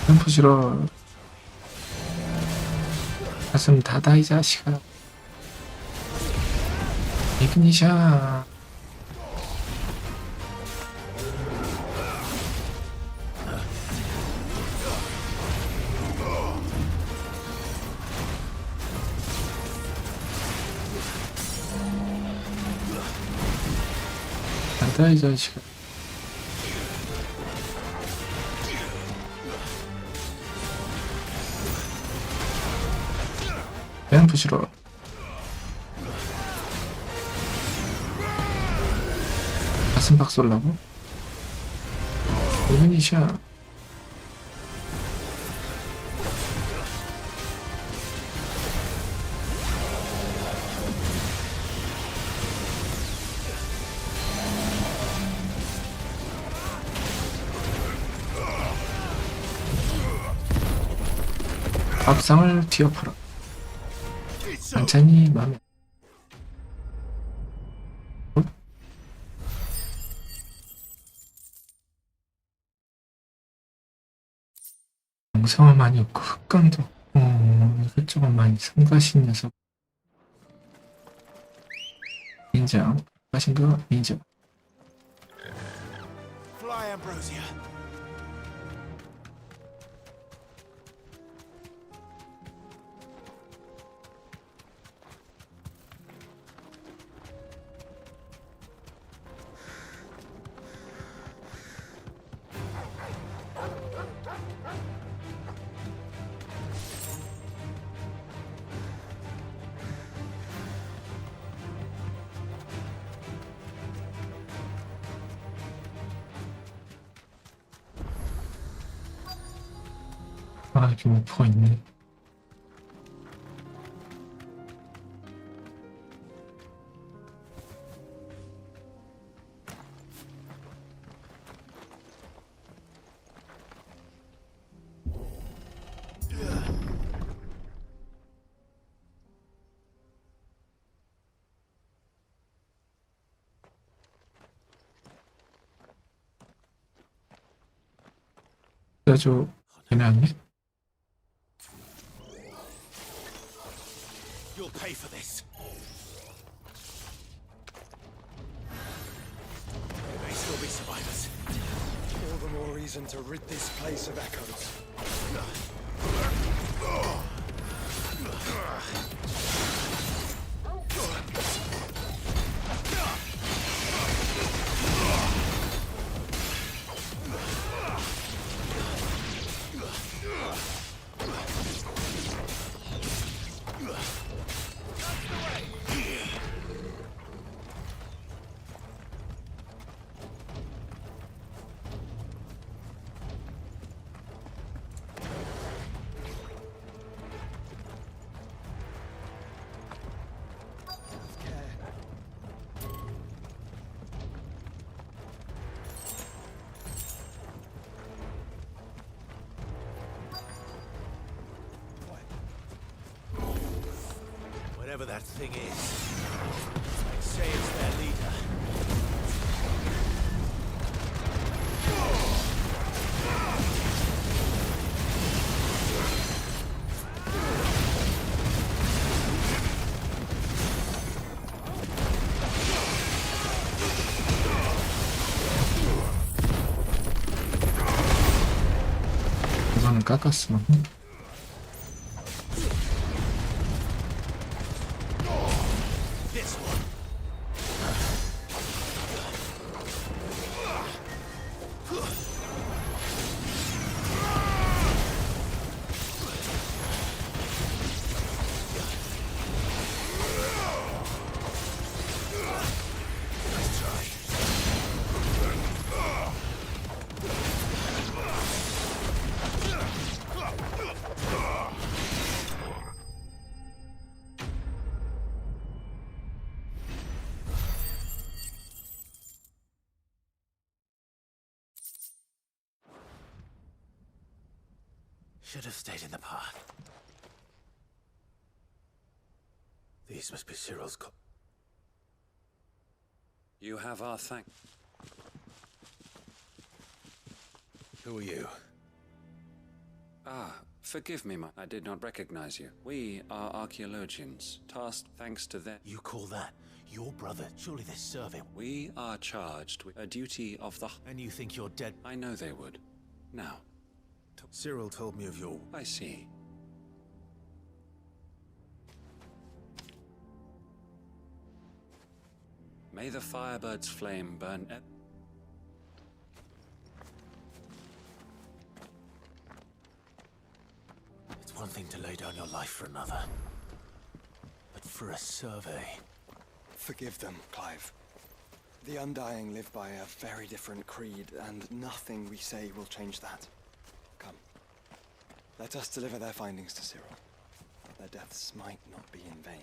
점프 싫어. 가슴 닫아 이 자식아. 이그니샤. 닫아 이 자식아. 점프 싫어. 가슴팍 쏠라고? 이그니샤. 밥상을 뒤엎어라. 반찬이 마음에. 영성은 많이 없고 흑강도 이것저것 많이 성가신 녀석. 인정. 가신 거 인정. Fly, Ambrosia. 아, 여기 목표가 있네. 아주 애매하네. You'll pay for this. There may still be survivors. All the more reason to rid this place of echoes. Whatever that thing is, I'd say it's their leader. 이거는 깎았으면 This one. Nice try. Should have stayed in the path. These must be Cyril's You have our thank. Who are you? Ah, forgive me, I did not recognize you. We are archaeologians, tasked thanks to them. You call that your brother? Surely this survey. We are charged with a duty of the... And you think you're dead? I know they would. Now. Cyril told me of your... I see. May the Firebird's flame burn... It's one thing to lay down your life for another. But for a survey... Forgive them, Clive. The Undying live by a very different creed, and nothing we say will change that. Come. Let us deliver their findings to Cyril. Their deaths might not be in vain.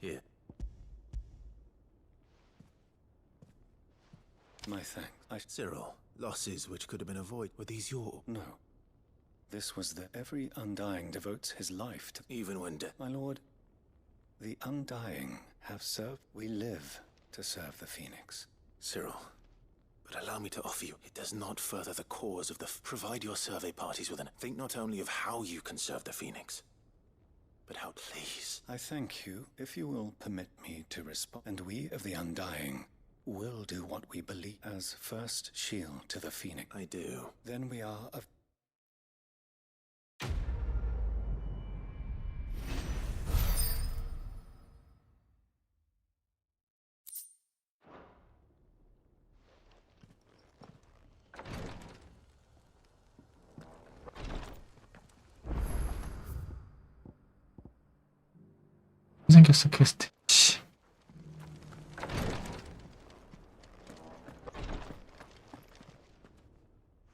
Here. My thanks. Cyril, losses which could have been avoided. Were these your... No. This was the... Every Undying devotes his life to... Even when dead. My lord, the Undying have served... We live to serve the Phoenix. Cyril, but allow me to offer you. It does not further the cause of the... Provide your survey parties with an... Think not only of how you can serve the Phoenix, but how, please. I thank you, if you will permit me to respond. And we of the Undying will do what we believe as first shield to the Phoenix. I do. Then we are of... 생겼어 퀘스트. 씨.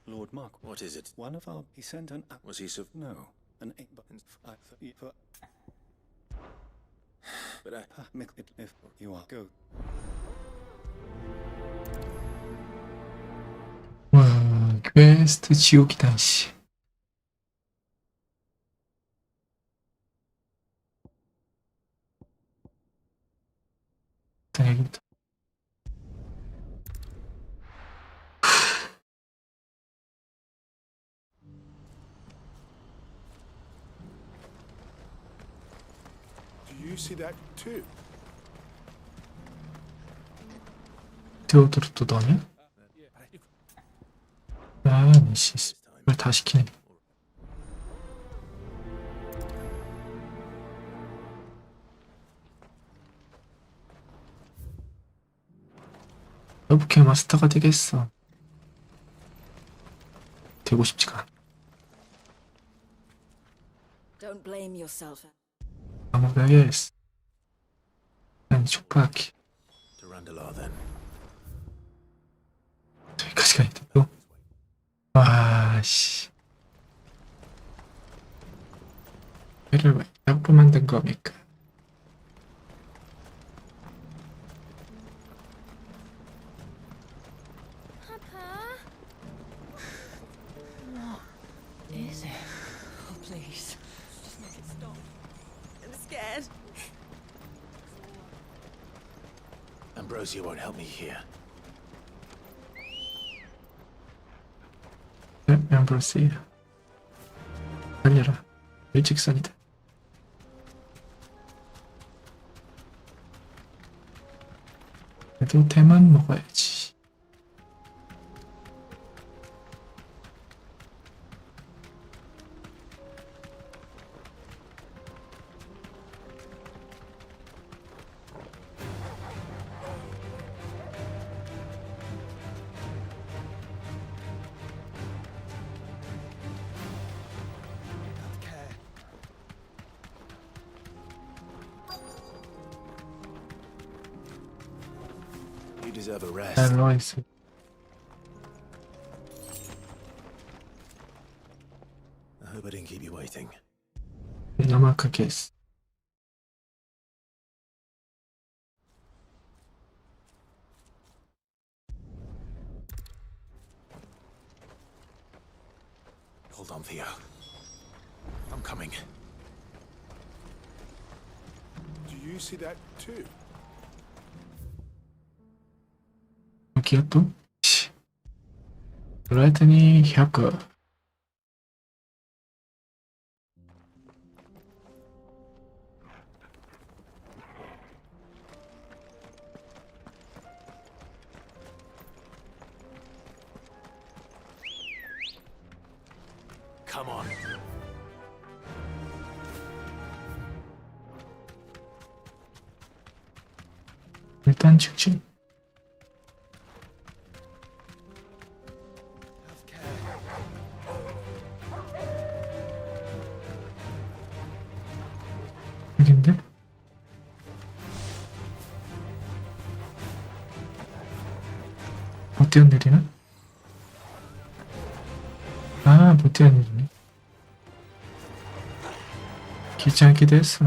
Lord Mark, what is it? One of our... He sent an... Was he so... No. An... If you are, go. 와, 퀘스트 지옥이다, 씨. 일단 여기부터. Do you see that too? 데오도르 또 너냐? 아, 씨. 이걸 다 시키네. 서브퀘 마스터가 되겠어. 되고 싶지가 않아. Don't blame yourself. 아무가야겠어. 난 촉박이. Durandala, then. 저기까지 가야 돼, 또. 와, 씨. 회를 왜 나쁘게 만든 겁니까? Is it? Oh, please. Just make it stop. I'm scared. Ambrosia won't help me here. 네, 앰브로스야. 달려라. 일직선이다. 그래도 대만 먹어야지. You deserve a rest. 잘 누워있어. I hope I didn't keep you waiting. 너만하게 했어. Hold on, Theo. I'm coming. Do you see that too? 여기야 또? 씨. 그랬더니 혀거. Come on. 일단 직진. 여긴데? 못 뛰어내리나? 아, 못 뛰어내리네. 귀찮기도 했어.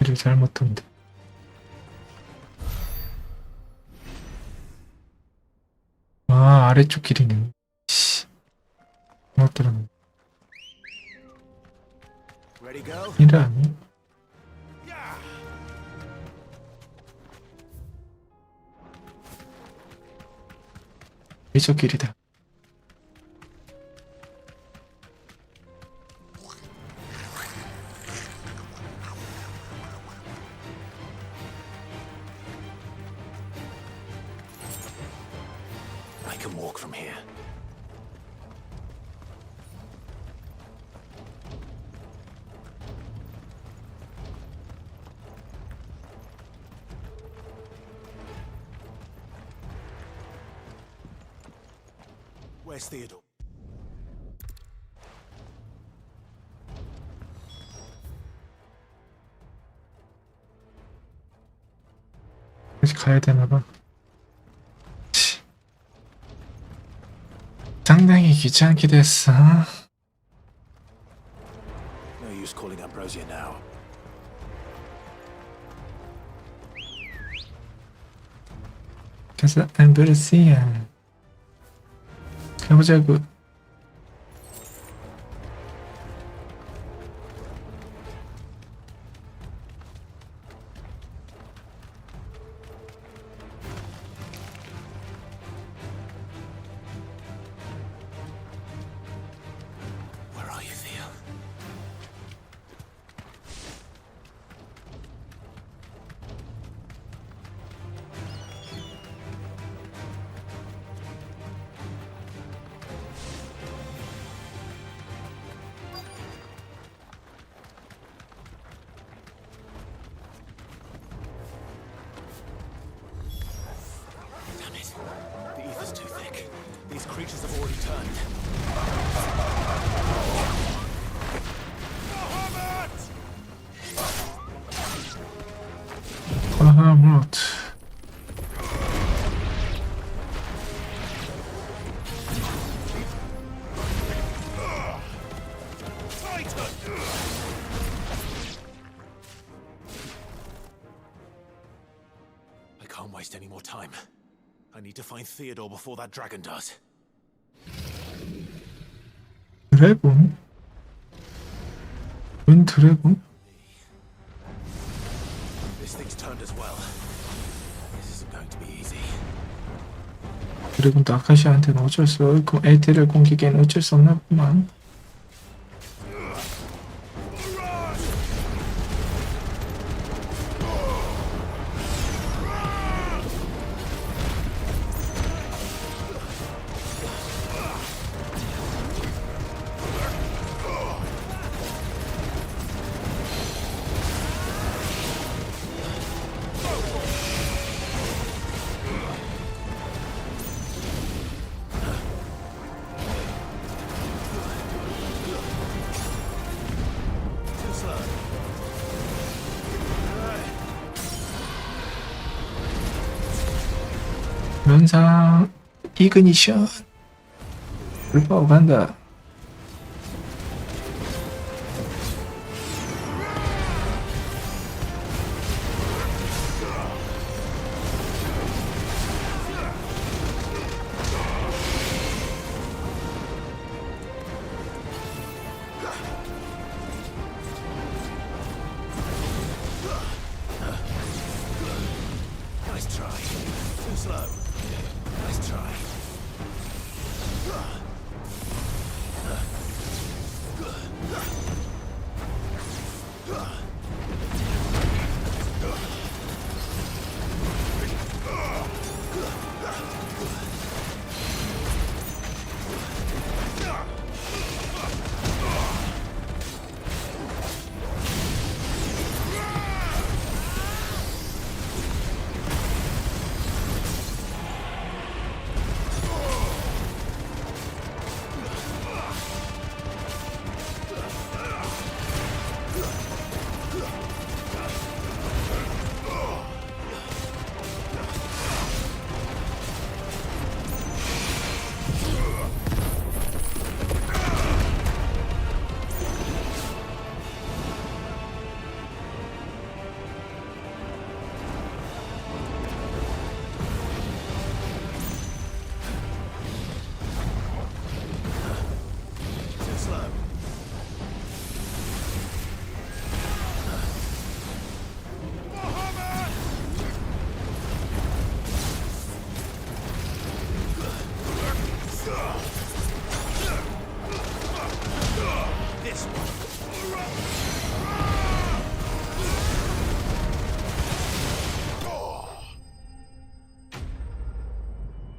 일을 잘못한데. 아, 아래쪽 길이네. 씨. 잘못더라고. Ready, go? 이라니? 이쪽 길이다. I can walk from here. Where's Theodore? 다시 가야 되나봐. 상당히 귀찮게 됐어. No use calling Ambrosia now. 그래서 엠브레시아 가보자고. Where are you, Theo? Damn it. The ether's too thick. These creatures have already turned. 바하못. I can't waste any more time. I need to find Theodore before that dragon does. 드래곤? 웬 드래곤? This thing's turned as well. This isn't going to be easy. 드래곤도 아카시아한테는 어쩔 수 없고 에테를 공격에는 어쩔 수 없나 보만. 면상 이그니션 불파워 간다. Nice try. Too slow. Nice try.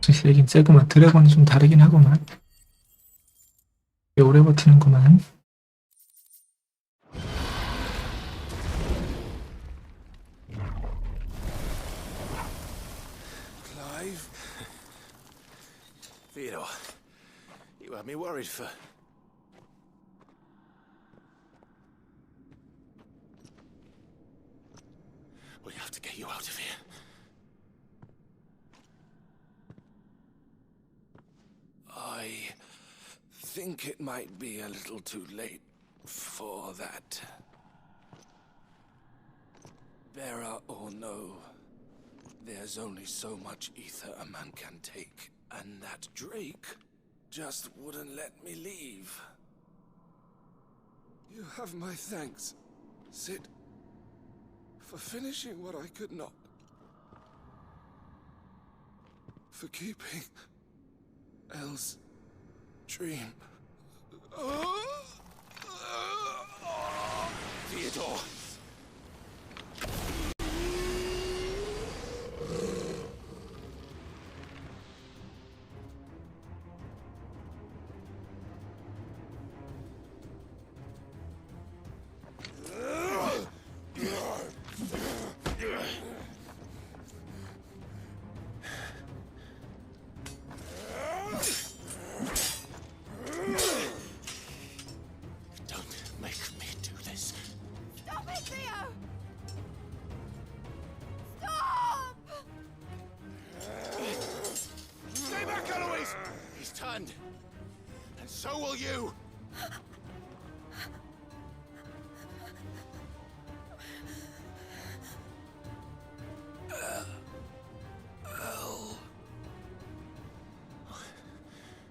세긴 세구만. 드래곤이 좀 다르긴 하구만. 꽤 오래 버티는구만. Clive? Theodore, you had me worried for... We have to get you out of here. I think it might be a little too late for that. Bearer or no, there's only so much ether a man can take, and that Drake just wouldn't let me leave. You have my thanks, Sid, for finishing what I could not. For keeping Elle's dream. Theodore! And so will you!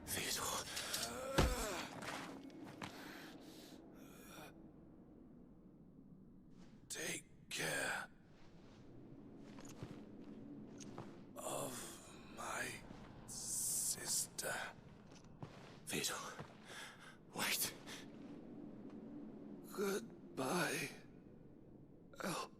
Theodore. Take care of my sister. Theodore, wait. Goodbye, Elle.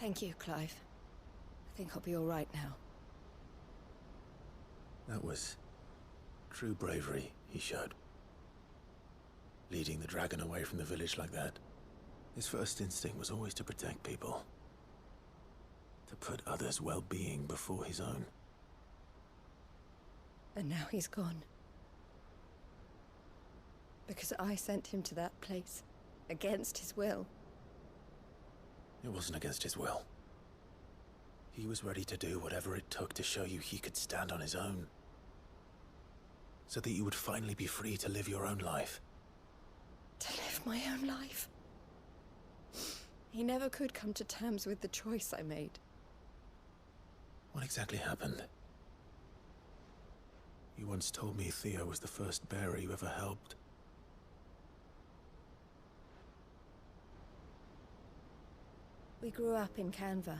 Thank you, Clive. I think I'll be all right now. That was true bravery he showed. Leading the dragon away from the village like that. His first instinct was always to protect people. To put others' well-being before his own. And now he's gone. Because I sent him to that place, against his will. It wasn't against his will. He was ready to do whatever it took to show you he could stand on his own. So that you would finally be free to live your own life. To live my own life? He never could come to terms with the choice I made. What exactly happened? You once told me Theo was the first bearer you ever helped. We grew up in Canva.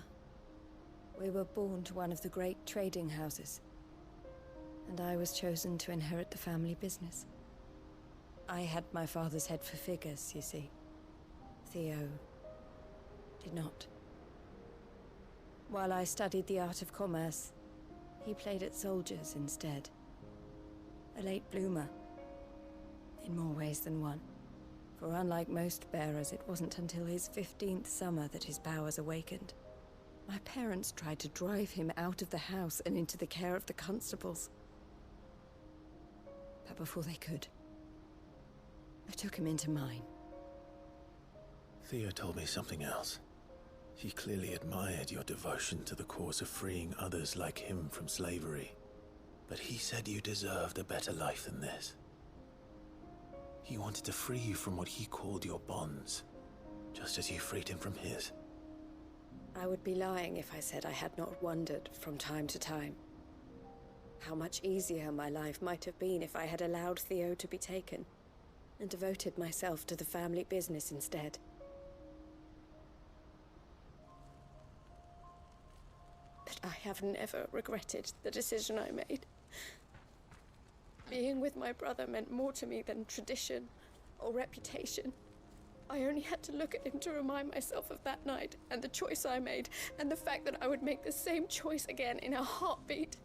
We were born to one of the great trading houses. And I was chosen to inherit the family business. I had my father's head for figures, you see. Theo did not. While I studied the art of commerce, he played at soldiers instead. A late bloomer, in more ways than one. For unlike most bearers, it wasn't until his 15th summer that his powers awakened. My parents tried to drive him out of the house and into the care of the constables. But before they could, I took him into mine. Theo told me something else. He clearly admired your devotion to the cause of freeing others like him from slavery. But he said you deserved a better life than this. He wanted to free you from what he called your bonds, just as you freed him from his. I would be lying if I said I had not wondered from time to time. how much easier my life might have been if I had allowed Theo to be taken and devoted myself to the family business instead. But I have never regretted the decision I made. Being with my brother meant more to me than tradition or reputation. I only had to look at him to remind myself of that night and the choice I made and the fact that I would make the same choice again in a heartbeat.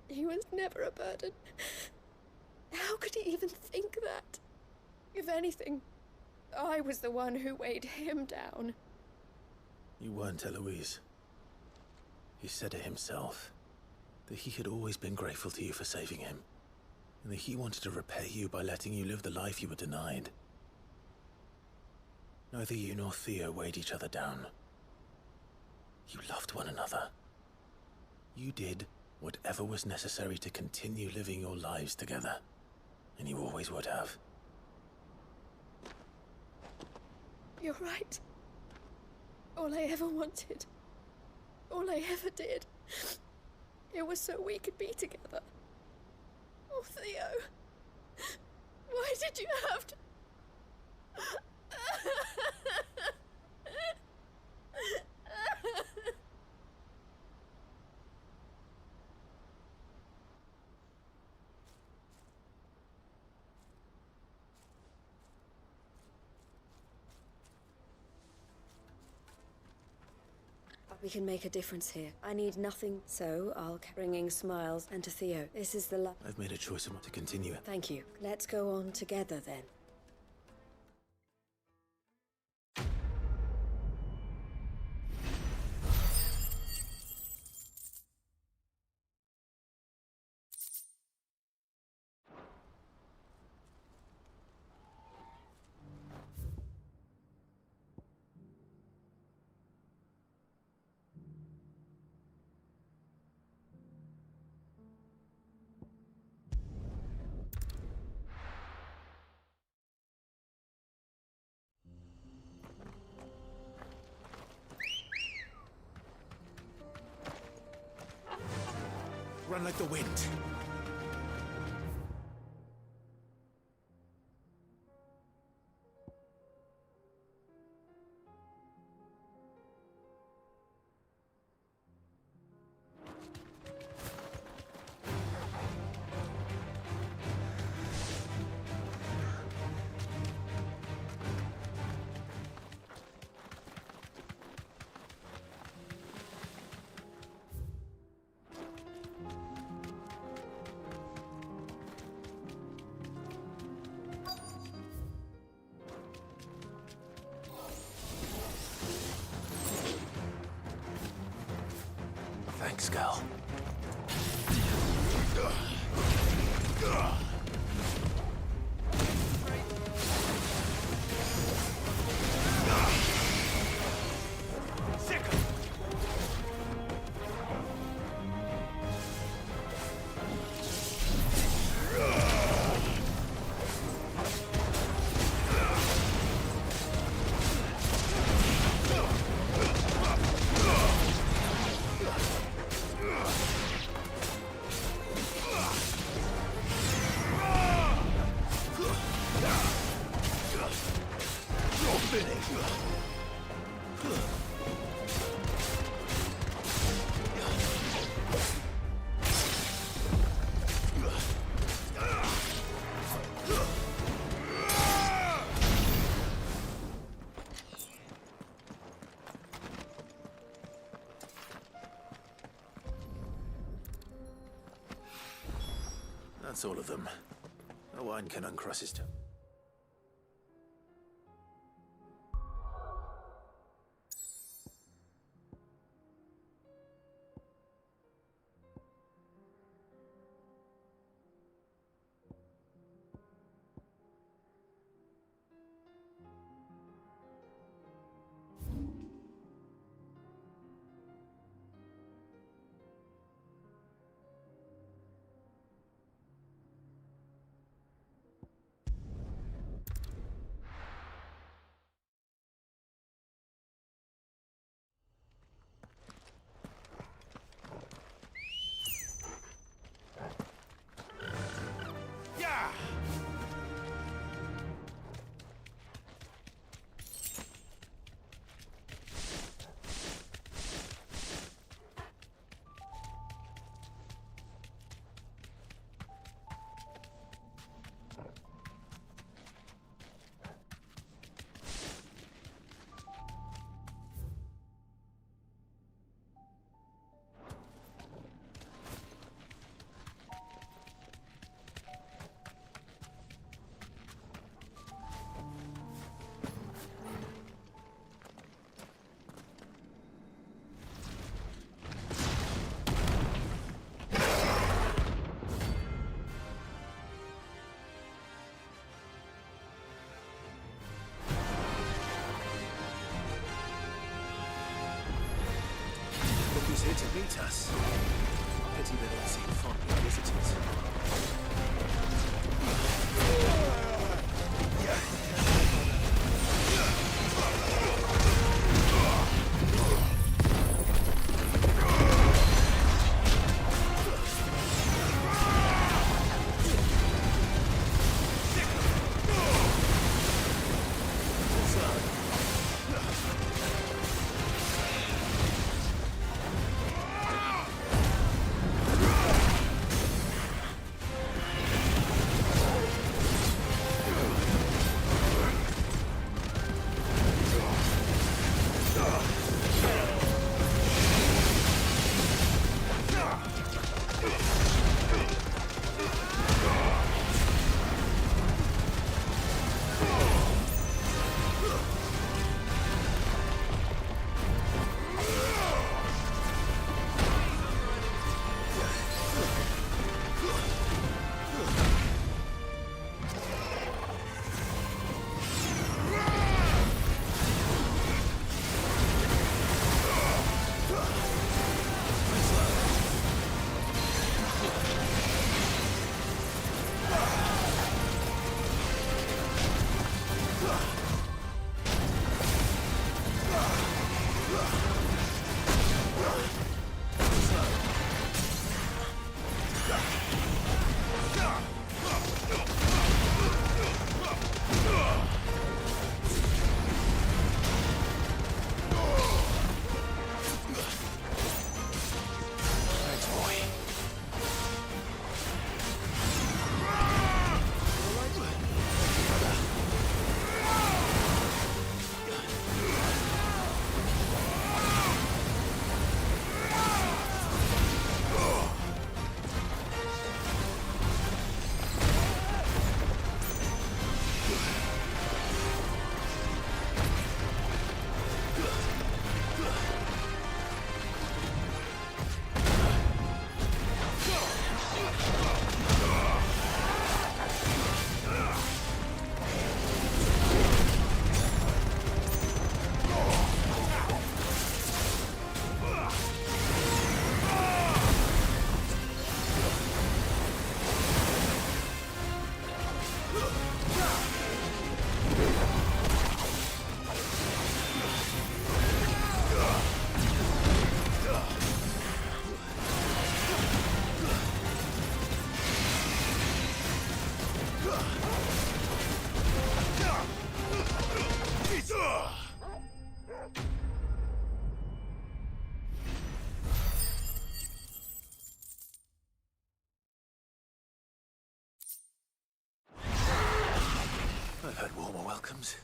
He was never a burden. How could he even think that? If anything, I was the one who weighed him down. You weren't, Eloise. He said it himself, that he had always been grateful to you for saving him, and that he wanted to repay you by letting you live the life you were denied. Neither you nor Theo weighed each other down. You loved one another. You did whatever was necessary to continue living your lives together, and you always would have. You're right. All I ever wanted, all I ever did, it was so we could be together. Oh, Theo, why did you have to... We can make a difference here. I need nothing, so I'll bringing smiles and to Theo. This is the I've made a choice to continue it. Thank you. Let's go on together then. Run like the wind. Thanks, Gal. That's all of them. No one can uncross his toe. to meet us. Pity they don't seem fond of visitors. I've had warmer welcomes.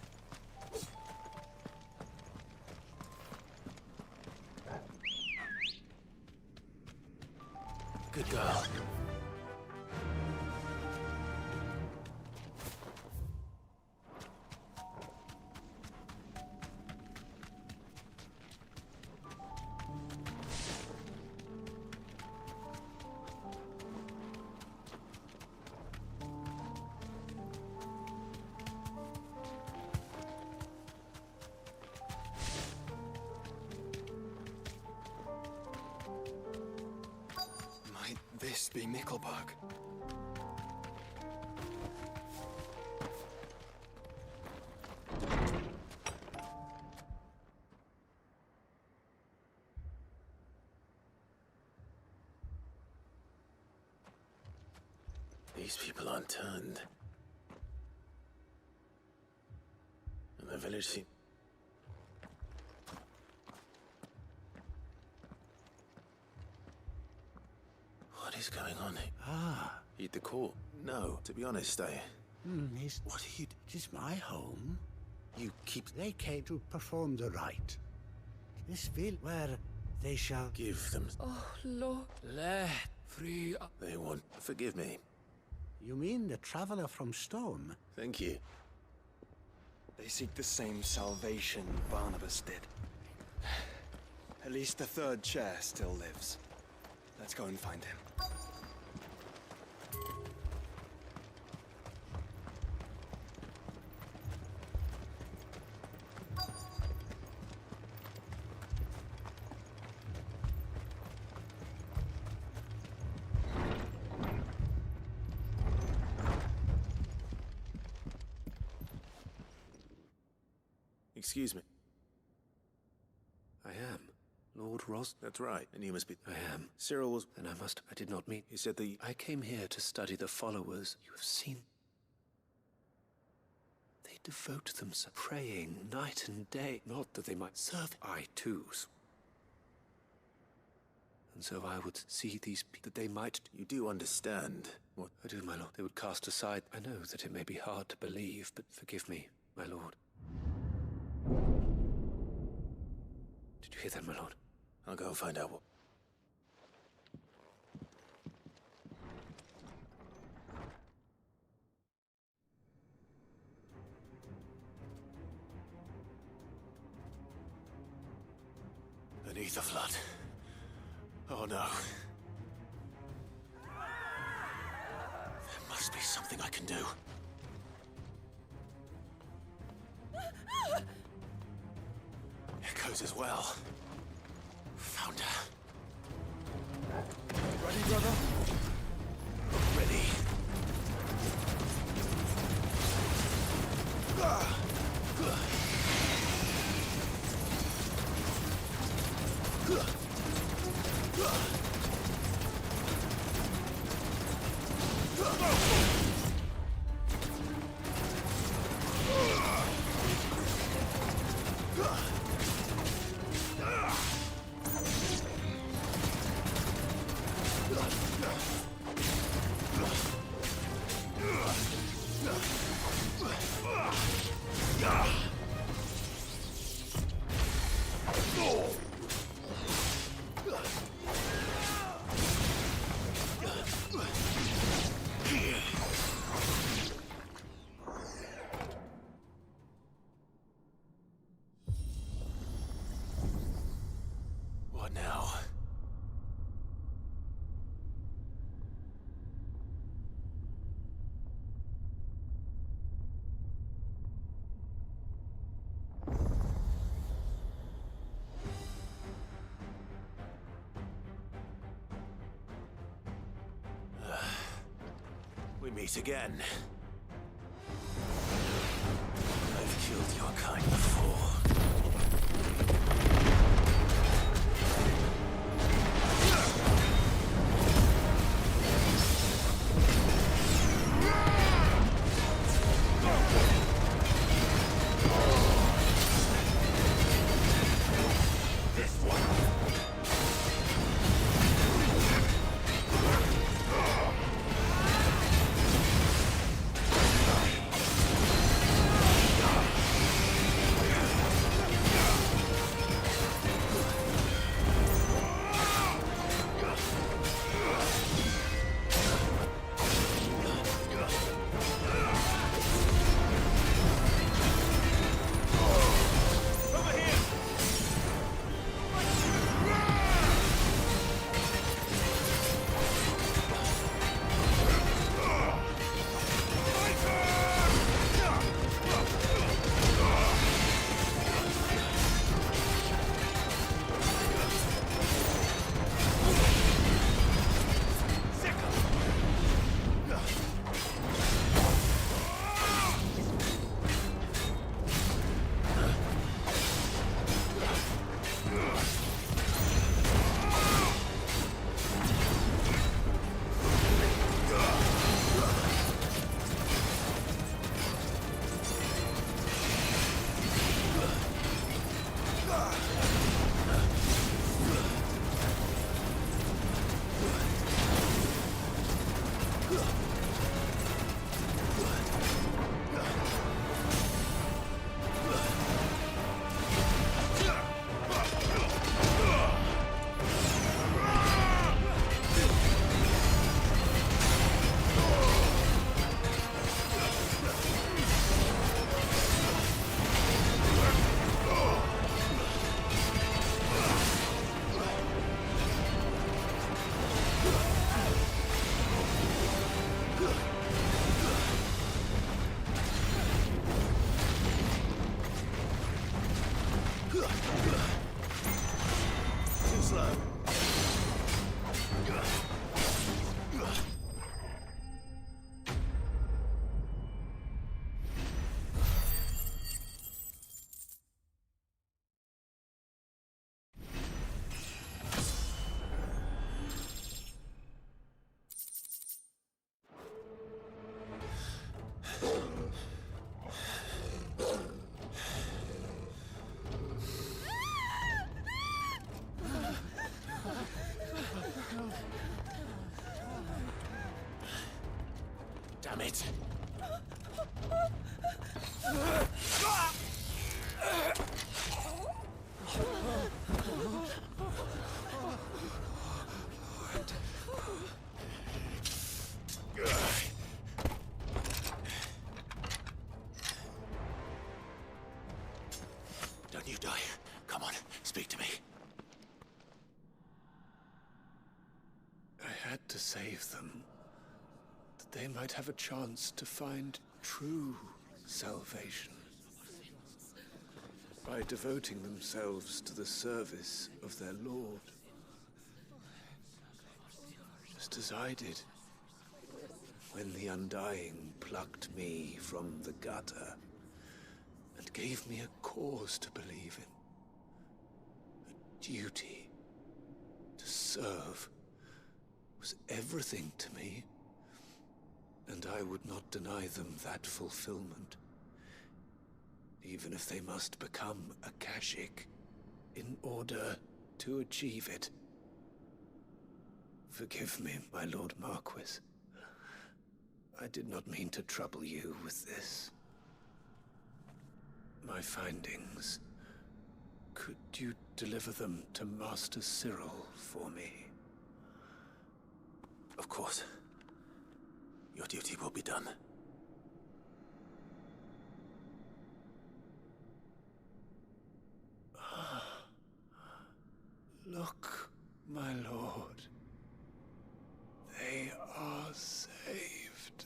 Good girl. Might this be Mickelberg? These people aren't turned. And the village seems... What is going on here? Ah. Eat the court? No, to be honest, What are you... It is my home. You keep... They came to perform the rite. This will where they shall... Give them... Oh, Lord. Let free... They want... Forgive me. You mean the traveler from Storm? Thank you. They seek the same salvation Barnabas did. At least the third chair still lives. Let's go and find him. Excuse me. I am. Lord Ros... That's right, and you must be... I am. Cyril was... Then I did not meet... You said the... I came here to study the followers. You have seen... They devote themselves, praying night and day, not that they might serve. I too. And so I would see these people, that they might... You do understand what... I do, my lord. They would cast aside. I know that it may be hard to believe, but forgive me, my lord. Did you hear that, my lord? I'll go and find out what... Beneath the flood. Oh no. There must be something I can do. Echoes as well. Found her. Ready, brother? Ready. What now? We meet again. I've killed your kind before. it! Don't you die. Come on, speak to me. I had to save them, that they might have a chance to find true salvation. By devoting themselves to the service of their Lord. Just as I did, when the Undying plucked me from the gutter and gave me a cause to believe in. A duty to serve was everything to me, and I would not deny them that fulfillment, even if they must become a Kashik in order to achieve it. Forgive me, my Lord Marquis. I did not mean to trouble you with this. My findings. Could you deliver them to Master Cyril for me? Of course. Your duty will be done. Look, my lord. They are saved.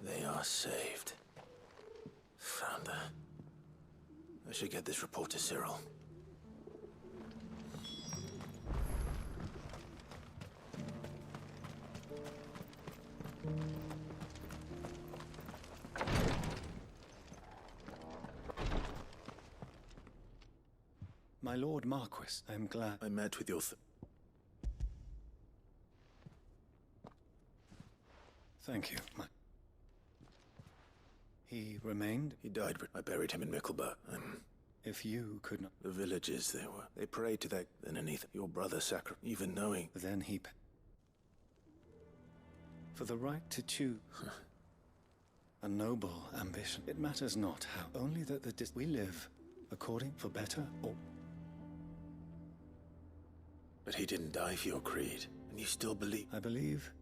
They are saved. Founder. I should get this report to Cyril. My Lord Marquis, I am glad. I met with your Thank you. He remained? He died, but I buried him in Mickelburg. If you could not... The villagers, they prayed to that. Then Anith, your brother sacrificed, even knowing... Then he... For the right to choose... A noble ambition. It matters not how. Only that we live according for better or... But he didn't die for your creed, and you still believe... I believe...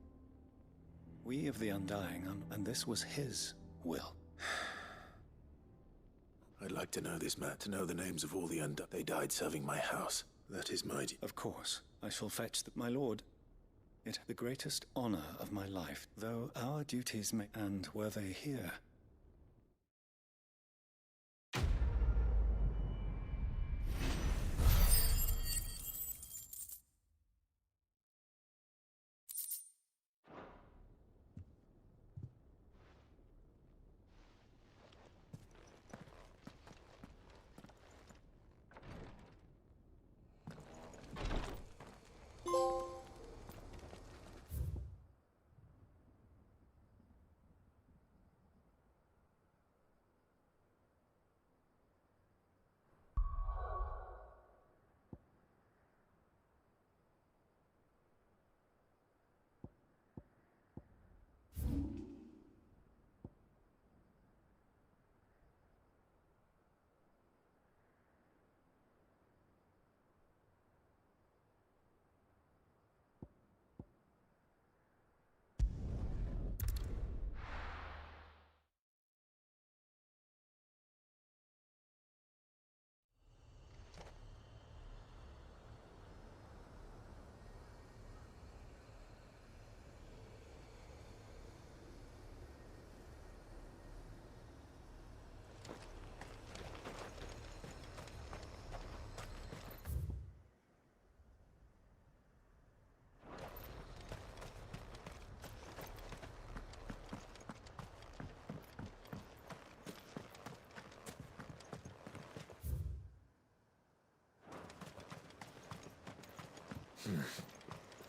We of the Undying, and this was his will. I'd like to know this, Matt, to know the names of all the Undying. They died serving my house. That is my... Of course. I shall fetch my lord. It the greatest honor of my life, though our duties may... And were they here...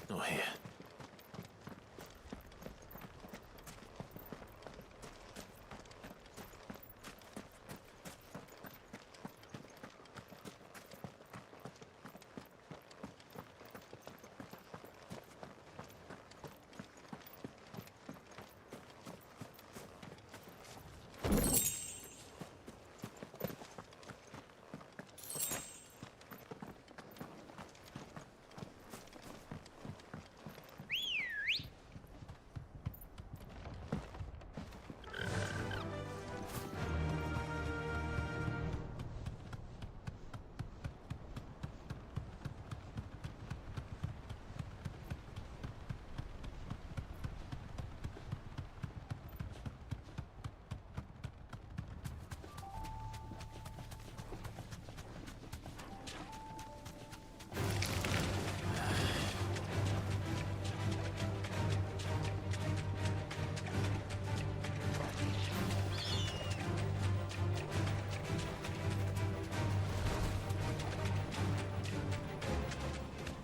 Not here.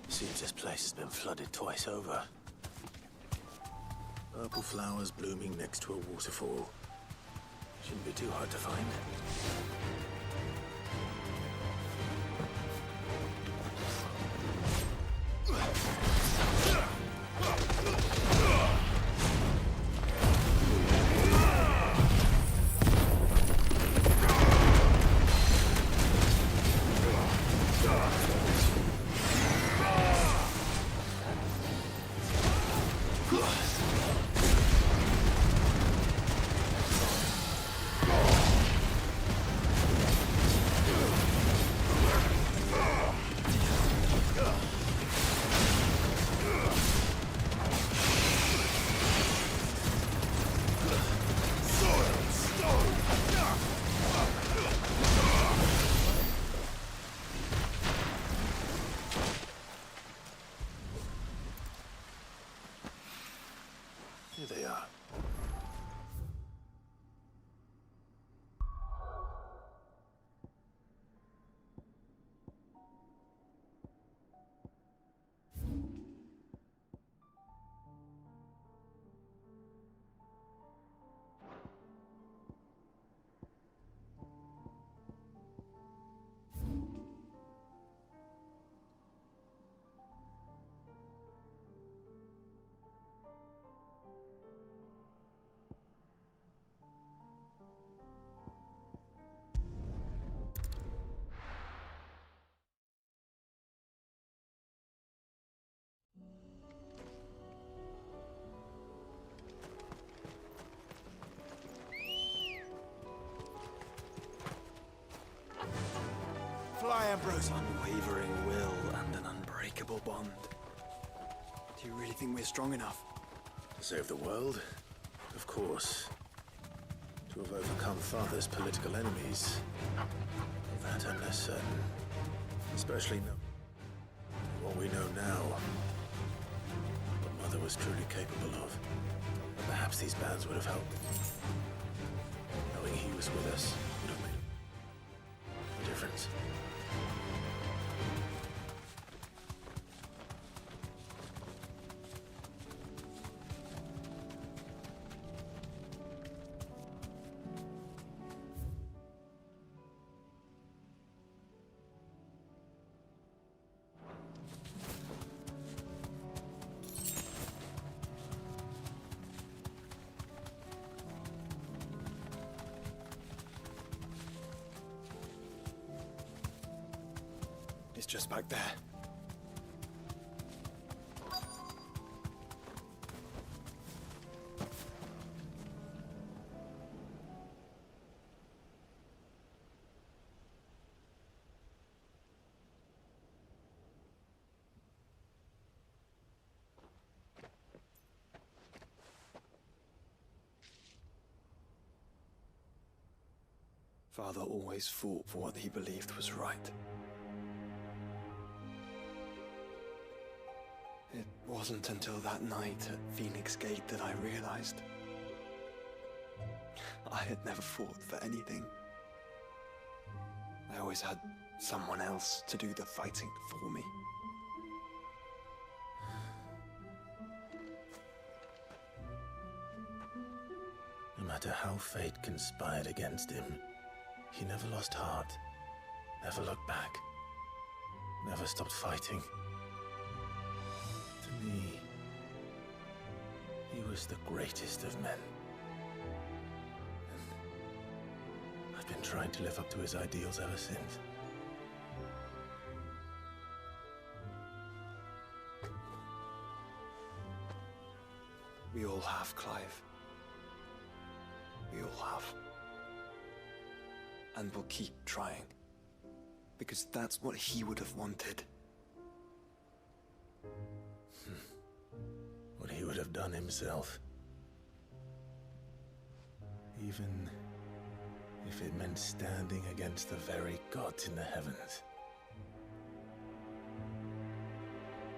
Seems this place has been flooded twice over. Purple flowers blooming next to a waterfall. Shouldn't be too hard to find. Here they are. Fly, Ambrose. Unwavering will and an unbreakable bond. Do you really think we're strong enough? To save the world? Of course. To have overcome Father's political enemies? Of that I'm less certain. Especially what we know now. What Mother was truly capable of. And perhaps these bands would have helped. Knowing he was with us would have made a difference. It's just back there. Father always fought for what he believed was right. It wasn't until that night at Phoenix Gate that I realized I had never fought for anything. I always had someone else to do the fighting for me. matter how fate conspired against him, he never lost heart, never looked back, never stopped fighting. To me, he was the greatest of men. And I've been trying to live up to his ideals ever since. We all have, Clive. We all have. And we'll keep trying. Because that's what he would have wanted. What he would have done himself. Even if it meant standing against the very gods in the heavens.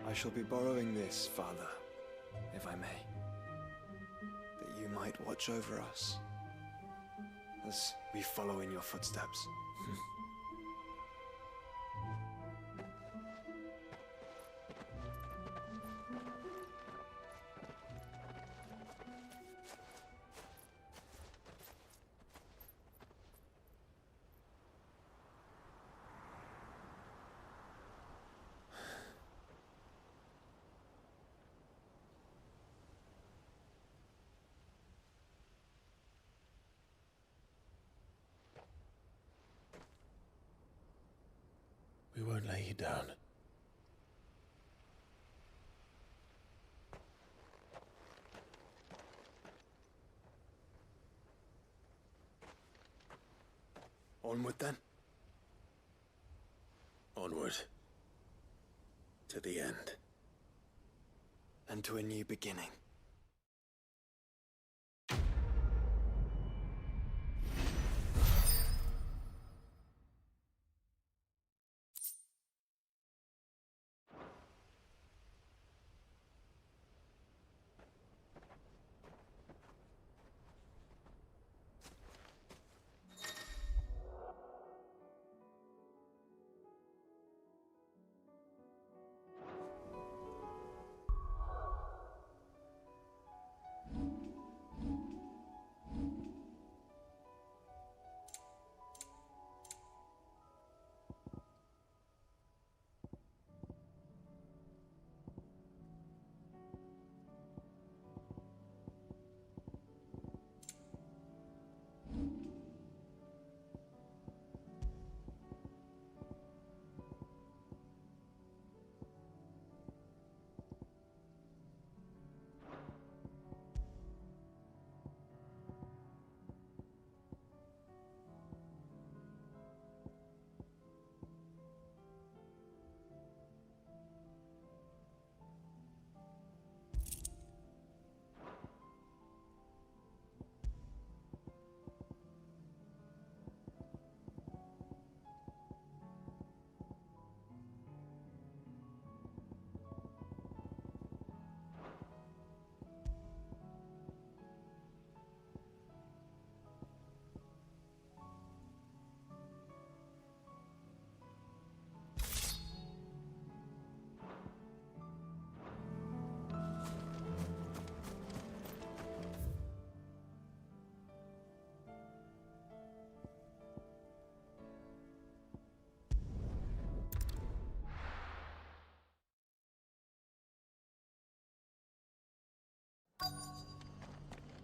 I shall be borrowing this, Father, if I may. That you might watch over us as we follow in your footsteps. We won't lay you down. Onward then. Onward. To the end. And to a new beginning.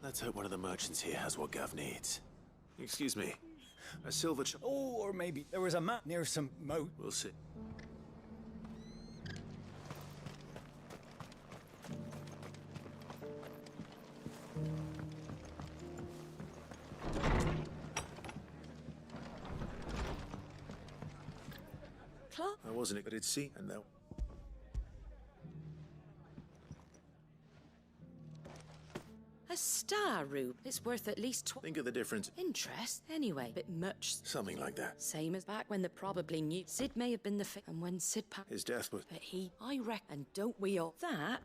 Let's hope one of the merchants here has what Gav needs. Excuse me. A silver Oh, or maybe there was a map near some moat. We'll see. Clark? I wasn't it, but it's sea, and now. A star, Rube. It's worth at least Think of the difference. interest. Anyway, bit much. Something like that. Same as back when they probably knew. Sid may have been the and when Sid His death was. But I reckon, and don't we all? That.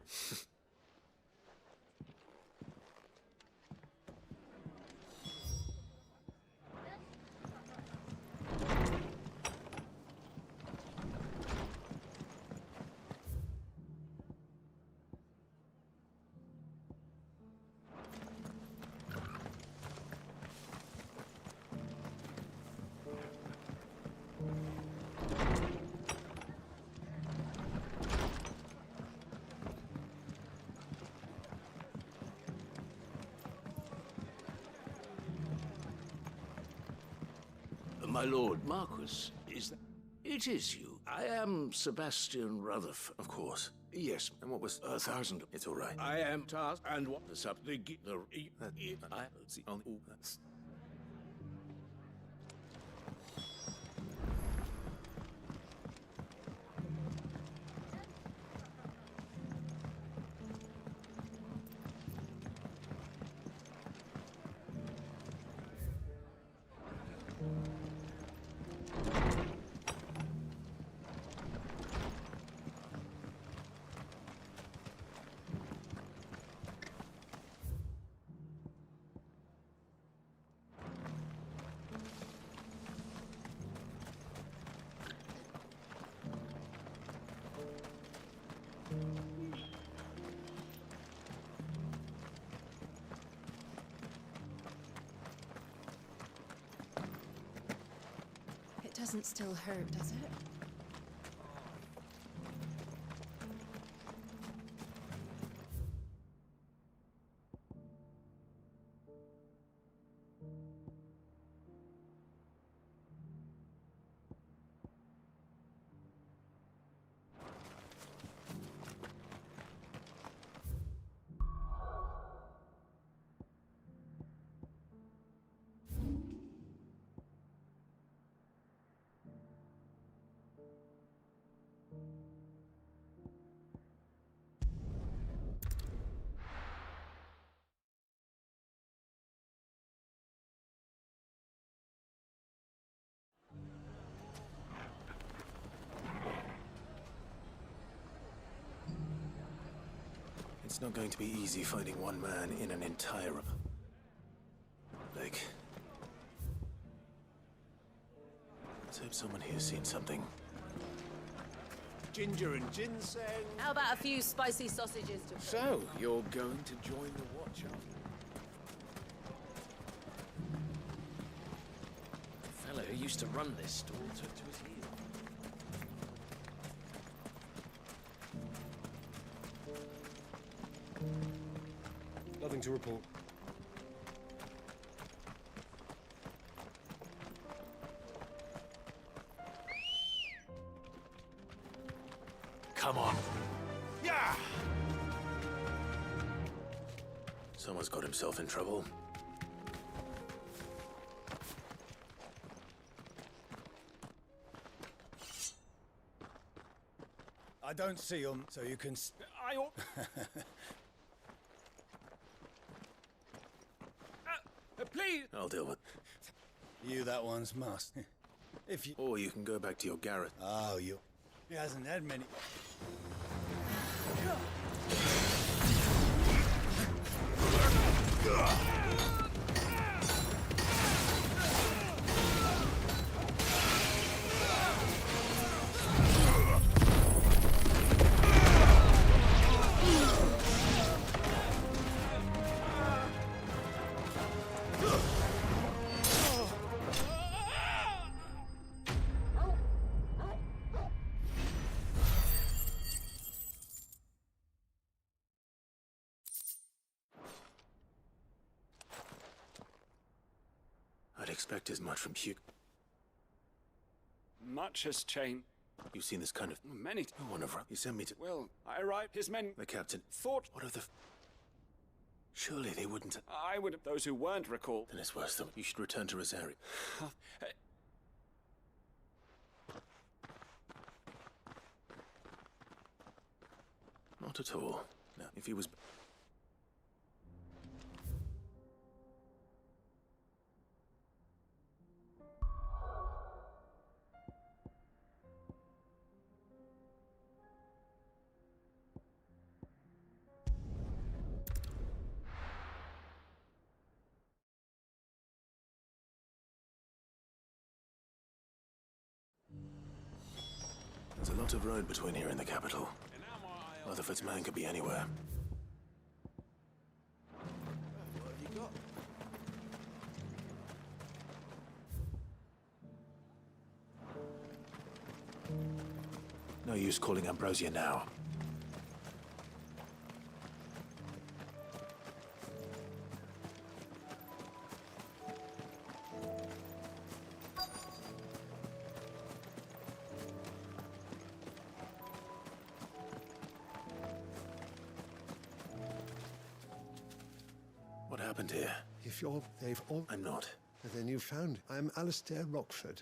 my lord Marquis, is that... It is you. I am Sebastian Rutherford. Of course. Yes. And what was 1,000? It's all right. I am tasked, and what the sub... The... That's the only... That's... It doesn't still hurt, does it? It's not going to be easy finding one man in an entire... Like... Let's hope someone here's seen something. Ginger and ginseng. How about a few spicy sausages to... So, you're going to join the watch, aren't you? The fellow who used to run this stall took to his heels. Nothing to report. Come on. Yeah! Someone's got himself in trouble. I don't see them, so you can... I ought... Please! I'll deal with... You that one's must. If you... Or you can go back to your garret. Oh, you... He hasn't had many... I'd expect as much from Hugh. Much has changed. You've seen this kind of... Many... No one ever... You sent me to... Well, I arrived. His men... The captain... Thought... What of the... Surely they wouldn't... I would... Those who weren't recalled. Then it's worse than... You should return to Rosario. Not at all. No, if he was... There's a lot of road between here and the capital. Rutherford's man could be anywhere. What have you got? No use calling Ambrosia now. happened here? If they've all... I'm not. Then you found... I'm Alistair Rockford,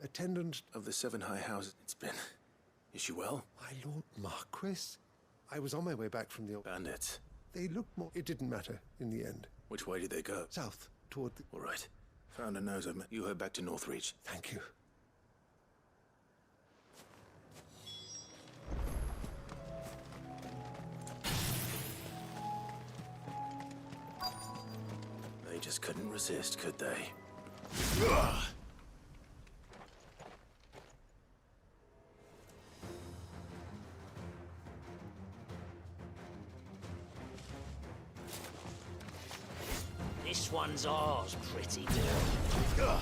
attendant... Of the 7 high houses. It's been... Is she well? My Lord Marquis? I was on my way back from the... Bandits. They looked more... It didn't matter in the end. Which way did they go? South, toward the... All right. Found a nose of... You head back to Northreach. Thank you. They just couldn't resist, could they? This one's ours, pretty girl.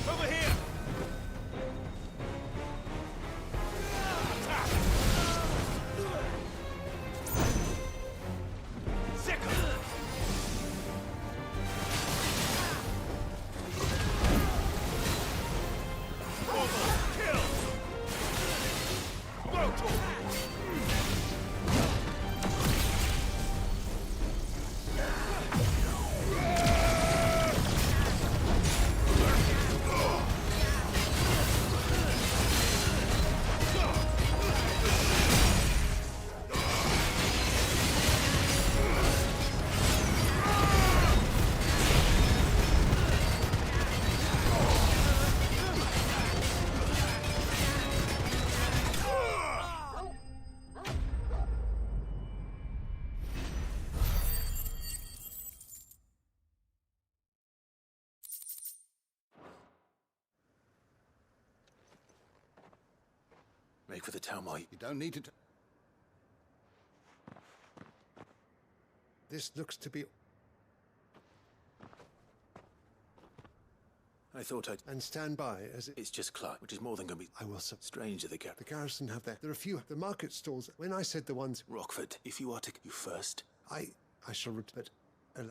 Over here! Make for the town while You don't need to... This looks to be... I thought I'd... And stand by as it... It's just Clark, which is more than gonna be... I will... Strange that The garrison have their... There are a few... The market stalls... When I said the ones... Rockford, if you are to... You first. I shall... But...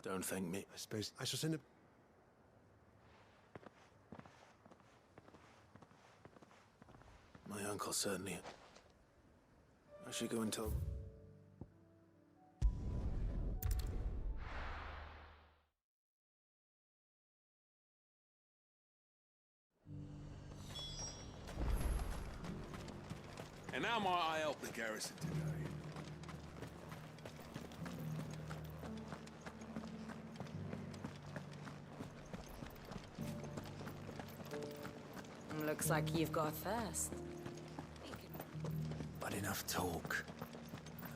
Don't thank me. I suppose... I shall send a... My uncle certainly... I should go and tell... And how might I help the garrison today? Looks like you've got a thirst. But enough talk.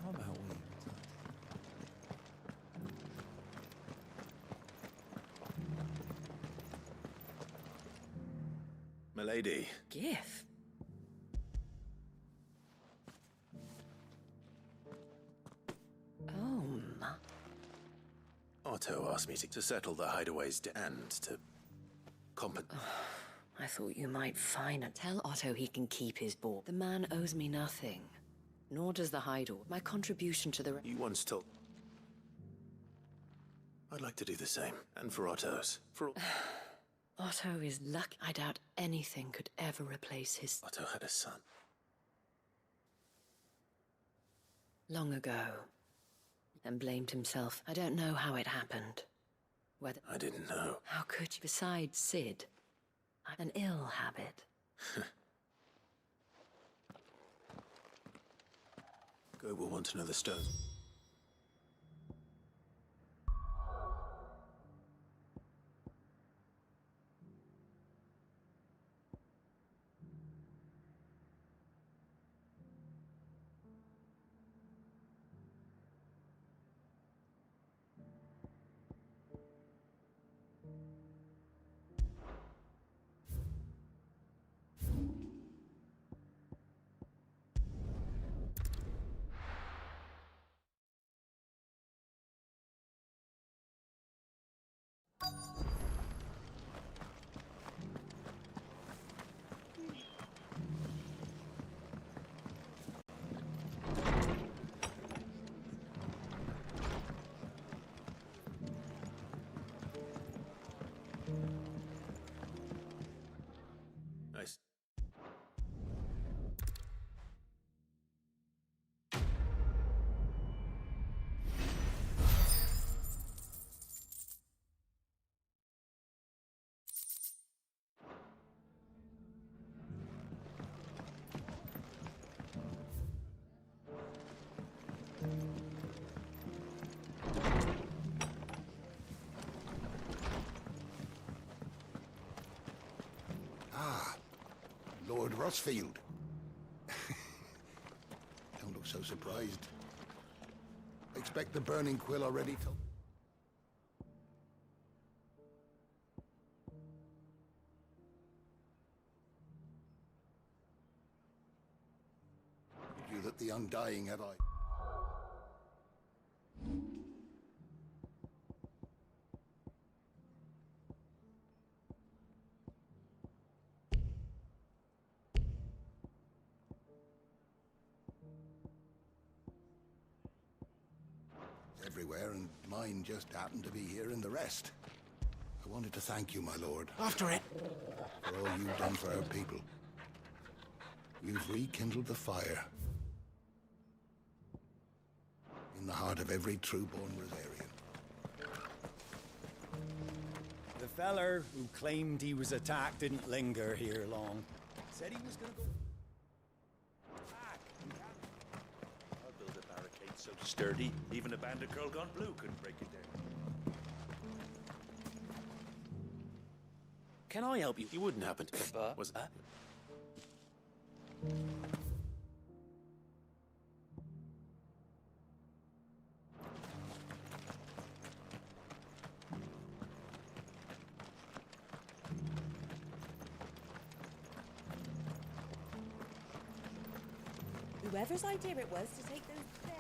How about we... Milady. Gift? Oh, Otto asked me to settle the hideaways and to... I thought you might find it. Tell Otto he can keep his ball. The man owes me nothing. Nor does the hideout. My contribution to the... You once told... I'd like to do the same. And for Otto's. For... Otto is lucky. I doubt anything could ever replace his... Otto had a son. Long ago. And blamed himself. I don't know how it happened. Whether... I didn't know. How could you? Besides Sid. An ill habit. Go will want to know the stones. Nice. Lord Rossfield. Don't look so surprised. Expect the burning quill already to... You that the Undying had I... everywhere, and mine just happened to be here in the rest. I wanted to thank you, my lord. After it! For all you've done for our people. You've rekindled the fire in the heart of every true-born Rosarian. The feller who claimed he was attacked didn't linger here long. Said he was gonna go... I'll build a barricade so sturdy, even a band of Curl Gone Blue couldn't break it down. Can I help you? You wouldn't happen to... Was that? Whoever's idea it was to take those berries.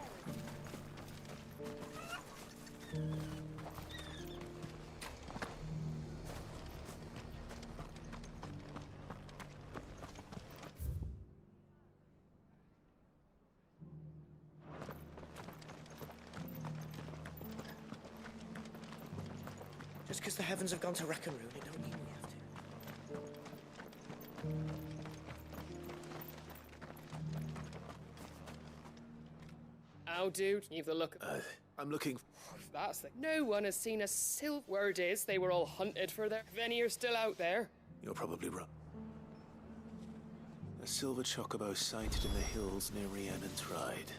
Just because the heavens have gone to wreck and ruin, it don't mean we have to. Oh, dude, you've the look. I'm looking... That's the... No one has seen a silk... Word is, they were all hunted for their... If any are still out there. You're probably right. A silver chocobo sighted in the hills near Rhiannon's Ride.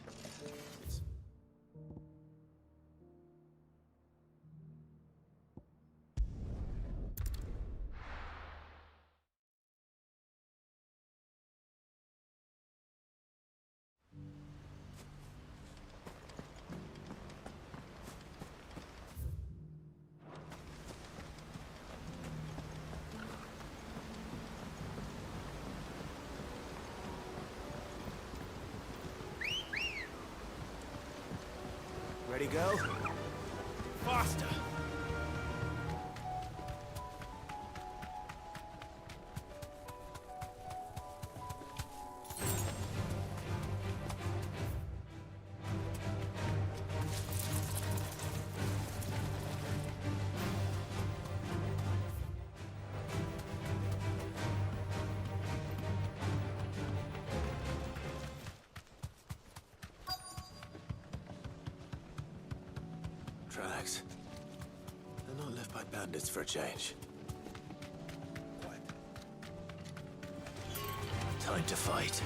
Ready, go? Faster! Tracks. They're not left by bandits for a change. Time to fight.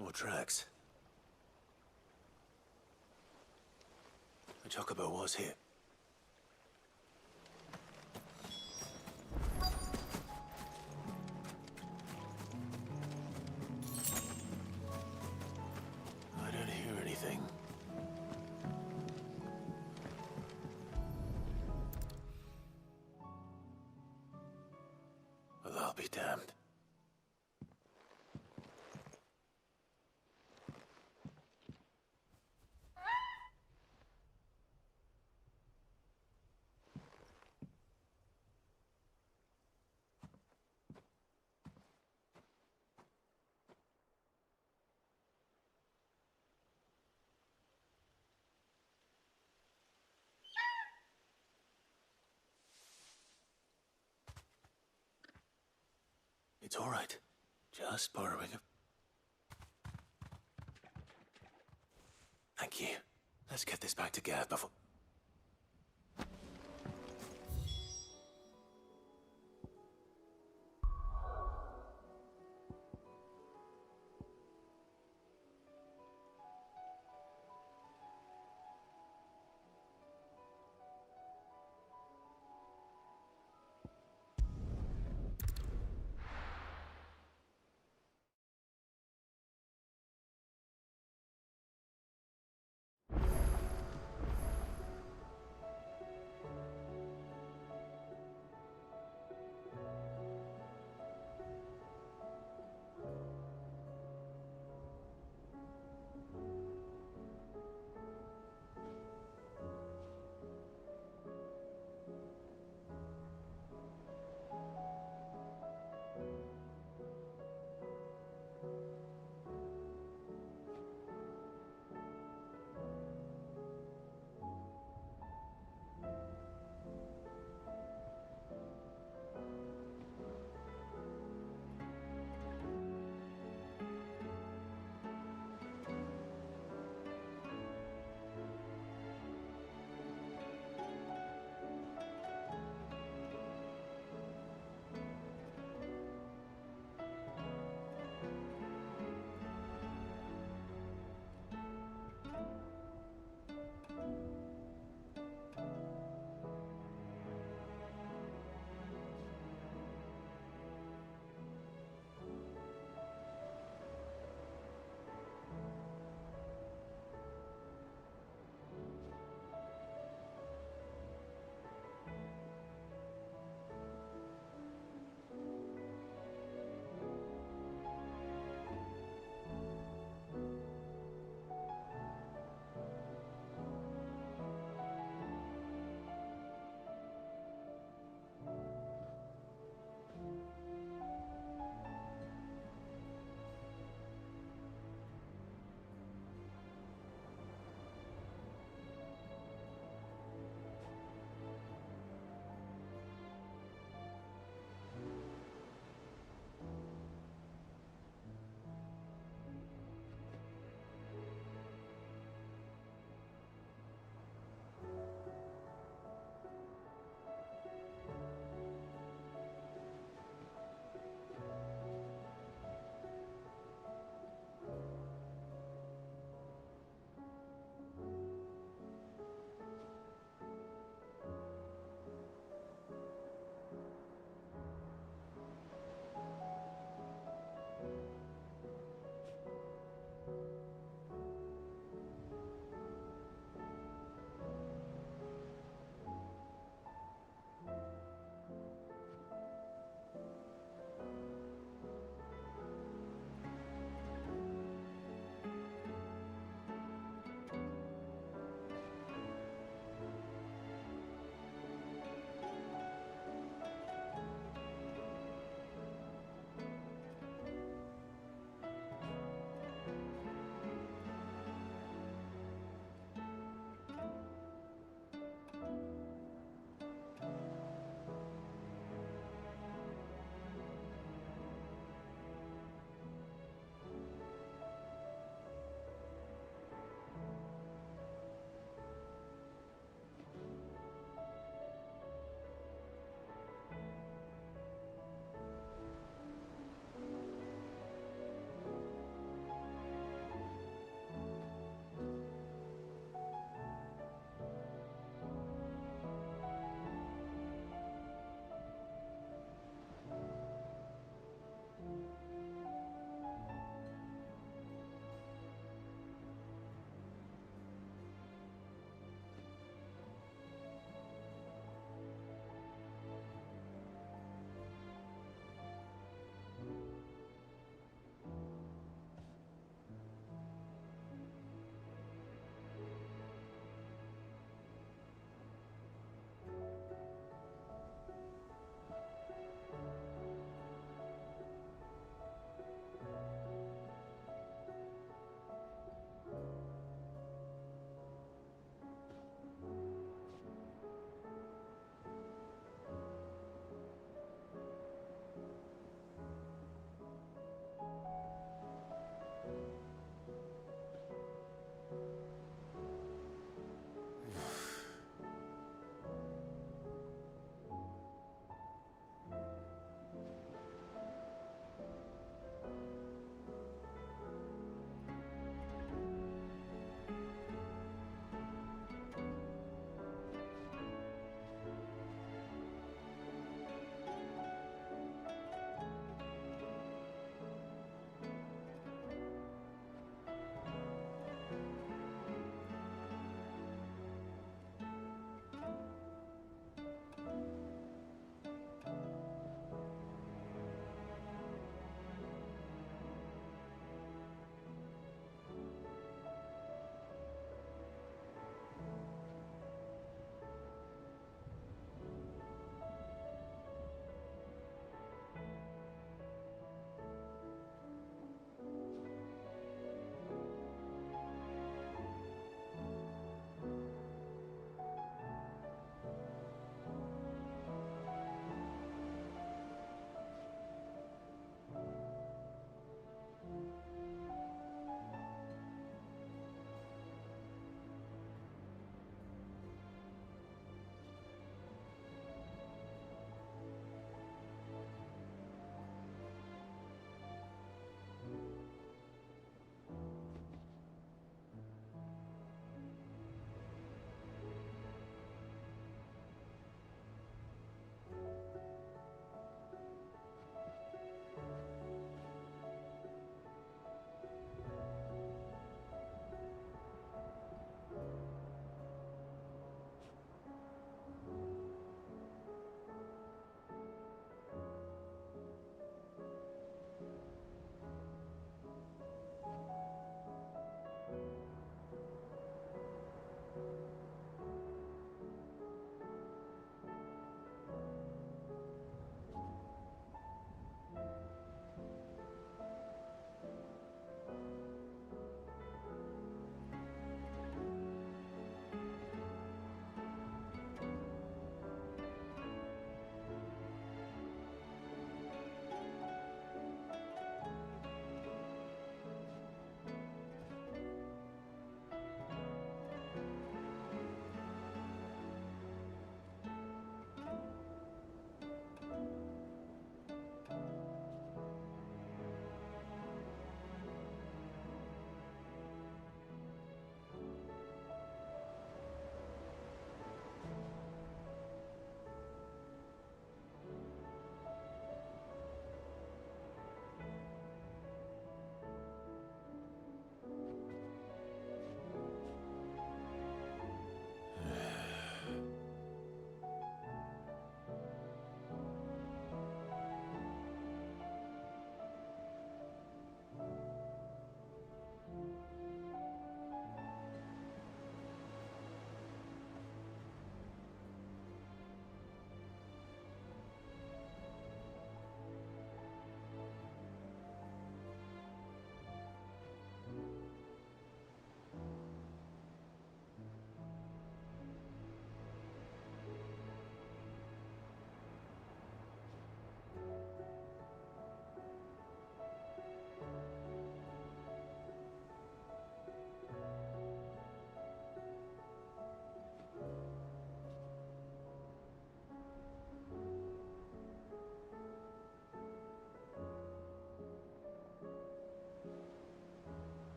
More tracks. A chocobo was here. I don't hear anything. Well, I'll be damned. It's all right. Just borrowing a... Thank you. Let's get this back together before...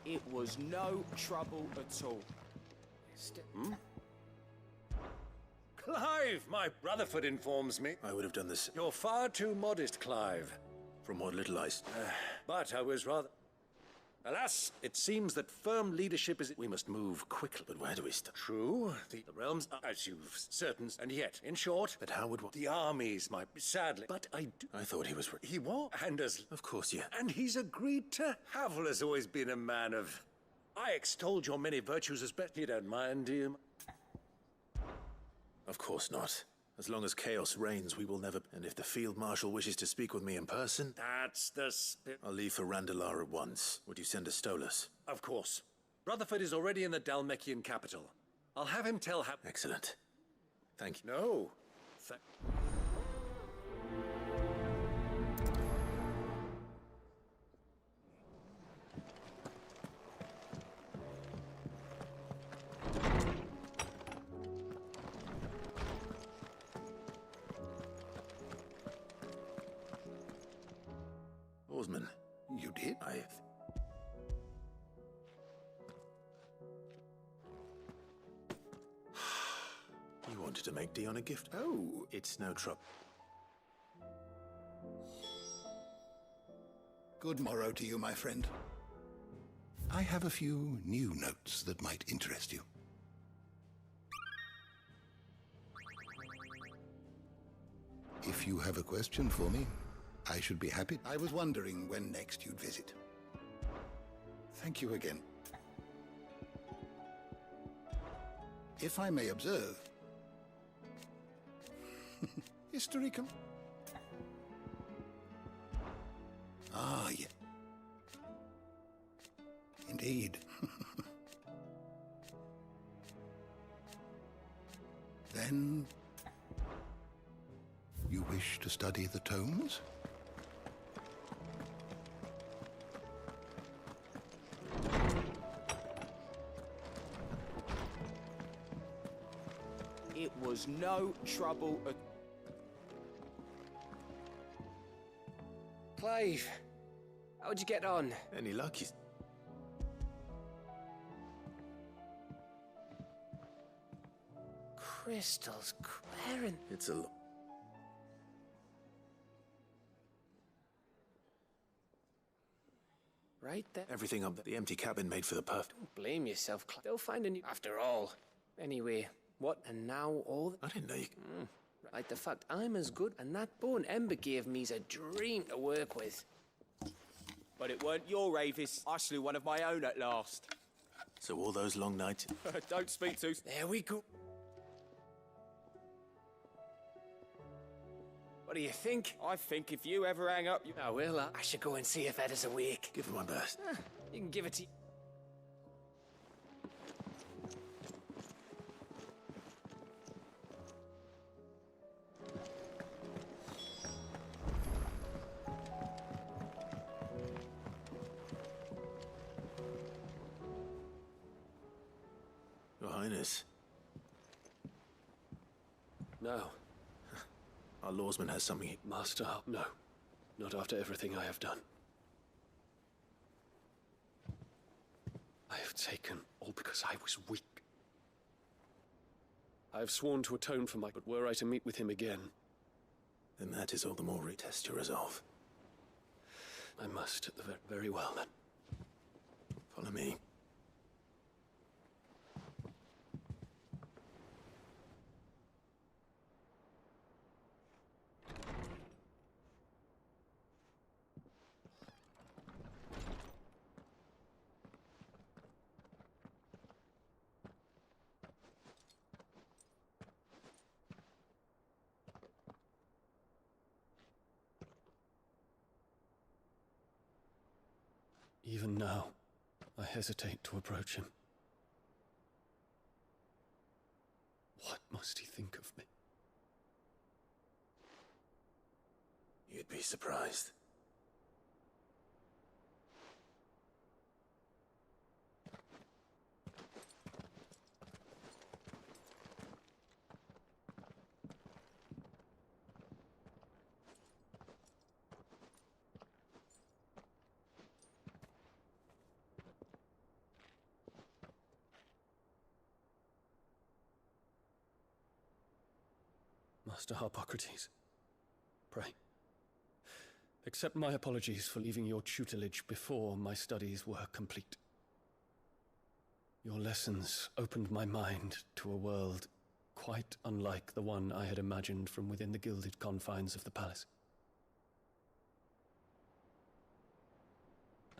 It was no trouble at all. Clive, my Rutherford informs me. I would have done this. You're far too modest, Clive. From what little I... But I was rather... Alas, it seems that firm leadership is... We must move quickly. But where do we start? True, the realms are, as you've certain... And yet, in short... But how would... The armies might be... Sadly. But I do... I thought he was... He was. And as... Of course, yeah. And he's agreed to... Havel has always been a man of... I extolled your many virtues as best... You don't mind, do you? Of course not. As long as chaos reigns, we will never... And if the Field Marshal wishes to speak with me in person... That's the spirit. I'll leave for Randalar at once. Would you send a Stolas? Of course. Rutherford is already in the Dalmekian capital. I'll have him tell how... Excellent. Thank you. No. Oarsman. You did? You wanted to make Dion a gift? Oh. It's no trouble. Good morrow to you, my friend. I have a few new notes that might interest you. If you have a question for me, I should be happy. I was wondering when next you'd visit. Thank you again. If I may observe, history com... Ah, yeah. Indeed. Then... you wish to study the tomes? It was no trouble at... Clive, how'd you get on? Any luck? Crystals, Clarence. It's a... Right there. Everything up there. The empty cabin made for the perfect... Don't blame yourself, Clive. They'll find a new... After all. Anyway, what? And now all... I didn't know you... Like the fact I'm as good, and that bone Ember gave me's a dream to work with. But it weren't your Avis. I slew one of my own at last. So all those long nights... Don't speak to... There we go. What do you think? I think if you ever hang up... I will. I should go and see if Ed is awake. Give him my best. You can give it to... Your Highness. No. Our lawsman has something he... Master, no. Not after everything I have done. I have taken all because I was weak. I have sworn to atone for my... But were I to meet with him again... Then that is all the more retest your resolve. I must. Very well, then. Follow me. Even now, I hesitate to approach him. What must he think of me? You'd be surprised. Master Harpocrates, pray, accept my apologies for leaving your tutelage before my studies were complete. Your lessons opened my mind to a world quite unlike the one I had imagined from within the gilded confines of the palace.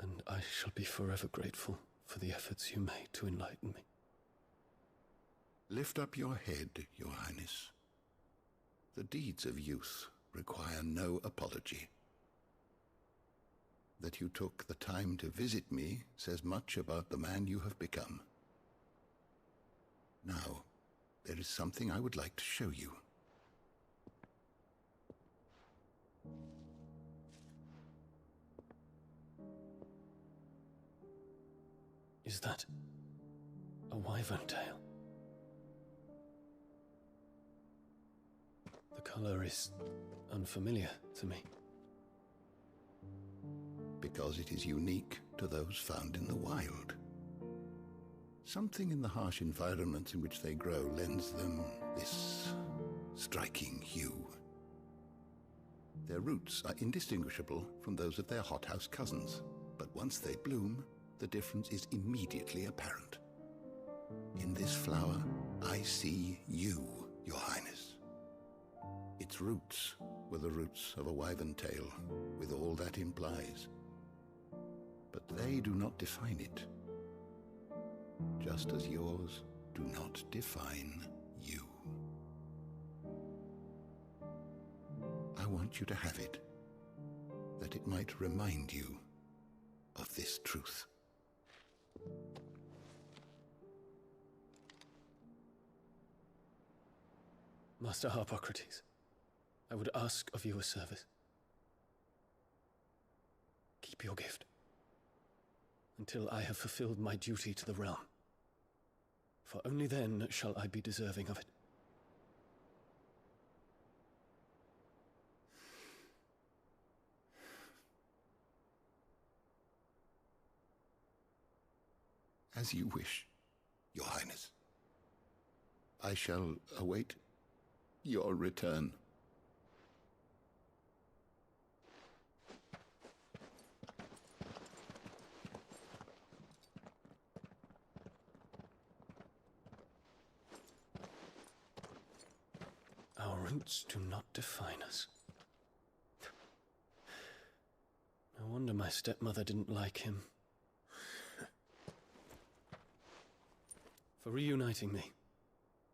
And I shall be forever grateful for the efforts you made to enlighten me. Lift up your head, Your Highness. The deeds of youth require no apology. That you took the time to visit me says much about the man you have become. Now, there is something I would like to show you. Is that a wyvern tail? The color is unfamiliar to me. Because it is unique to those found in the wild. Something in the harsh environments in which they grow lends them this striking hue. Their roots are indistinguishable from those of their hothouse cousins, but once they bloom, the difference is immediately apparent. In this flower, I see you, Your Highness. Its roots were the roots of a wyvern tail, with all that implies. But they do not define it, just as yours do not define you. I want you to have it, that it might remind you of this truth. Master Harpocrates, I would ask of you a service. Keep your gift until I have fulfilled my duty to the realm, for only then shall I be deserving of it. As you wish, Your Highness. I shall await your return. Our roots do not define us. No wonder my stepmother didn't like him. For reuniting me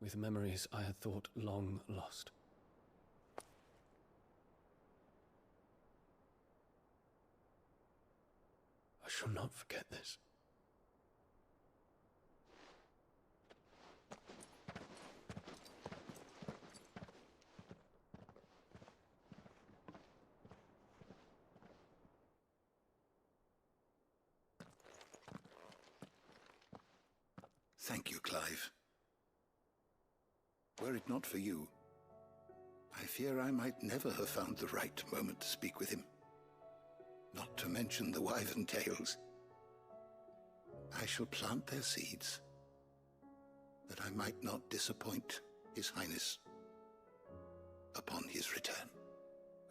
with memories I had thought long lost. I shall not forget this. Thank you, Clive. Were it not for you, I fear I might never have found the right moment to speak with him. Not to mention the wyvern tales. I shall plant their seeds, that I might not disappoint His Highness upon his return.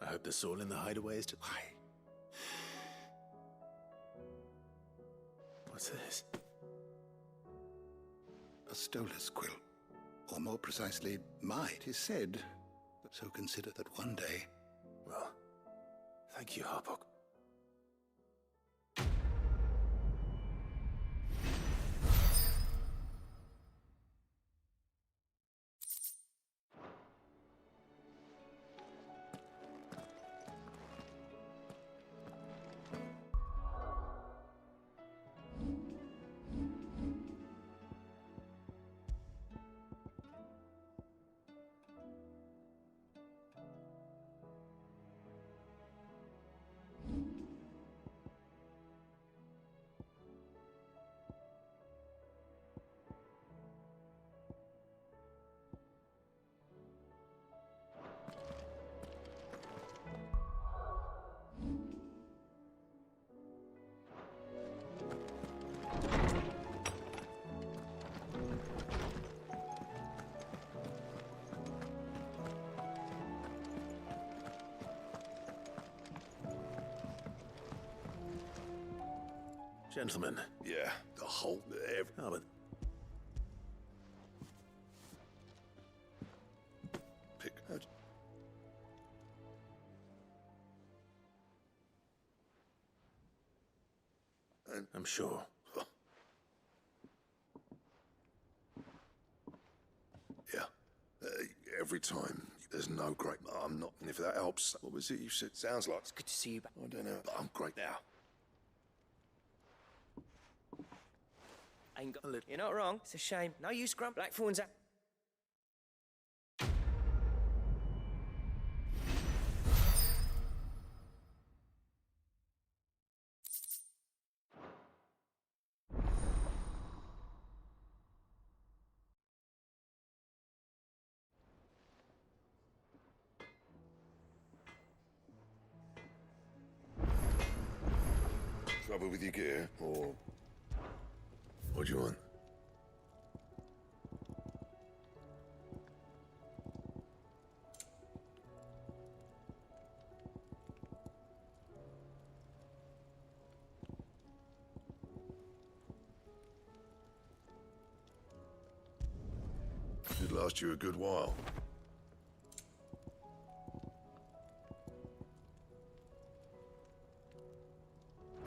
I hope the soul in the hideaway is to... Why? What's this? A stolas quill, or more precisely, it is said, so consider that one day... Well, thank you, Harpoc. Gentlemen. Yeah, the whole... Oh, but... Pick... And I'm sure. Yeah. Every time, there's no great... I'm not... And if that helps... What was it you said? Sounds like... It's good to see you back. I don't know, but I'm great now. Ain't got... You're not wrong. It's a shame. No use, Grump. Blackthorn's out. Trouble with your gear, or... What do you want? Should last you a good while.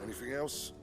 Anything else?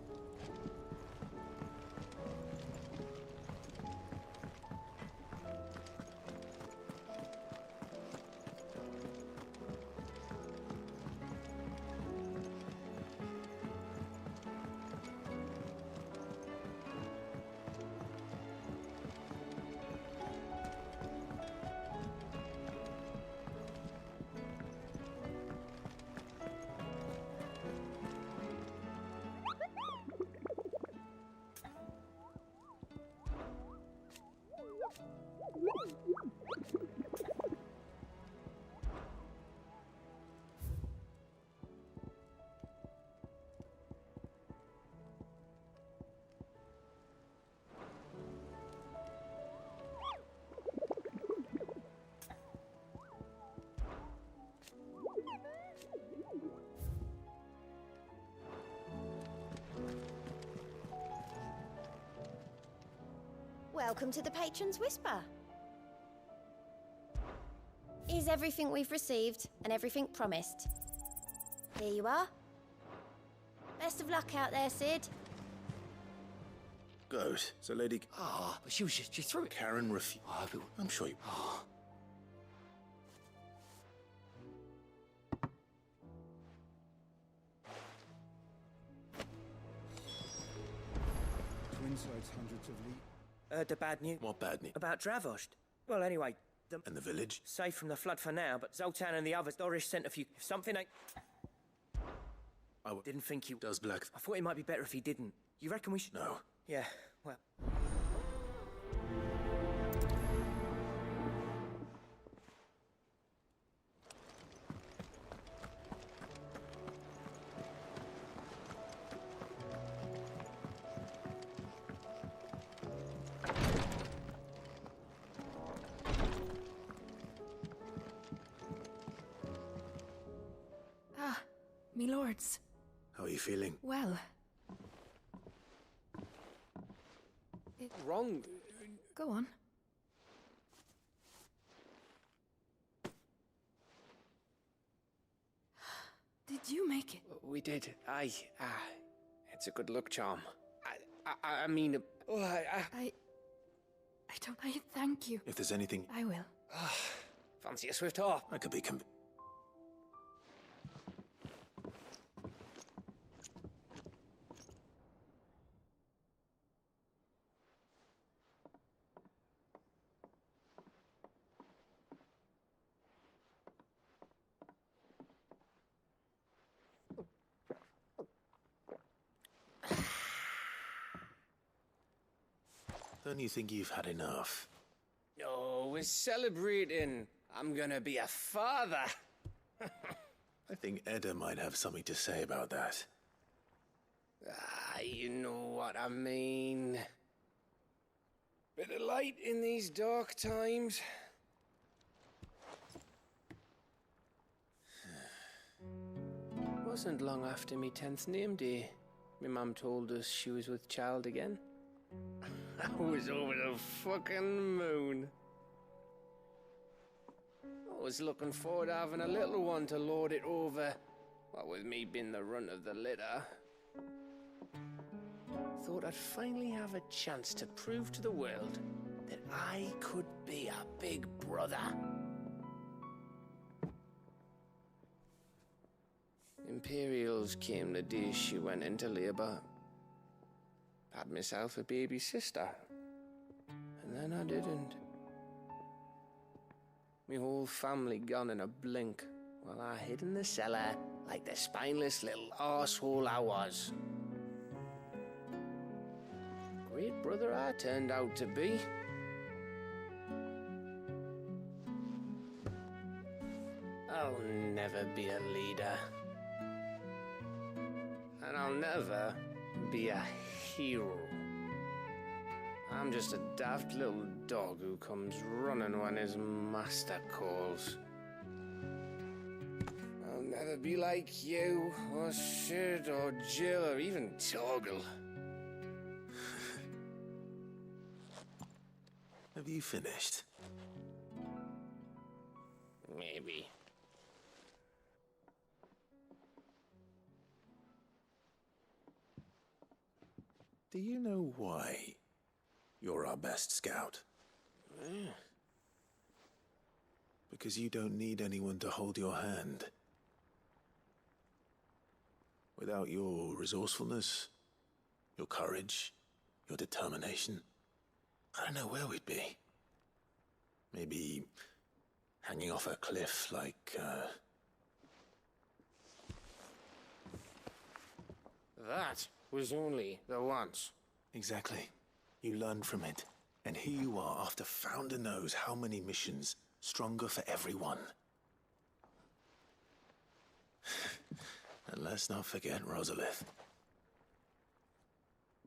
Welcome to the Patron's Whisper. Is everything we've received and everything promised? Here you are. Best of luck out there, Sid. Good. So, Lady... But she threw it. Karen refused. I'm sure you... Twinside's hundreds of leagues. The bad news. What bad news? About Dravost. Well, anyway, And the village? safe from the flood for now, but Zoltan and the others, Doris sent a few... If something ain't... I didn't think he... Does Black... I thought it might be better if he didn't. You reckon we should... No. Yeah, well... Me lords. How are you feeling? Well. Wrong. Go on. Did you make it? We did. Aye. It's a good luck charm. I mean... I thank you. If there's anything... I will. Fancy a swift hop. I could be Don't you think you've had enough? No, we're celebrating. I'm gonna be a father. I think Edda might have something to say about that. You know what I mean. Bit of light in these dark times. Wasn't long after me 10th name day. My mum told us she was with child again. I was over the fucking moon. I was looking forward to having a little one to lord it over. What with me being the runt of the litter. Thought I'd finally have a chance to prove to the world that I could be a big brother. Imperials came the day she went into labour. Had myself a baby sister. And then I didn't. My whole family gone in a blink, while I hid in the cellar like the spineless little arsehole I was. Great brother I turned out to be. I'll never be a leader. And I'll never be a hero. I'm just a daft little dog who comes running when his master calls. I'll never be like you, or Sid, or Jill, or even Torgal. Have you finished? Maybe. Do you know why you're our best scout? Because you don't need anyone to hold your hand. Without your resourcefulness, your courage, your determination, I don't know where we'd be. Maybe hanging off a cliff like, That was only the once. Exactly. You learned from it. And here you are after Founder knows how many missions, stronger for everyone. And let's not forget Rosalith.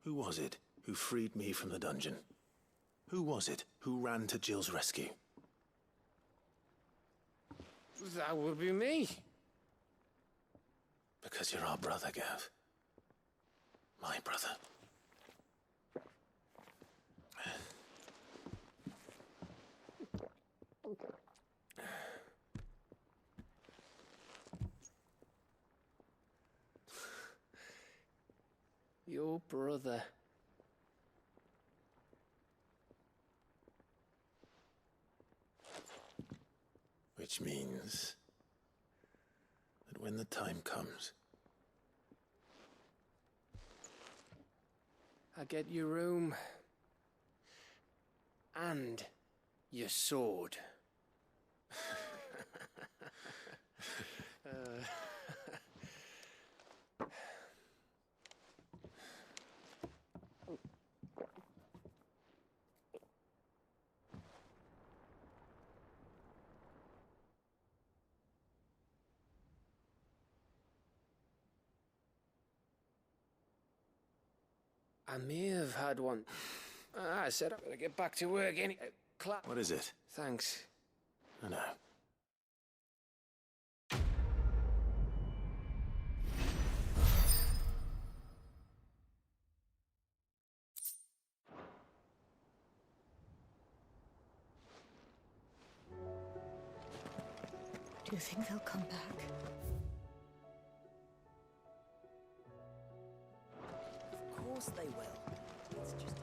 Who was it who freed me from the dungeon? Who was it who ran to Jill's rescue? That would be me. Because you're our brother, Gav. My brother. Your brother. Which means that when the time comes, I get your room. And your sword. I may have had one. I said I better get back to work any... What is it? Thanks. I know. Do you think they'll come back? Of course they will. It's just...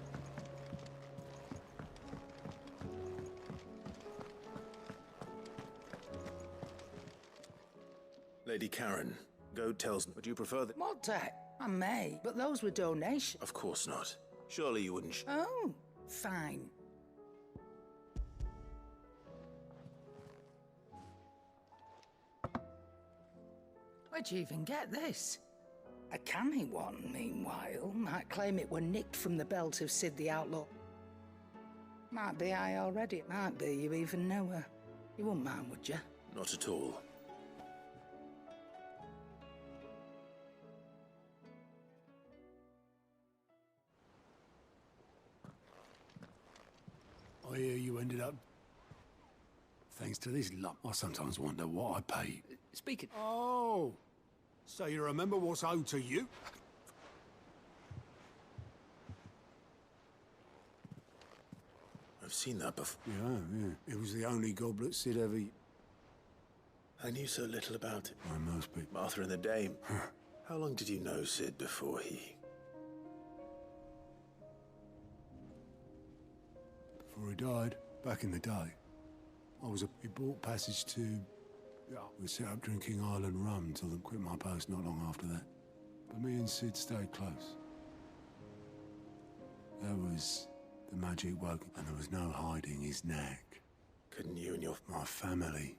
Lady Karen, Goad tells me. Would you prefer that? Mod that? I may, but those were donations. Of course not. Surely you wouldn't. Oh, fine. Where'd you even get this? A canny one, meanwhile, might claim it were nicked from the belt of Sid the Outlaw. Might be I already, might be you even know her. You wouldn't mind, would you? Not at all. I hear you ended up... Thanks to this luck, I sometimes wonder what I paid. Speaking... Oh! So you remember what's owed to you? I've seen that before. Yeah. It was the only goblet Sid ever... I knew so little about it. I must be. Martha and the Dame. How long did you know Sid before he... Before he died, back in the day, he bought passage to... We set up drinking Island rum until they quit my post not long after that. But me and Sid stayed close. There was the magic woke, and there was no hiding his knack. Couldn't you and my family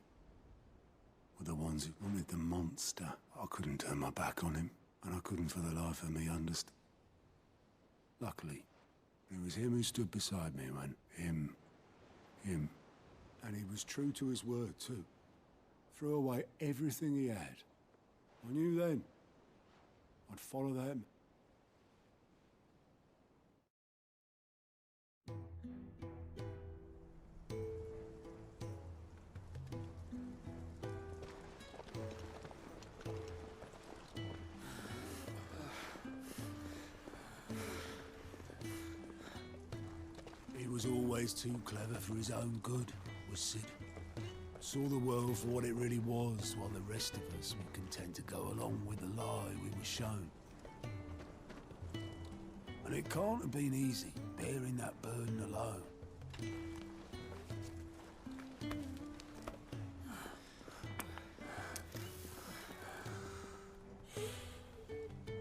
were the ones who wanted the monster. I couldn't turn my back on him, and I couldn't for the life of me understand. Luckily, it was him who stood beside me when him. And he was true to his word, too. Threw away everything he had. I knew then I'd follow them. He was always too clever for his own good, was Sid. Saw the world for what it really was, while the rest of us were content to go along with the lie we were shown. And it can't have been easy, bearing that burden alone.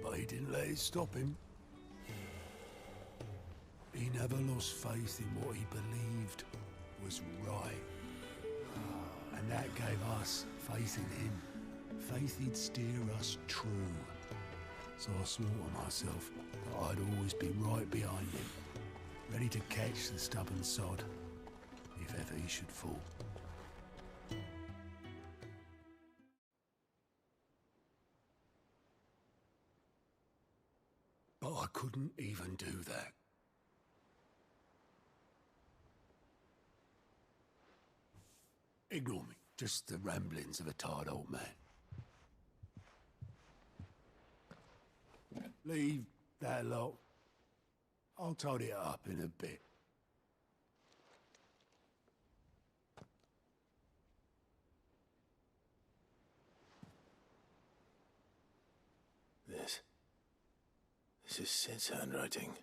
But he didn't let it stop him. He never lost faith in what he believed was right. And that gave us faith in him. Faith he'd steer us true. So I swore to myself that I'd always be right behind him, ready to catch the stubborn sod, if ever he should fall. But I couldn't even do that. Ignore me. Just the ramblings of a tired old man. Leave that lot. I'll tidy it up in a bit. This is Sid's handwriting.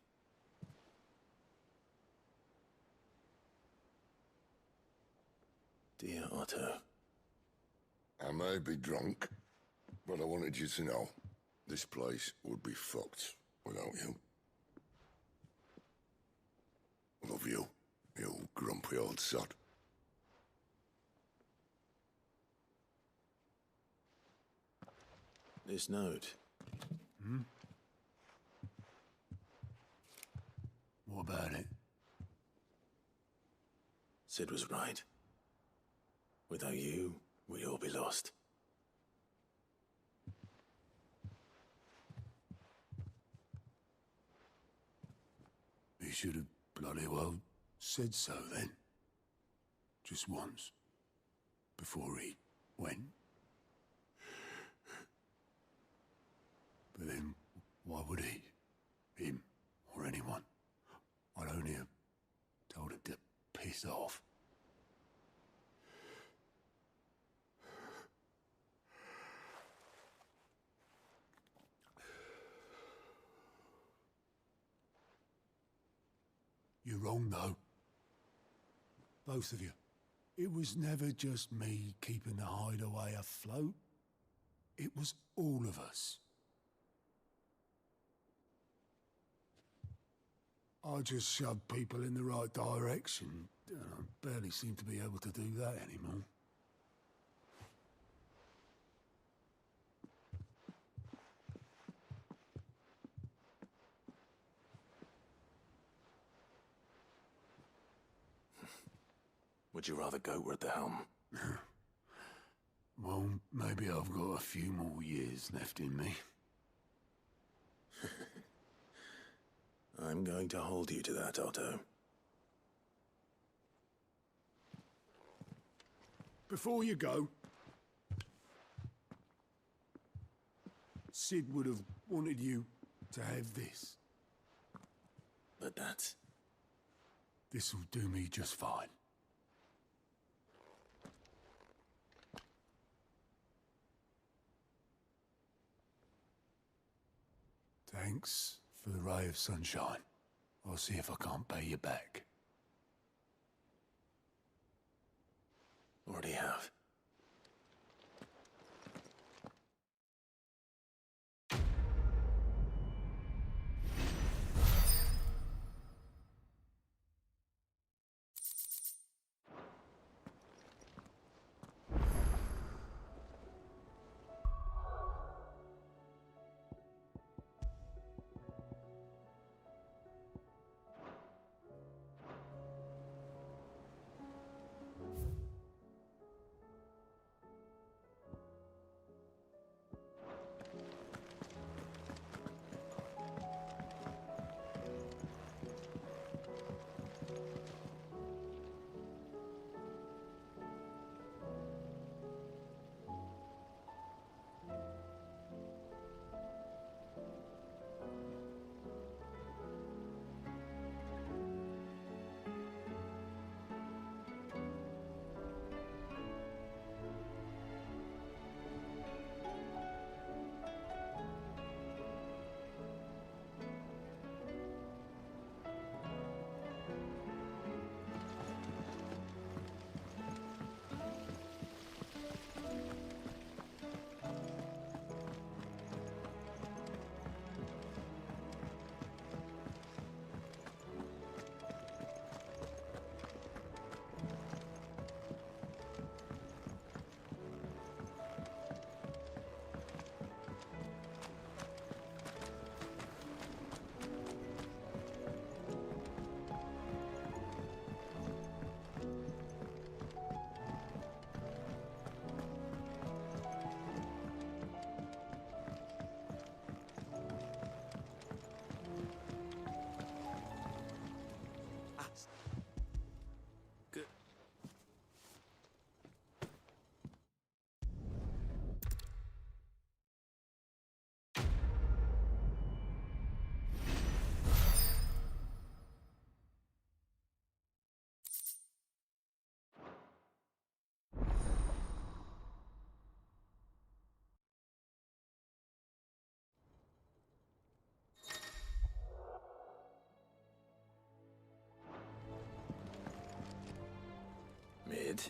Dear Otto. I may be drunk, but I wanted you to know this place would be fucked without you. Love you, you grumpy old sod. This note. What about it? Sid was right. Without you, we'd all be lost. He should have bloody well said so then. Just once. Before he went. But then, why would he? Him, or anyone? I'd only have told him to piss off. You're wrong, though. Both of you. It was never just me keeping the hideaway afloat. It was all of us. I just shoved people in the right direction. I barely seem to be able to do that anymore. Would you rather go at the helm? Well, maybe I've got a few more years left in me. I'm going to hold you to that, Otto. Before you go, Sid would have wanted you to have this. But that's This'll do me just fine. Thanks for the ray of sunshine. I'll see if I can't pay you back. Already have. Mid.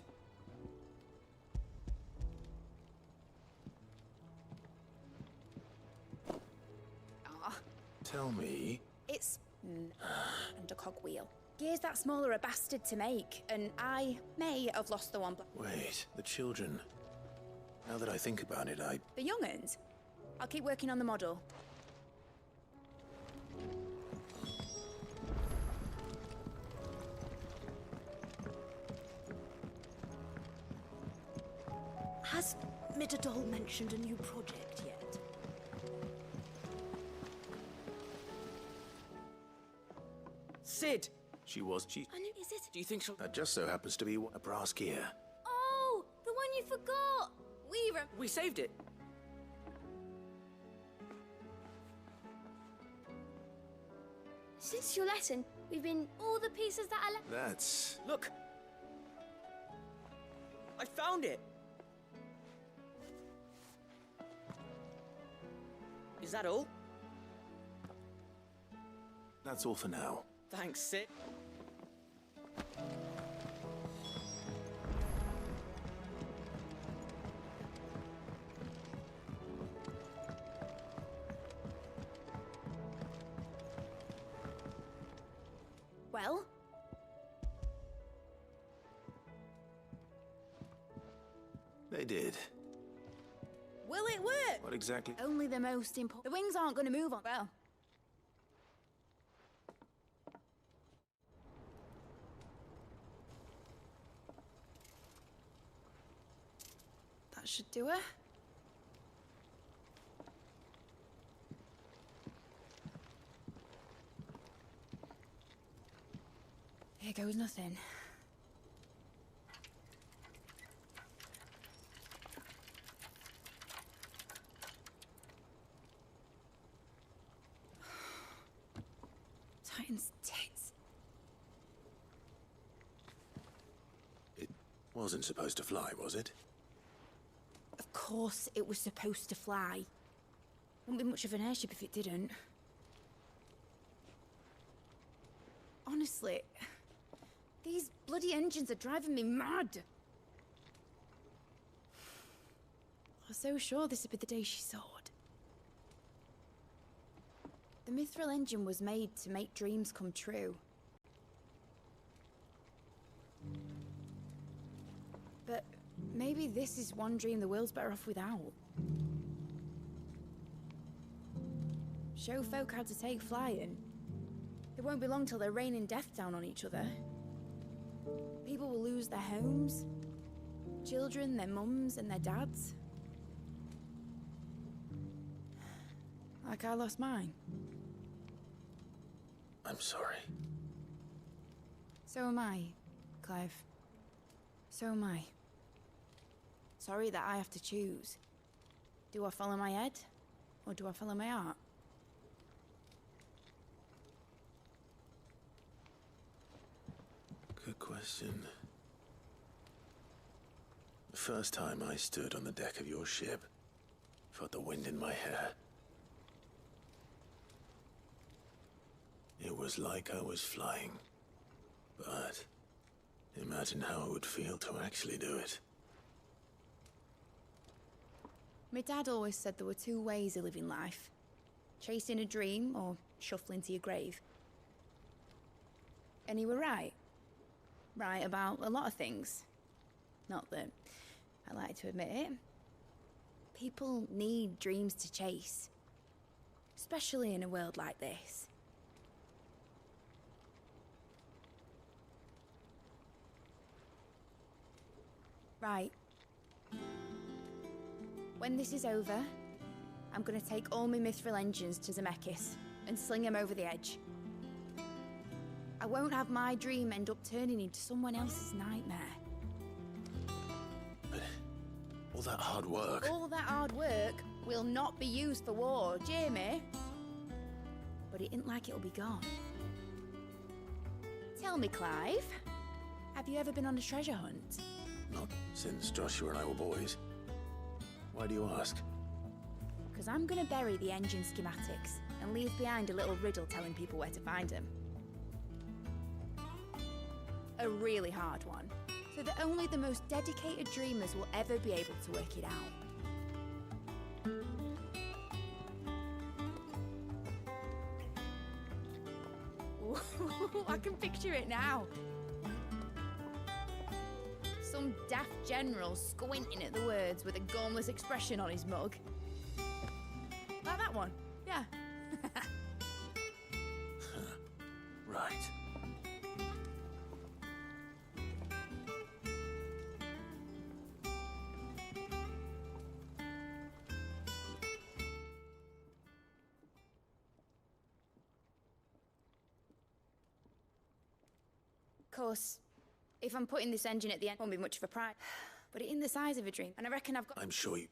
Tell me. It's and a cogwheel. Gear's that small are a bastard to make, and I may have lost the one. Wait, the children. Now that I think about it, The young'uns? I'll keep working on the model. Has Midadol mentioned a new project yet? Sid! She was. Is it? Do you think she'll... That just so happens to be a brass gear. Oh, the one you forgot! We saved it. Since your lesson, we've been all the pieces that I left. That's... Look! I found it! Is that all? That's all for now. Thanks, Sid. Well? They did. Will it work? What exactly? Only the most important. The wings aren't going to move on. Well. That should do it. Here goes nothing. Titan's tits. Wasn't supposed to fly, was it? Of course it was supposed to fly. Wouldn't be much of an airship if it didn't. Honestly, these bloody engines are driving me mad. I was so sure this would be the day she soared. The Mithril engine was made to make dreams come true. But maybe this is one dream the world's better off without. Show folk how to take flying. It won't be long till they're raining death down on each other. People will lose their homes, children, their mums and their dads. Like I lost mine. I'm sorry. So am I, Clive. So am I. Sorry that I have to choose. Do I follow my head, or do I follow my heart? Good question. The first time I stood on the deck of your ship, felt the wind in my hair. It was like I was flying. But imagine how it would feel to actually do it. My dad always said there were two ways of living life. Chasing a dream or shuffling to your grave. And he were right. Right about a lot of things. Not that I like to admit it. People need dreams to chase. Especially in a world like this. Right. When this is over, I'm gonna take all my Mithril engines to Zemeckis and sling them over the edge. I won't have my dream end up turning into someone else's nightmare. But all that hard work... All that hard work will not be used for war, Jamie. But it ain't like it'll be gone. Tell me, Clive, have you ever been on a treasure hunt? Not since Joshua and I were boys. Why do you ask? Because I'm gonna bury the engine schematics and leave behind a little riddle telling people where to find them. A really hard one, so that only the most dedicated dreamers will ever be able to work it out. Ooh, I can picture it now. Some daft general squinting at the words with a gormless expression on his mug. Like that one, yeah. Right. Of course, if I'm putting this engine at the end, won't be much of a prize. But it in the size of a dream, and I reckon I've got... I'm sure you...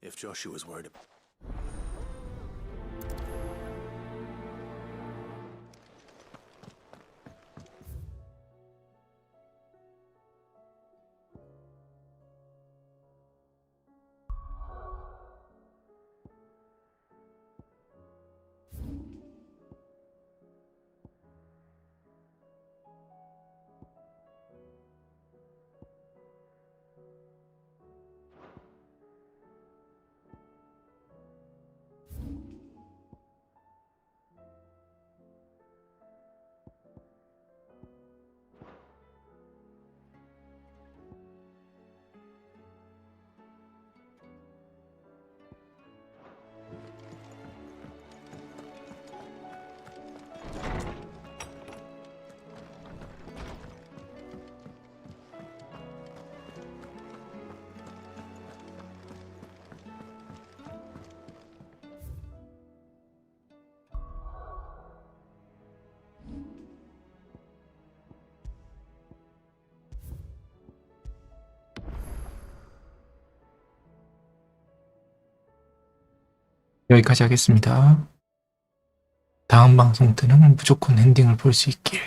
If Joshua's worried about... 여기까지 하겠습니다. 다음 방송 때는 무조건 엔딩을 볼 수 있길